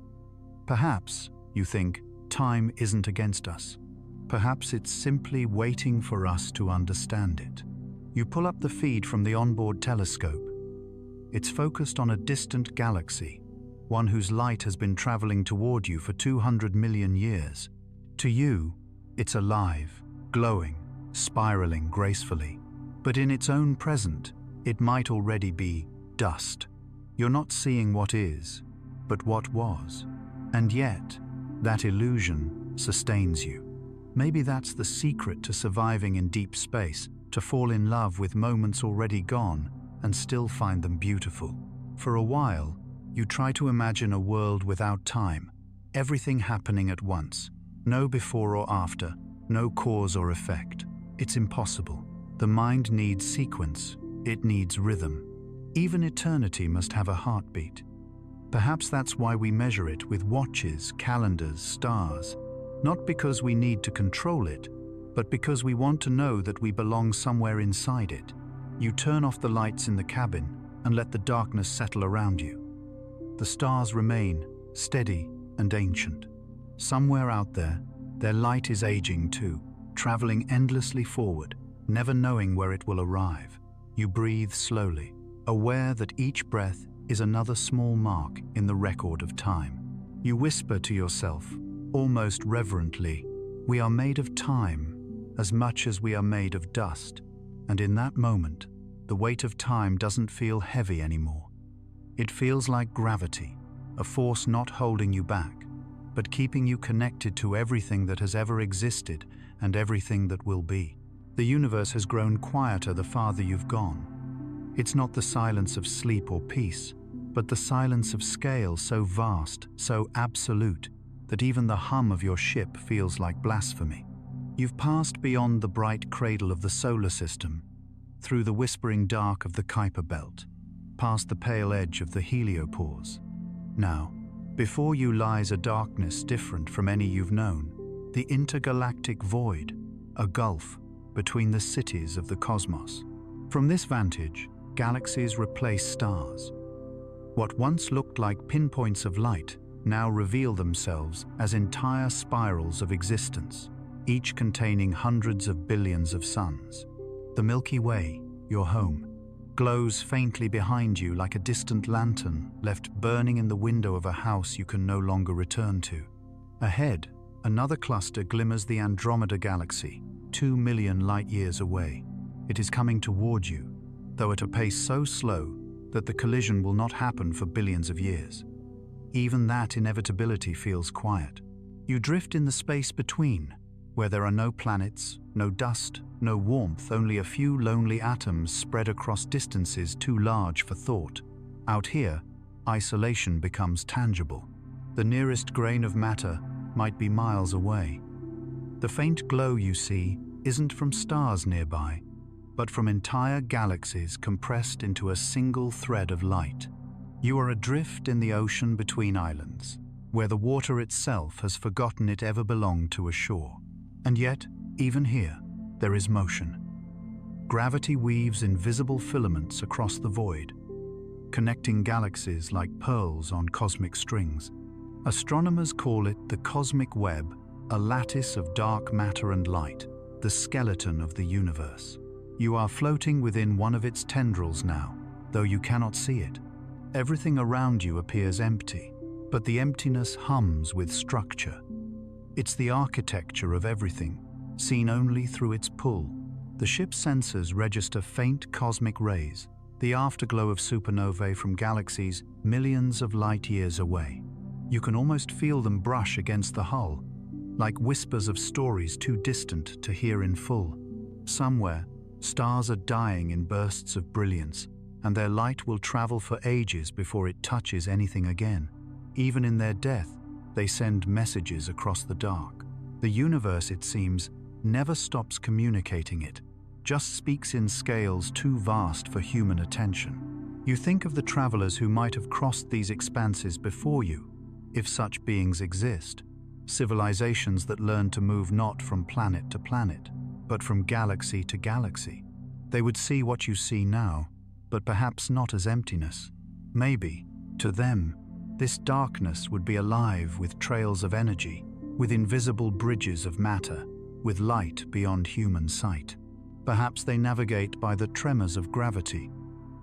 Perhaps, you think, time isn't against us. Perhaps it's simply waiting for us to understand it. You pull up the feed from the onboard telescope. It's focused on a distant galaxy, one whose light has been traveling toward you for 200 million years. To you, it's alive, glowing, spiraling gracefully. But in its own present, it might already be dust. You're not seeing what is, but what was. And yet, that illusion sustains you. Maybe that's the secret to surviving in deep space, to fall in love with moments already gone and still find them beautiful. For a while, you try to imagine a world without time, everything happening at once, no before or after, no cause or effect. It's impossible. The mind needs sequence, it needs rhythm. Even eternity must have a heartbeat. Perhaps that's why we measure it with watches, calendars, stars, not because we need to control it, but because we want to know that we belong somewhere inside it. You turn off the lights in the cabin and let the darkness settle around you. The stars remain, steady and ancient. Somewhere out there, their light is aging too, traveling endlessly forward, never knowing where it will arrive. You breathe slowly, aware that each breath is another small mark in the record of time. You whisper to yourself, almost reverently, "We are made of time as much as we are made of dust." And in that moment, the weight of time doesn't feel heavy anymore. It feels like gravity, a force not holding you back, but keeping you connected to everything that has ever existed and everything that will be. The universe has grown quieter the farther you've gone. It's not the silence of sleep or peace, but the silence of scale so vast, so absolute, that even the hum of your ship feels like blasphemy. You've passed beyond the bright cradle of the solar system, through the whispering dark of the Kuiper belt, past the pale edge of the heliopause. Now, before you lies a darkness different from any you've known, the intergalactic void, a gulf between the cities of the cosmos. From this vantage, galaxies replace stars. What once looked like pinpoints of light now reveal themselves as entire spirals of existence, each containing hundreds of billions of suns. The Milky Way, your home, glows faintly behind you like a distant lantern left burning in the window of a house you can no longer return to. Ahead, another cluster glimmers, the Andromeda Galaxy, 2 million light-years away. It is coming toward you, though at a pace so slow that the collision will not happen for billions of years. Even that inevitability feels quiet. You drift in the space between, where there are no planets, no dust, no warmth, only a few lonely atoms spread across distances too large for thought. Out here, isolation becomes tangible. The nearest grain of matter might be miles away. The faint glow you see isn't from stars nearby, but from entire galaxies compressed into a single thread of light. You are adrift in the ocean between islands, where the water itself has forgotten it ever belonged to a shore. And yet, even here, there is motion. Gravity weaves invisible filaments across the void, connecting galaxies like pearls on cosmic strings. Astronomers call it the cosmic web, a lattice of dark matter and light, the skeleton of the universe. You are floating within one of its tendrils now, though you cannot see it. Everything around you appears empty, but the emptiness hums with structure. It's the architecture of everything, seen only through its pull. The ship's sensors register faint cosmic rays, the afterglow of supernovae from galaxies millions of light-years away. You can almost feel them brush against the hull, like whispers of stories too distant to hear in full. Somewhere, stars are dying in bursts of brilliance, and their light will travel for ages before it touches anything again. Even in their death, they send messages across the dark. The universe, it seems, never stops communicating it, just speaks in scales too vast for human attention. You think of the travelers who might have crossed these expanses before you, if such beings exist, civilizations that learn to move not from planet to planet, but from galaxy to galaxy. They would see what you see now, but perhaps not as emptiness. Maybe, to them, this darkness would be alive with trails of energy, with invisible bridges of matter, with light beyond human sight. Perhaps they navigate by the tremors of gravity,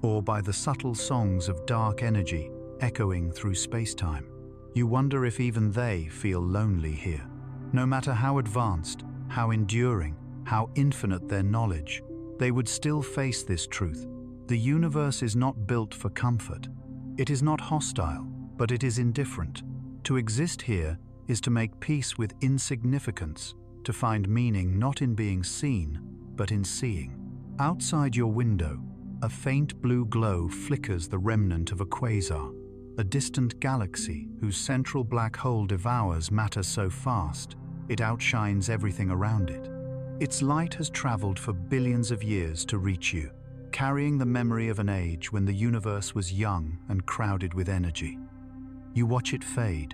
or by the subtle songs of dark energy echoing through space-time. You wonder if even they feel lonely here. No matter how advanced, how enduring, how infinite their knowledge, they would still face this truth. The universe is not built for comfort. It is not hostile, but it is indifferent. To exist here is to make peace with insignificance, to find meaning not in being seen, but in seeing. Outside your window, a faint blue glow flickers, the remnant of a quasar, a distant galaxy whose central black hole devours matter so fast, it outshines everything around it. Its light has traveled for billions of years to reach you, carrying the memory of an age when the universe was young and crowded with energy. You watch it fade,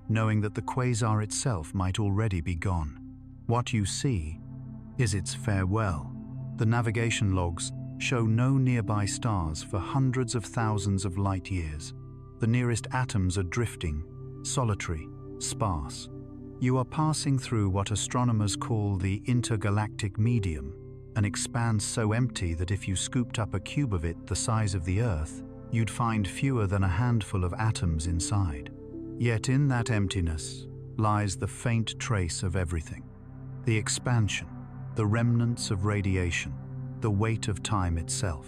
knowing that the quasar itself might already be gone. What you see is its farewell. The navigation logs show no nearby stars for hundreds of thousands of light years. The nearest atoms are drifting, solitary, sparse. You are passing through what astronomers call the intergalactic medium, an expanse so empty that if you scooped up a cube of it the size of the Earth, you'd find fewer than a handful of atoms inside. Yet in that emptiness lies the faint trace of everything. The expansion, the remnants of radiation, the weight of time itself.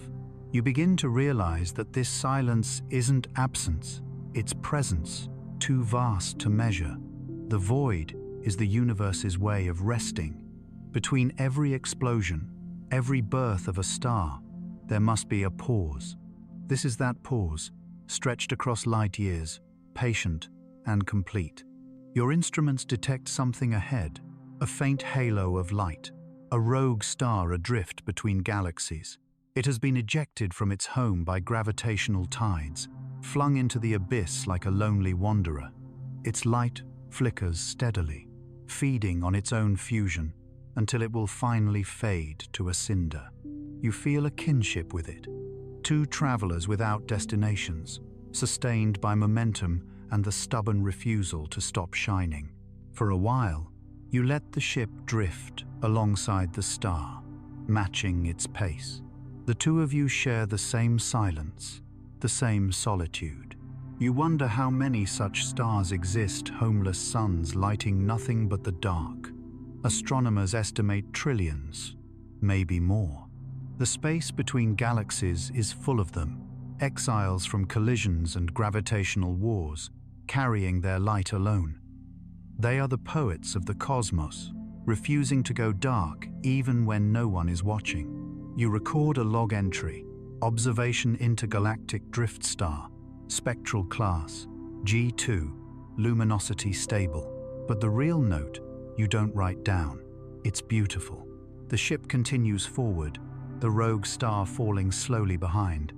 You begin to realize that this silence isn't absence, it's presence, too vast to measure. The void is the universe's way of resting. Between every explosion, every birth of a star, there must be a pause. This is that pause, stretched across light years, patient and complete. Your instruments detect something ahead, a faint halo of light, a rogue star adrift between galaxies. It has been ejected from its home by gravitational tides, flung into the abyss like a lonely wanderer. Its light flickers steadily, feeding on its own fusion, until it will finally fade to a cinder. You feel a kinship with it. Two travelers without destinations, sustained by momentum and the stubborn refusal to stop shining. For a while, you let the ship drift alongside the star, matching its pace. The two of you share the same silence, the same solitude. You wonder how many such stars exist, homeless suns lighting nothing but the dark. Astronomers estimate trillions, maybe more. The space between galaxies is full of them, exiles from collisions and gravitational wars, carrying their light alone. They are the poets of the cosmos, refusing to go dark even when no one is watching. You record a log entry, observation intergalactic drift star, spectral class, G2, luminosity stable. But the real note you don't write down. It's beautiful. The ship continues forward, the rogue star falling slowly behind.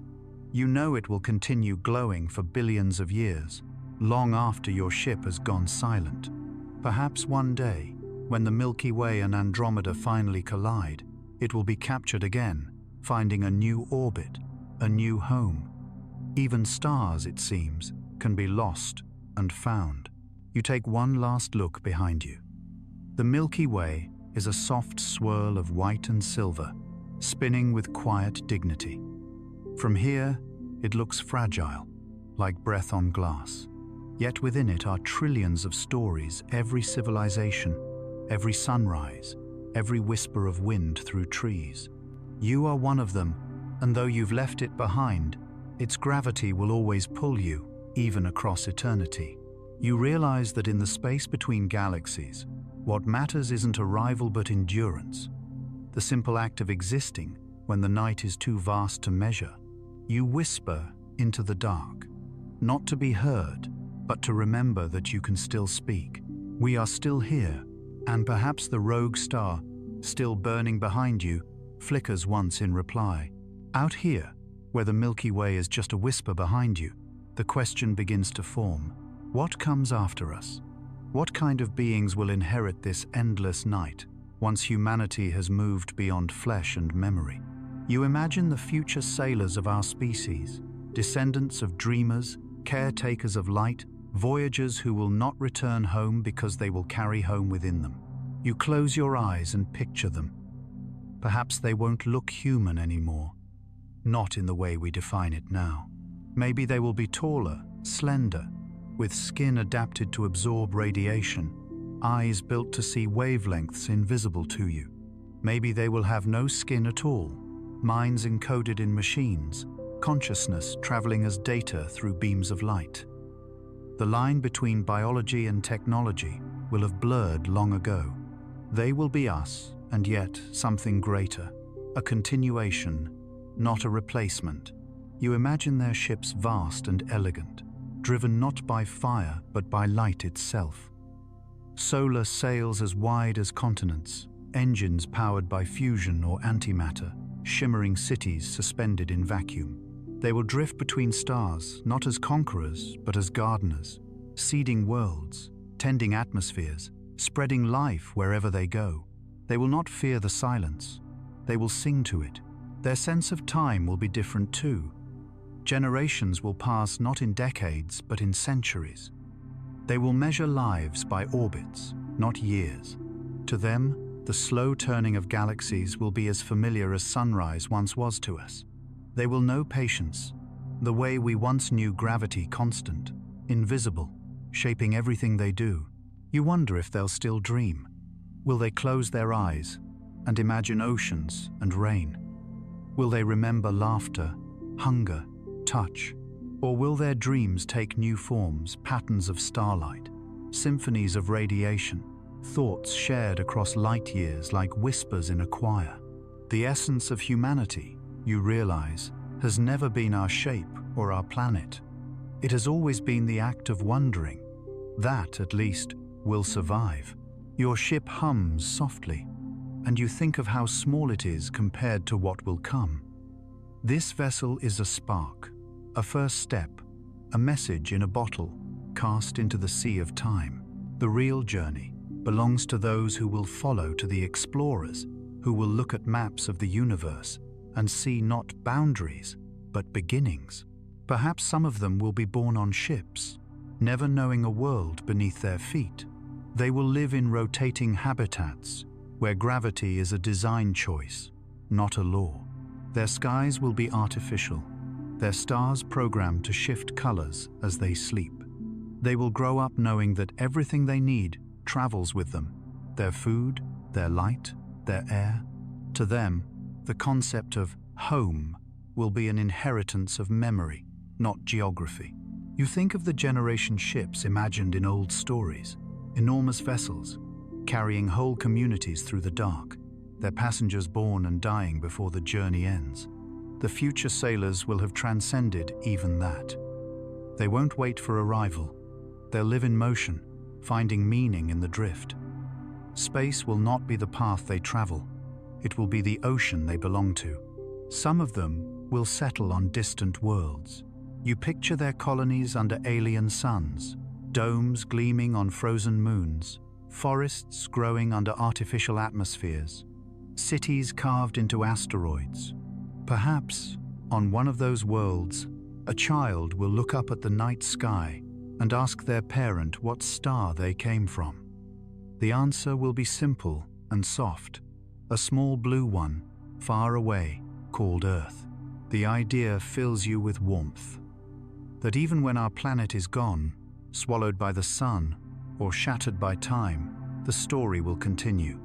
You know it will continue glowing for billions of years, long after your ship has gone silent. Perhaps one day, when the Milky Way and Andromeda finally collide, it will be captured again, finding a new orbit, a new home. Even stars, it seems, can be lost and found. You take one last look behind you. The Milky Way is a soft swirl of white and silver, spinning with quiet dignity. From here, it looks fragile, like breath on glass. Yet within it are trillions of stories, every civilization, every sunrise, every whisper of wind through trees. You are one of them, and though you've left it behind, its gravity will always pull you, even across eternity. You realize that in the space between galaxies, what matters isn't arrival but endurance. The simple act of existing when the night is too vast to measure. You whisper into the dark, not to be heard, but to remember that you can still speak. We are still here, and perhaps the rogue star, still burning behind you, flickers once in reply. Out here, where the Milky Way is just a whisper behind you, the question begins to form. What comes after us? What kind of beings will inherit this endless night, once humanity has moved beyond flesh and memory? You imagine the future sailors of our species, descendants of dreamers, caretakers of light, voyagers who will not return home because they will carry home within them. You close your eyes and picture them. Perhaps they won't look human anymore, not in the way we define it now. Maybe they will be taller, slender, with skin adapted to absorb radiation, eyes built to see wavelengths invisible to you. Maybe they will have no skin at all, minds encoded in machines, consciousness traveling as data through beams of light. The line between biology and technology will have blurred long ago. They will be us, and yet something greater, a continuation, not a replacement. You imagine their ships vast and elegant, driven not by fire but by light itself. Solar sails as wide as continents, engines powered by fusion or antimatter, shimmering cities suspended in vacuum. They will drift between stars, not as conquerors, but as gardeners, seeding worlds, tending atmospheres, spreading life wherever they go. They will not fear the silence. They will sing to it. Their sense of time will be different too. Generations will pass not in decades, but in centuries. They will measure lives by orbits, not years. To them, the slow turning of galaxies will be as familiar as sunrise once was to us. They will know patience, the way we once knew gravity, constant, invisible, shaping everything they do. You wonder if they'll still dream. Will they close their eyes and imagine oceans and rain? Will they remember laughter hunger, touch? Or will their dreams take new forms, patterns of starlight, symphonies of radiation, thoughts shared across light years like whispers in a choir? The essence of humanity, you realize, has never been our shape or our planet. It has always been the act of wondering. That, at least, will survive. Your ship hums softly, and you think of how small it is compared to what will come. This vessel is a spark, a first step, a message in a bottle cast into the sea of time. The real journey belongs to those who will follow, to the explorers who will look at maps of the universe and see not boundaries, but beginnings. Perhaps some of them will be born on ships, never knowing a world beneath their feet. They will live in rotating habitats where gravity is a design choice, not a law. Their skies will be artificial, their stars programmed to shift colors as they sleep. They will grow up knowing that everything they need travels with them: their food, their light, their air. To them, the concept of home will be an inheritance of memory, not geography. You think of the generation ships imagined in old stories, enormous vessels, carrying whole communities through the dark, their passengers born and dying before the journey ends. The future sailors will have transcended even that. They won't wait for arrival. They'll live in motion, finding meaning in the drift. Space will not be the path they travel. It will be the ocean they belong to. Some of them will settle on distant worlds. You picture their colonies under alien suns, domes gleaming on frozen moons, forests growing under artificial atmospheres, cities carved into asteroids. Perhaps, on one of those worlds, a child will look up at the night sky and ask their parent what star they came from. The answer will be simple and soft, a small blue one, far away, called Earth. The idea fills you with warmth, that even when our planet is gone, swallowed by the sun, or shattered by time, the story will continue.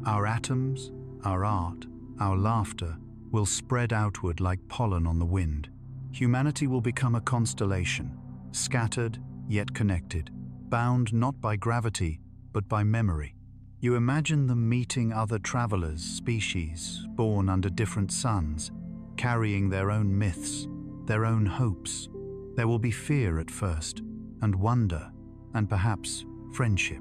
Our atoms, our art, our laughter will spread outward like pollen on the wind. Humanity will become a constellation, scattered yet connected, bound not by gravity, but by memory. You imagine them meeting other travelers, species, born under different suns, carrying their own myths, their own hopes. There will be fear at first, and wonder, and perhaps friendship.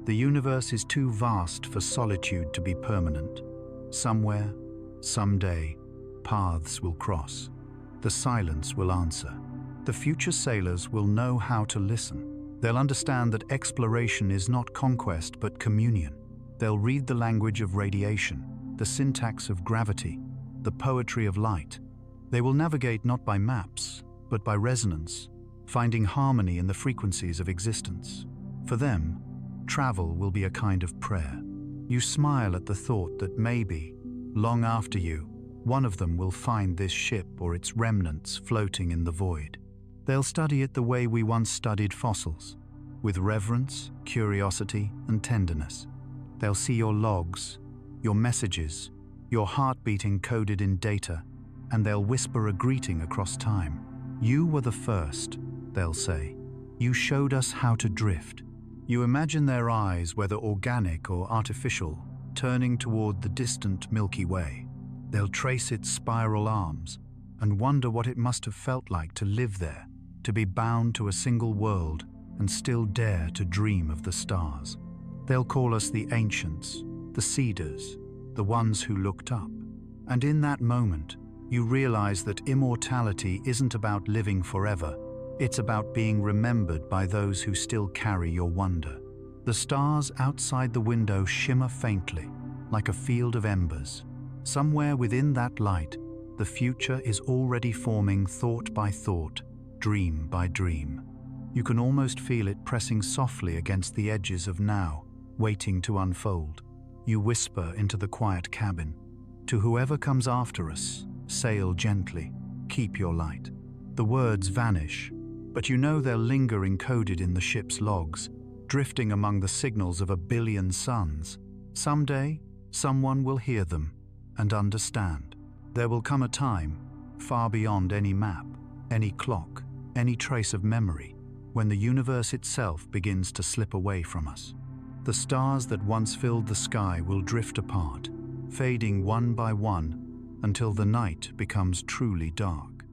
The universe is too vast for solitude to be permanent. Somewhere, someday, paths will cross. The silence will answer. The future sailors will know how to listen. They'll understand that exploration is not conquest but communion. They'll read the language of radiation, the syntax of gravity, the poetry of light. They will navigate not by maps, but by resonance, finding harmony in the frequencies of existence. For them, travel will be a kind of prayer. You smile at the thought that maybe, long after you, one of them will find this ship or its remnants floating in the void. They'll study it the way we once studied fossils, with reverence, curiosity, and tenderness. They'll see your logs, your messages, your heartbeat encoded in data, and they'll whisper a greeting across time. You were the first, they'll say. You showed us how to drift. You imagine their eyes, whether organic or artificial, turning toward the distant Milky Way. They'll trace its spiral arms and wonder what it must have felt like to live there, to be bound to a single world and still dare to dream of the stars. They'll call us the ancients, the seeders, the ones who looked up. And in that moment, you realize that immortality isn't about living forever. It's about being remembered by those who still carry your wonder. The stars outside the window shimmer faintly, like a field of embers. Somewhere within that light, the future is already forming thought by thought, dream by dream. You can almost feel it pressing softly against the edges of now, waiting to unfold. You whisper into the quiet cabin, "To whoever comes after us, sail gently, keep your light." The words vanish, but you know they'll linger encoded in the ship's logs, drifting among the signals of a billion suns. Someday, someone will hear them and understand. There will come a time far beyond any map, any clock, any trace of memory, when the universe itself begins to slip away from us. The stars that once filled the sky will drift apart, fading one by one until the night becomes truly dark.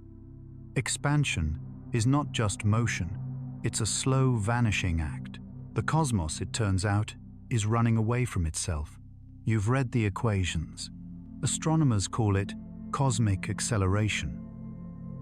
Expansion is not just motion, it's a slow vanishing act. The cosmos, it turns out, is running away from itself. You've read the equations. Astronomers call it cosmic acceleration.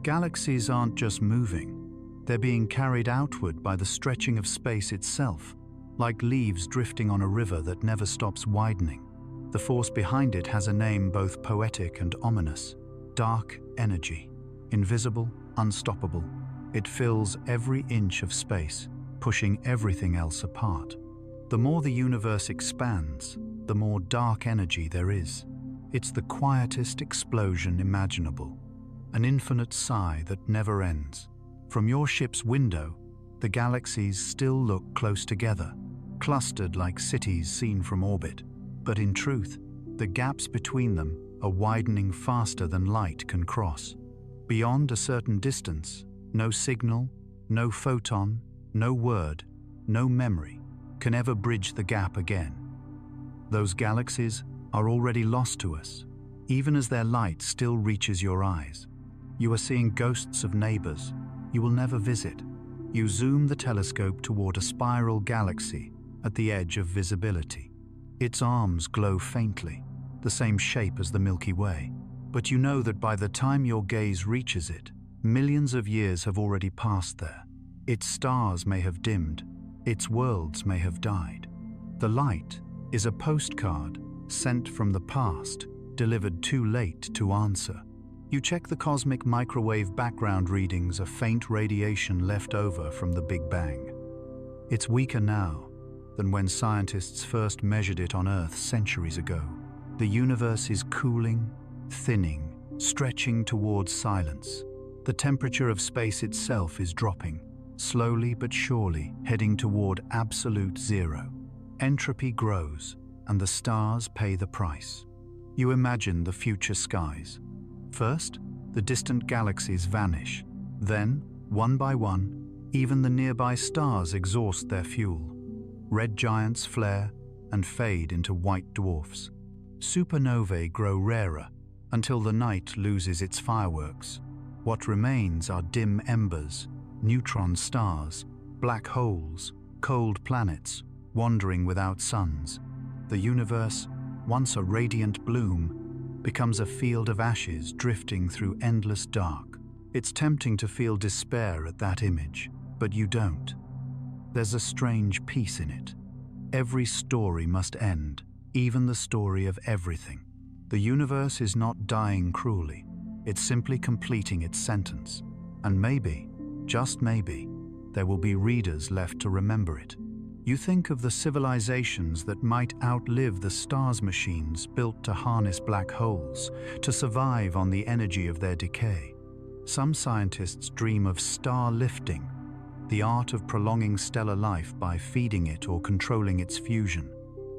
Galaxies aren't just moving, they're being carried outward by the stretching of space itself, like leaves drifting on a river that never stops widening. The force behind it has a name both poetic and ominous: dark energy. Invisible, unstoppable, it fills every inch of space, pushing everything else apart. The more the universe expands, the more dark energy there is. It's the quietest explosion imaginable, an infinite sigh that never ends. From your ship's window, the galaxies still look close together, clustered like cities seen from orbit. But in truth, the gaps between them are widening faster than light can cross. Beyond a certain distance, no signal, no photon, no word, no memory can ever bridge the gap again. Those galaxies are already lost to us, even as their light still reaches your eyes. You are seeing ghosts of neighbors you will never visit. You zoom the telescope toward a spiral galaxy at the edge of visibility. Its arms glow faintly, the same shape as the Milky Way. But you know that by the time your gaze reaches it, millions of years have already passed there. Its stars may have dimmed, its worlds may have died. The light is a postcard sent from the past, delivered too late to answer. You check the cosmic microwave background readings of faint radiation left over from the Big Bang. It's weaker now than when scientists first measured it on Earth centuries ago. The universe is cooling, thinning, stretching towards silence. The temperature of space itself is dropping, slowly but surely heading toward absolute zero. Entropy grows, and the stars pay the price. You imagine the future skies. First, the distant galaxies vanish. Then, one by one, even the nearby stars exhaust their fuel. Red giants flare and fade into white dwarfs. Supernovae grow rarer until the night loses its fireworks. What remains are dim embers, neutron stars, black holes, cold planets, wandering without suns. The universe, once a radiant bloom, becomes a field of ashes drifting through endless dark. It's tempting to feel despair at that image, but you don't. There's a strange peace in it. Every story must end, even the story of everything. The universe is not dying cruelly. It's simply completing its sentence. And maybe, just maybe, there will be readers left to remember it. You think of the civilizations that might outlive the stars machines built to harness black holes, to survive on the energy of their decay. Some scientists dream of star lifting, the art of prolonging stellar life by feeding it or controlling its fusion.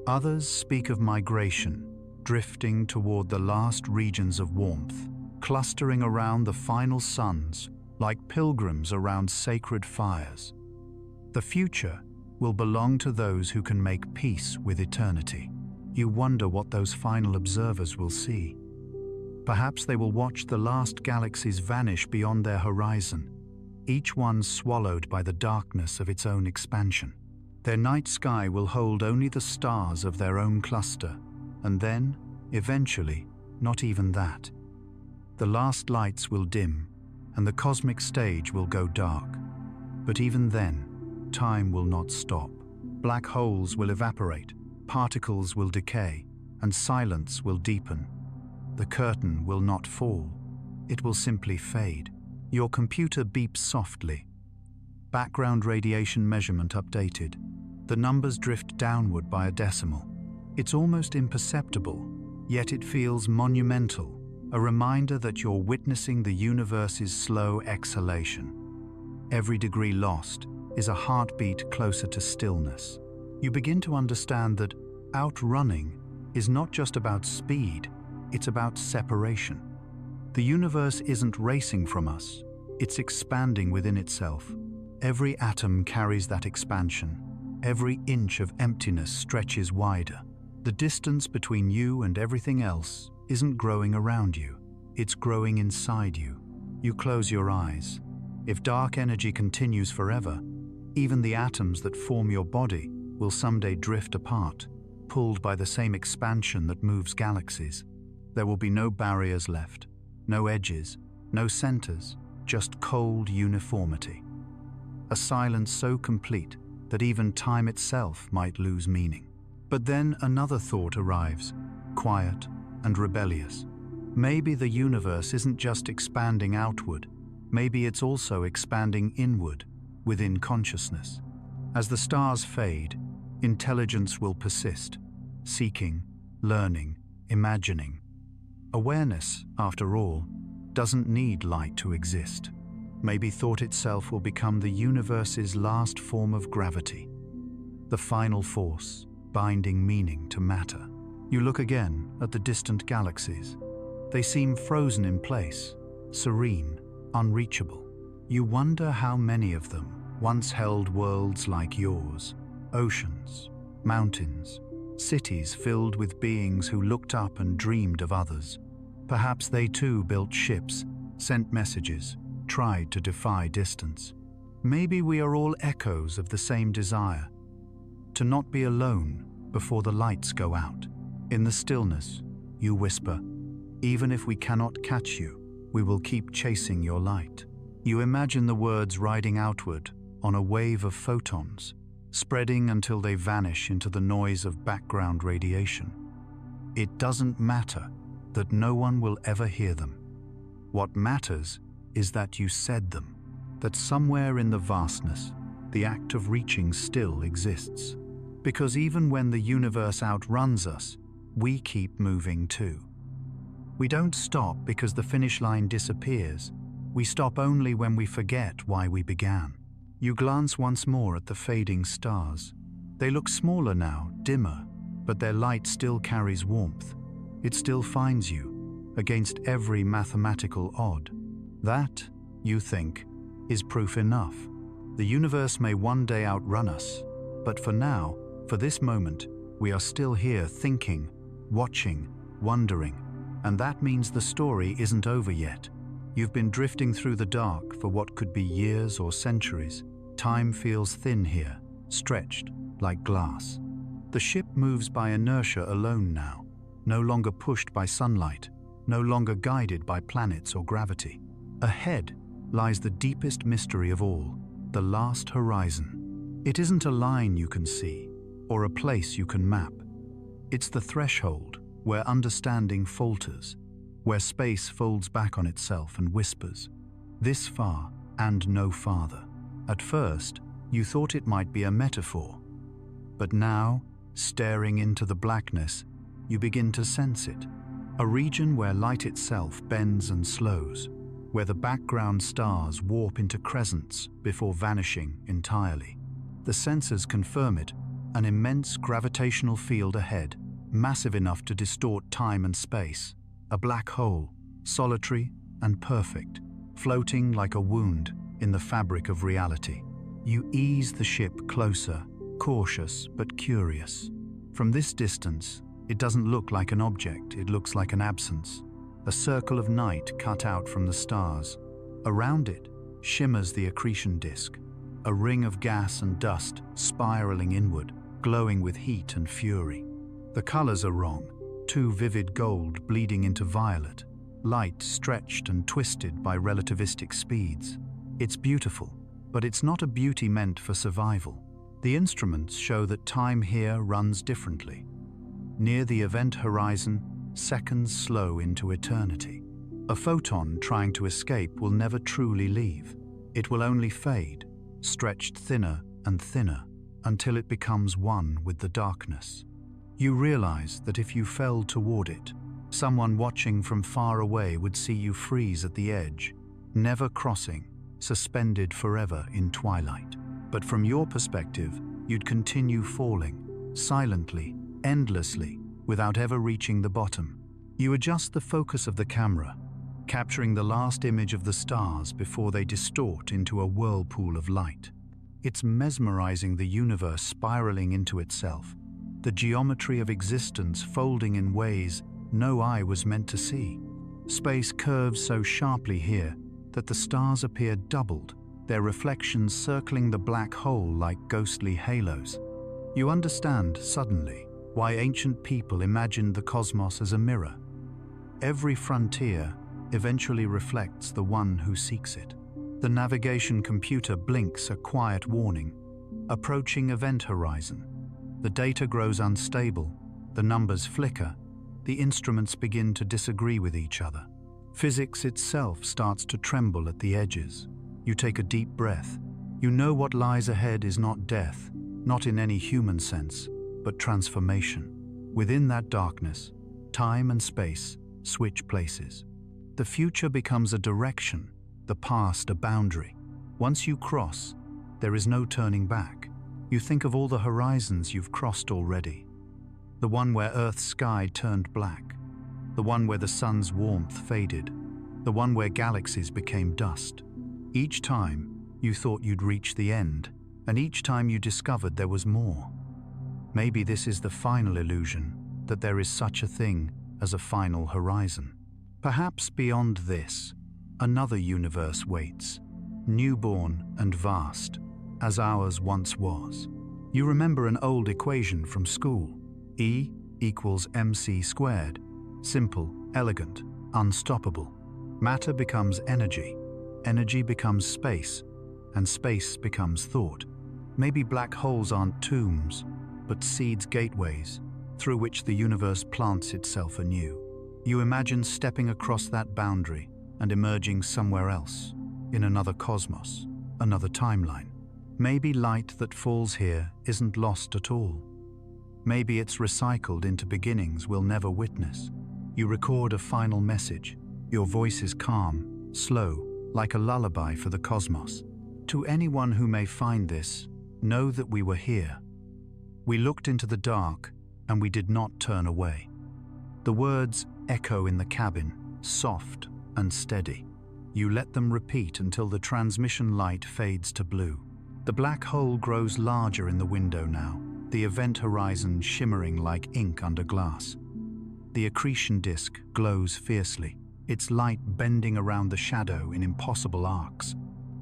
Others speak of migration, drifting toward the last regions of warmth, clustering around the final suns like pilgrims around sacred fires. The future will belong to those who can make peace with eternity. You wonder what those final observers will see. Perhaps they will watch the last galaxies vanish beyond their horizon, each one swallowed by the darkness of its own expansion. Their night sky will hold only the stars of their own cluster, and then, eventually, not even that. The last lights will dim, and the cosmic stage will go dark. But even then, time will not stop. Black holes will evaporate, particles will decay, and silence will deepen. The curtain will not fall. It will simply fade. Your computer beeps softly. Background radiation measurement updated. The numbers drift downward by a decimal. It's almost imperceptible, yet it feels monumental, a reminder that you're witnessing the universe's slow exhalation. Every degree lost is a heartbeat closer to stillness. You begin to understand that outrunning is not just about speed, it's about separation. The universe isn't racing from us, it's expanding within itself. Every atom carries that expansion. Every inch of emptiness stretches wider. The distance between you and everything else isn't growing around you, it's growing inside you. You close your eyes. If dark energy continues forever, even the atoms that form your body will someday drift apart, pulled by the same expansion that moves galaxies. There will be no barriers left, no edges, no centers, just cold uniformity. A silence so complete that even time itself might lose meaning. But then another thought arrives, quiet and rebellious. Maybe the universe isn't just expanding outward, maybe it's also expanding inward, within consciousness. As the stars fade, intelligence will persist, seeking, learning, imagining. Awareness, after all, doesn't need light to exist. Maybe thought itself will become the universe's last form of gravity, the final force, binding meaning to matter. You look again at the distant galaxies. They seem frozen in place, serene, unreachable. You wonder how many of them once held worlds like yours, oceans, mountains, cities filled with beings who looked up and dreamed of others. Perhaps they too built ships, sent messages, tried to defy distance. Maybe we are all echoes of the same desire, to not be alone before the lights go out. In the stillness, you whisper, "Even if we cannot catch you, we will keep chasing your light." You imagine the words riding outward on a wave of photons, spreading until they vanish into the noise of background radiation. It doesn't matter that no one will ever hear them. What matters is that you said them, that somewhere in the vastness, the act of reaching still exists. Because even when the universe outruns us, we keep moving too. We don't stop because the finish line disappears. We stop only when we forget why we began. You glance once more at the fading stars. They look smaller now, dimmer, but their light still carries warmth. It still finds you, against every mathematical odd. That, you think, is proof enough. The universe may one day outrun us, but for now, for this moment, we are still here thinking, watching, wondering, and that means the story isn't over yet. You've been drifting through the dark for what could be years or centuries. Time feels thin here, stretched like glass. The ship moves by inertia alone now, no longer pushed by sunlight, no longer guided by planets or gravity. Ahead lies the deepest mystery of all, the last horizon. It isn't a line you can see, or a place you can map. It's the threshold where understanding falters, where space folds back on itself and whispers, "This far and no farther." At first, you thought it might be a metaphor, but now, staring into the blackness, you begin to sense it. A region where light itself bends and slows, where the background stars warp into crescents before vanishing entirely. The sensors confirm it, an immense gravitational field ahead, massive enough to distort time and space. A black hole, solitary and perfect, floating like a wound in the fabric of reality. You ease the ship closer, cautious but curious. From this distance, it doesn't look like an object, it looks like an absence. A circle of night cut out from the stars. Around it shimmers the accretion disk, a ring of gas and dust spiraling inward, glowing with heat and fury. The colors are wrong, too vivid gold bleeding into violet, light stretched and twisted by relativistic speeds. It's beautiful, but it's not a beauty meant for survival. The instruments show that time here runs differently. Near the event horizon, seconds slow into eternity. A photon trying to escape will never truly leave. It will only fade, stretched thinner and thinner, until it becomes one with the darkness. You realize that if you fell toward it, someone watching from far away would see you freeze at the edge, never crossing, suspended forever in twilight. But from your perspective, you'd continue falling, silently, endlessly, without ever reaching the bottom. You adjust the focus of the camera, capturing the last image of the stars before they distort into a whirlpool of light. It's mesmerizing, the universe spiraling into itself, the geometry of existence folding in ways no eye was meant to see. Space curves so sharply here that the stars appear doubled, their reflections circling the black hole like ghostly halos. You understand, suddenly, why ancient people imagined the cosmos as a mirror. Every frontier eventually reflects the one who seeks it. The navigation computer blinks a quiet warning. Approaching event horizon. The data grows unstable, the numbers flicker, the instruments begin to disagree with each other. Physics itself starts to tremble at the edges. You take a deep breath. You know what lies ahead is not death, not in any human sense, but transformation. Within that darkness, time and space switch places. The future becomes a direction, the past a boundary. Once you cross, there is no turning back. You think of all the horizons you've crossed already. The one where Earth's sky turned black. The one where the sun's warmth faded. The one where galaxies became dust. Each time, you thought you'd reach the end, and each time you discovered there was more. Maybe this is the final illusion, that there is such a thing as a final horizon. Perhaps beyond this, another universe waits, newborn and vast, as ours once was. You remember an old equation from school, E equals mc squared. Simple, elegant, unstoppable. Matter becomes energy, energy becomes space, and space becomes thought. Maybe black holes aren't tombs, but seeds, gateways, through which the universe plants itself anew. You imagine stepping across that boundary and emerging somewhere else, in another cosmos, another timeline. Maybe light that falls here isn't lost at all. Maybe it's recycled into beginnings we'll never witness. You record a final message. Your voice is calm, slow, like a lullaby for the cosmos. To anyone who may find this, know that we were here. We looked into the dark, and we did not turn away. The words echo in the cabin, soft and steady. You let them repeat until the transmission light fades to blue. The black hole grows larger in the window now, the event horizon shimmering like ink under glass. The accretion disk glows fiercely, its light bending around the shadow in impossible arcs.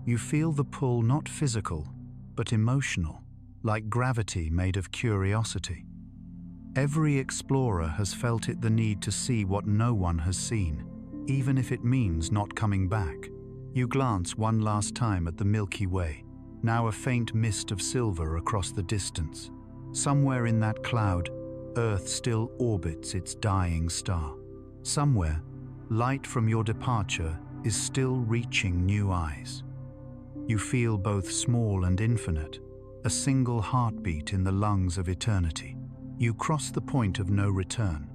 You feel the pull, not physical, but emotional, like gravity made of curiosity. Every explorer has felt it, the need to see what no one has seen, even if it means not coming back. You glance one last time at the Milky Way, now a faint mist of silver across the distance. Somewhere in that cloud, Earth still orbits its dying star. Somewhere, light from your departure is still reaching new eyes. You feel both small and infinite, a single heartbeat in the lungs of eternity. You cross the point of no return.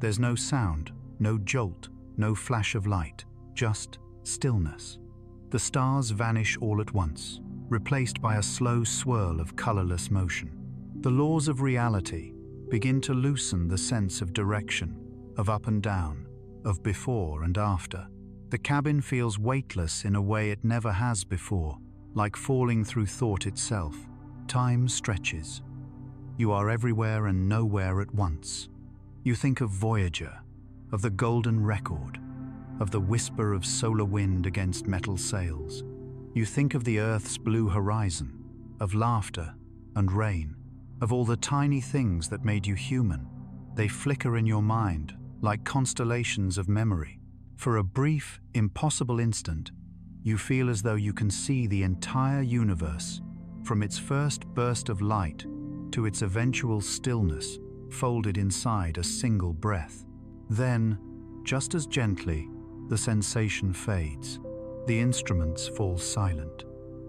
There's no sound, no jolt, no flash of light, just stillness. The stars vanish all at once, replaced by a slow swirl of colorless motion. The laws of reality begin to loosen the sense of direction, of up and down, of before and after. The cabin feels weightless in a way it never has before, like falling through thought itself. Time stretches. You are everywhere and nowhere at once. You think of Voyager, of the golden record, of the whisper of solar wind against metal sails. You think of the Earth's blue horizon, of laughter and rain, of all the tiny things that made you human. They flicker in your mind like constellations of memory. For a brief, impossible instant, you feel as though you can see the entire universe, from its first burst of light to its eventual stillness, folded inside a single breath. Then, just as gently, the sensation fades. The instruments fall silent.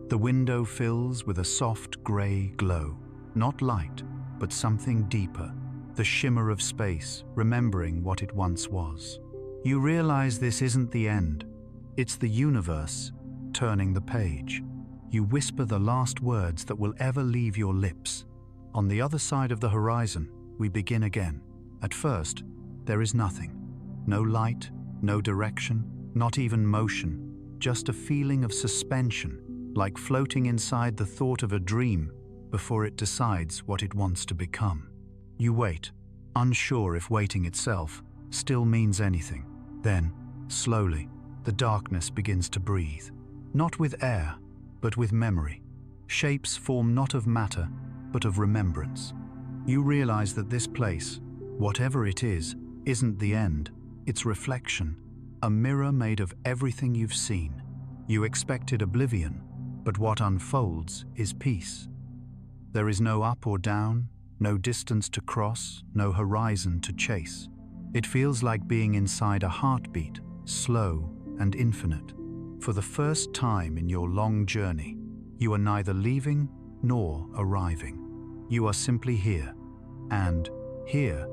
The window fills with a soft gray glow, not light, but something deeper, the shimmer of space, remembering what it once was. You realize this isn't the end. It's the universe turning the page. You whisper the last words that will ever leave your lips. On the other side of the horizon, we begin again. At first, there is nothing. No light, no direction, Not even motion, just a feeling of suspension, like floating inside the thought of a dream before it decides what it wants to become. You wait, unsure if waiting itself still means anything. Then, slowly, the darkness begins to breathe. Not with air, but with memory. Shapes form not of matter, but of remembrance. You realize that this place, whatever it is, isn't the end. It's reflection, a mirror made of everything you've seen. You expected oblivion, but what unfolds is peace. There is no up or down, no distance to cross, no horizon to chase. It feels like being inside a heartbeat, slow and infinite. For the first time in your long journey, you are neither leaving nor arriving. You are simply here, and here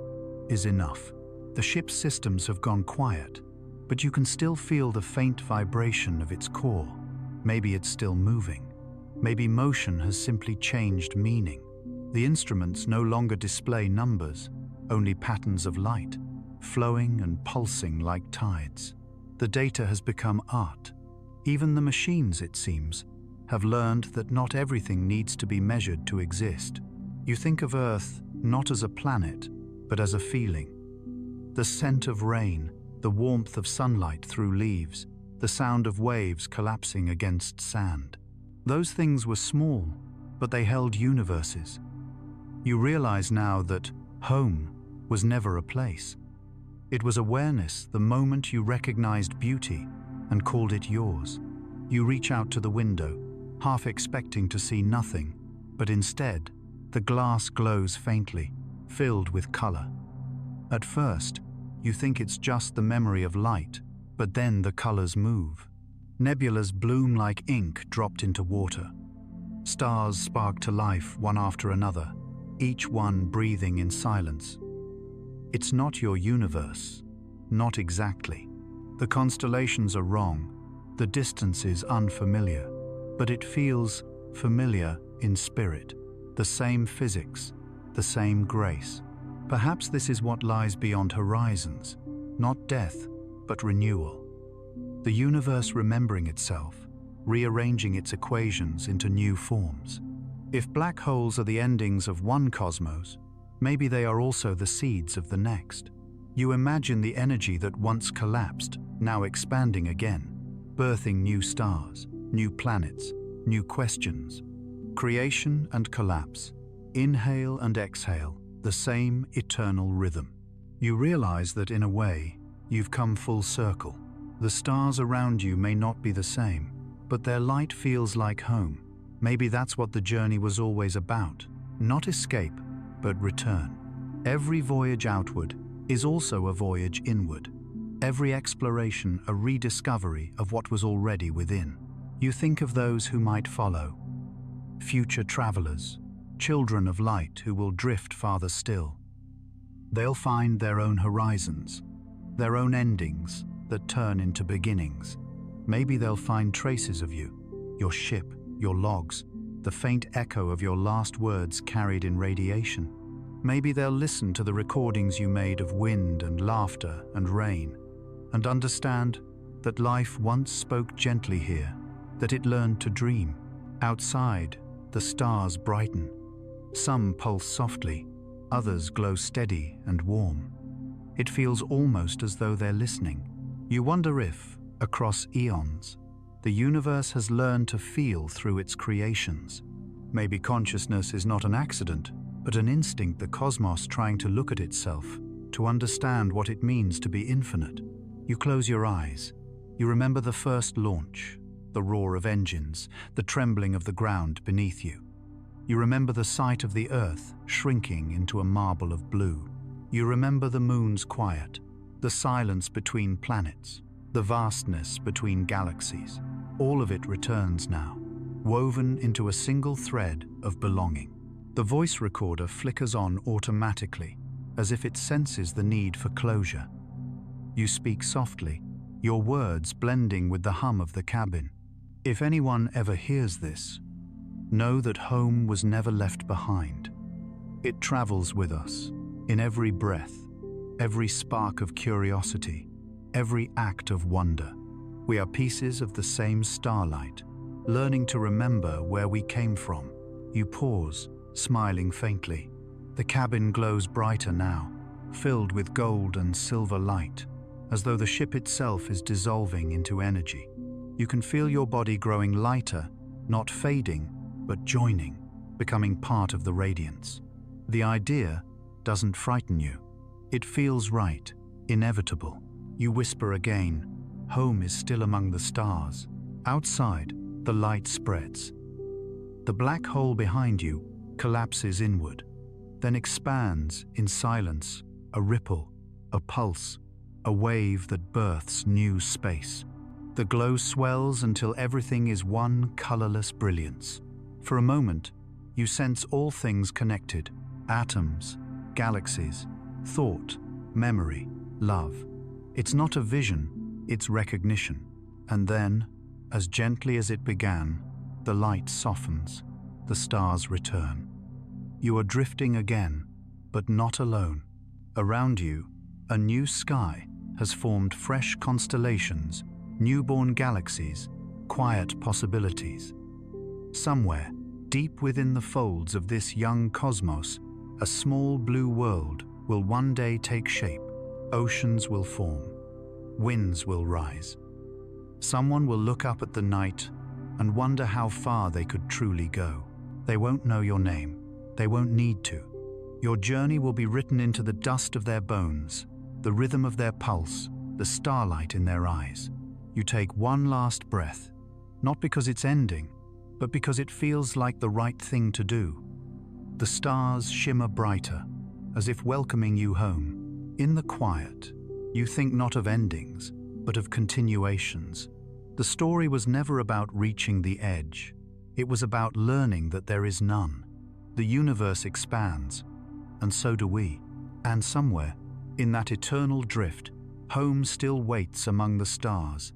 is enough. The ship's systems have gone quiet, but you can still feel the faint vibration of its core. Maybe it's still moving. Maybe motion has simply changed meaning. The instruments no longer display numbers, only patterns of light, flowing and pulsing like tides. The data has become art. Even the machines, it seems, have learned that not everything needs to be measured to exist. You think of Earth not as a planet, but as a feeling. The scent of rain, the warmth of sunlight through leaves, the sound of waves collapsing against sand. Those things were small, but they held universes. You realize now that home was never a place. It was awareness the moment you recognized beauty and called it yours. You reach out to the window, half expecting to see nothing, but instead, the glass glows faintly, filled with color. At first, you think it's just the memory of light, but then the colors move. Nebulas bloom like ink dropped into water. Stars spark to life one after another, each one breathing in silence. It's not your universe, not exactly. The constellations are wrong, the distance is unfamiliar, but it feels familiar in spirit. The same physics, the same grace. Perhaps this is what lies beyond horizons, not death, but renewal. The universe remembering itself, rearranging its equations into new forms. If black holes are the endings of one cosmos, maybe they are also the seeds of the next. You imagine the energy that once collapsed, now expanding again, birthing new stars, new planets, new questions. Creation and collapse, inhale and exhale, the same eternal rhythm. You realize that in a way, you've come full circle. The stars around you may not be the same, but their light feels like home. Maybe that's what the journey was always about. Not escape, but return. Every voyage outward is also a voyage inward. Every exploration a rediscovery of what was already within. You think of those who might follow. Future travelers, children of light who will drift farther still. They'll find their own horizons, their own endings that turn into beginnings. Maybe they'll find traces of you, your ship, your logs, the faint echo of your last words carried in radiation. Maybe they'll listen to the recordings you made of wind and laughter and rain, and understand that life once spoke gently here, that it learned to dream. Outside, the stars brighten. Some pulse softly, others glow steady and warm. It feels almost as though they're listening. You wonder if, across eons, the universe has learned to feel through its creations. Maybe consciousness is not an accident, but an instinct, the cosmos trying to look at itself, to understand what it means to be infinite. You close your eyes. You remember the first launch, the roar of engines, the trembling of the ground beneath you. You remember the sight of the Earth shrinking into a marble of blue. You remember the moon's quiet, the silence between planets, the vastness between galaxies. All of it returns now, woven into a single thread of belonging. The voice recorder flickers on automatically, as if it senses the need for closure. You speak softly, your words blending with the hum of the cabin. If anyone ever hears this, know that home was never left behind. It travels with us, in every breath, every spark of curiosity, every act of wonder. We are pieces of the same starlight, learning to remember where we came from. You pause, smiling faintly. The cabin glows brighter now, filled with gold and silver light, as though the ship itself is dissolving into energy. You can feel your body growing lighter, not fading, but joining, becoming part of the radiance. The idea doesn't frighten you. It feels right, inevitable. You whisper again, home is still among the stars. Outside, the light spreads. The black hole behind you collapses inward, then expands in silence, a ripple, a pulse, a wave that births new space. The glow swells until everything is one colorless brilliance. For a moment, you sense all things connected: atoms, galaxies, thought, memory, love. It's not a vision, it's recognition. And then, as gently as it began, the light softens, the stars return. You are drifting again, but not alone. Around you, a new sky has formed fresh constellations, newborn galaxies, quiet possibilities. Somewhere, deep within the folds of this young cosmos, a small blue world will one day take shape. Oceans will form. Winds will rise. Someone will look up at the night and wonder how far they could truly go. They won't know your name. They won't need to. Your journey will be written into the dust of their bones, the rhythm of their pulse, the starlight in their eyes. You take one last breath, not because it's ending, but because it feels like the right thing to do. The stars shimmer brighter, as if welcoming you home. In the quiet, you think not of endings, but of continuations. The story was never about reaching the edge. It was about learning that there is none. The universe expands, and so do we. And somewhere, in that eternal drift, home still waits among the stars,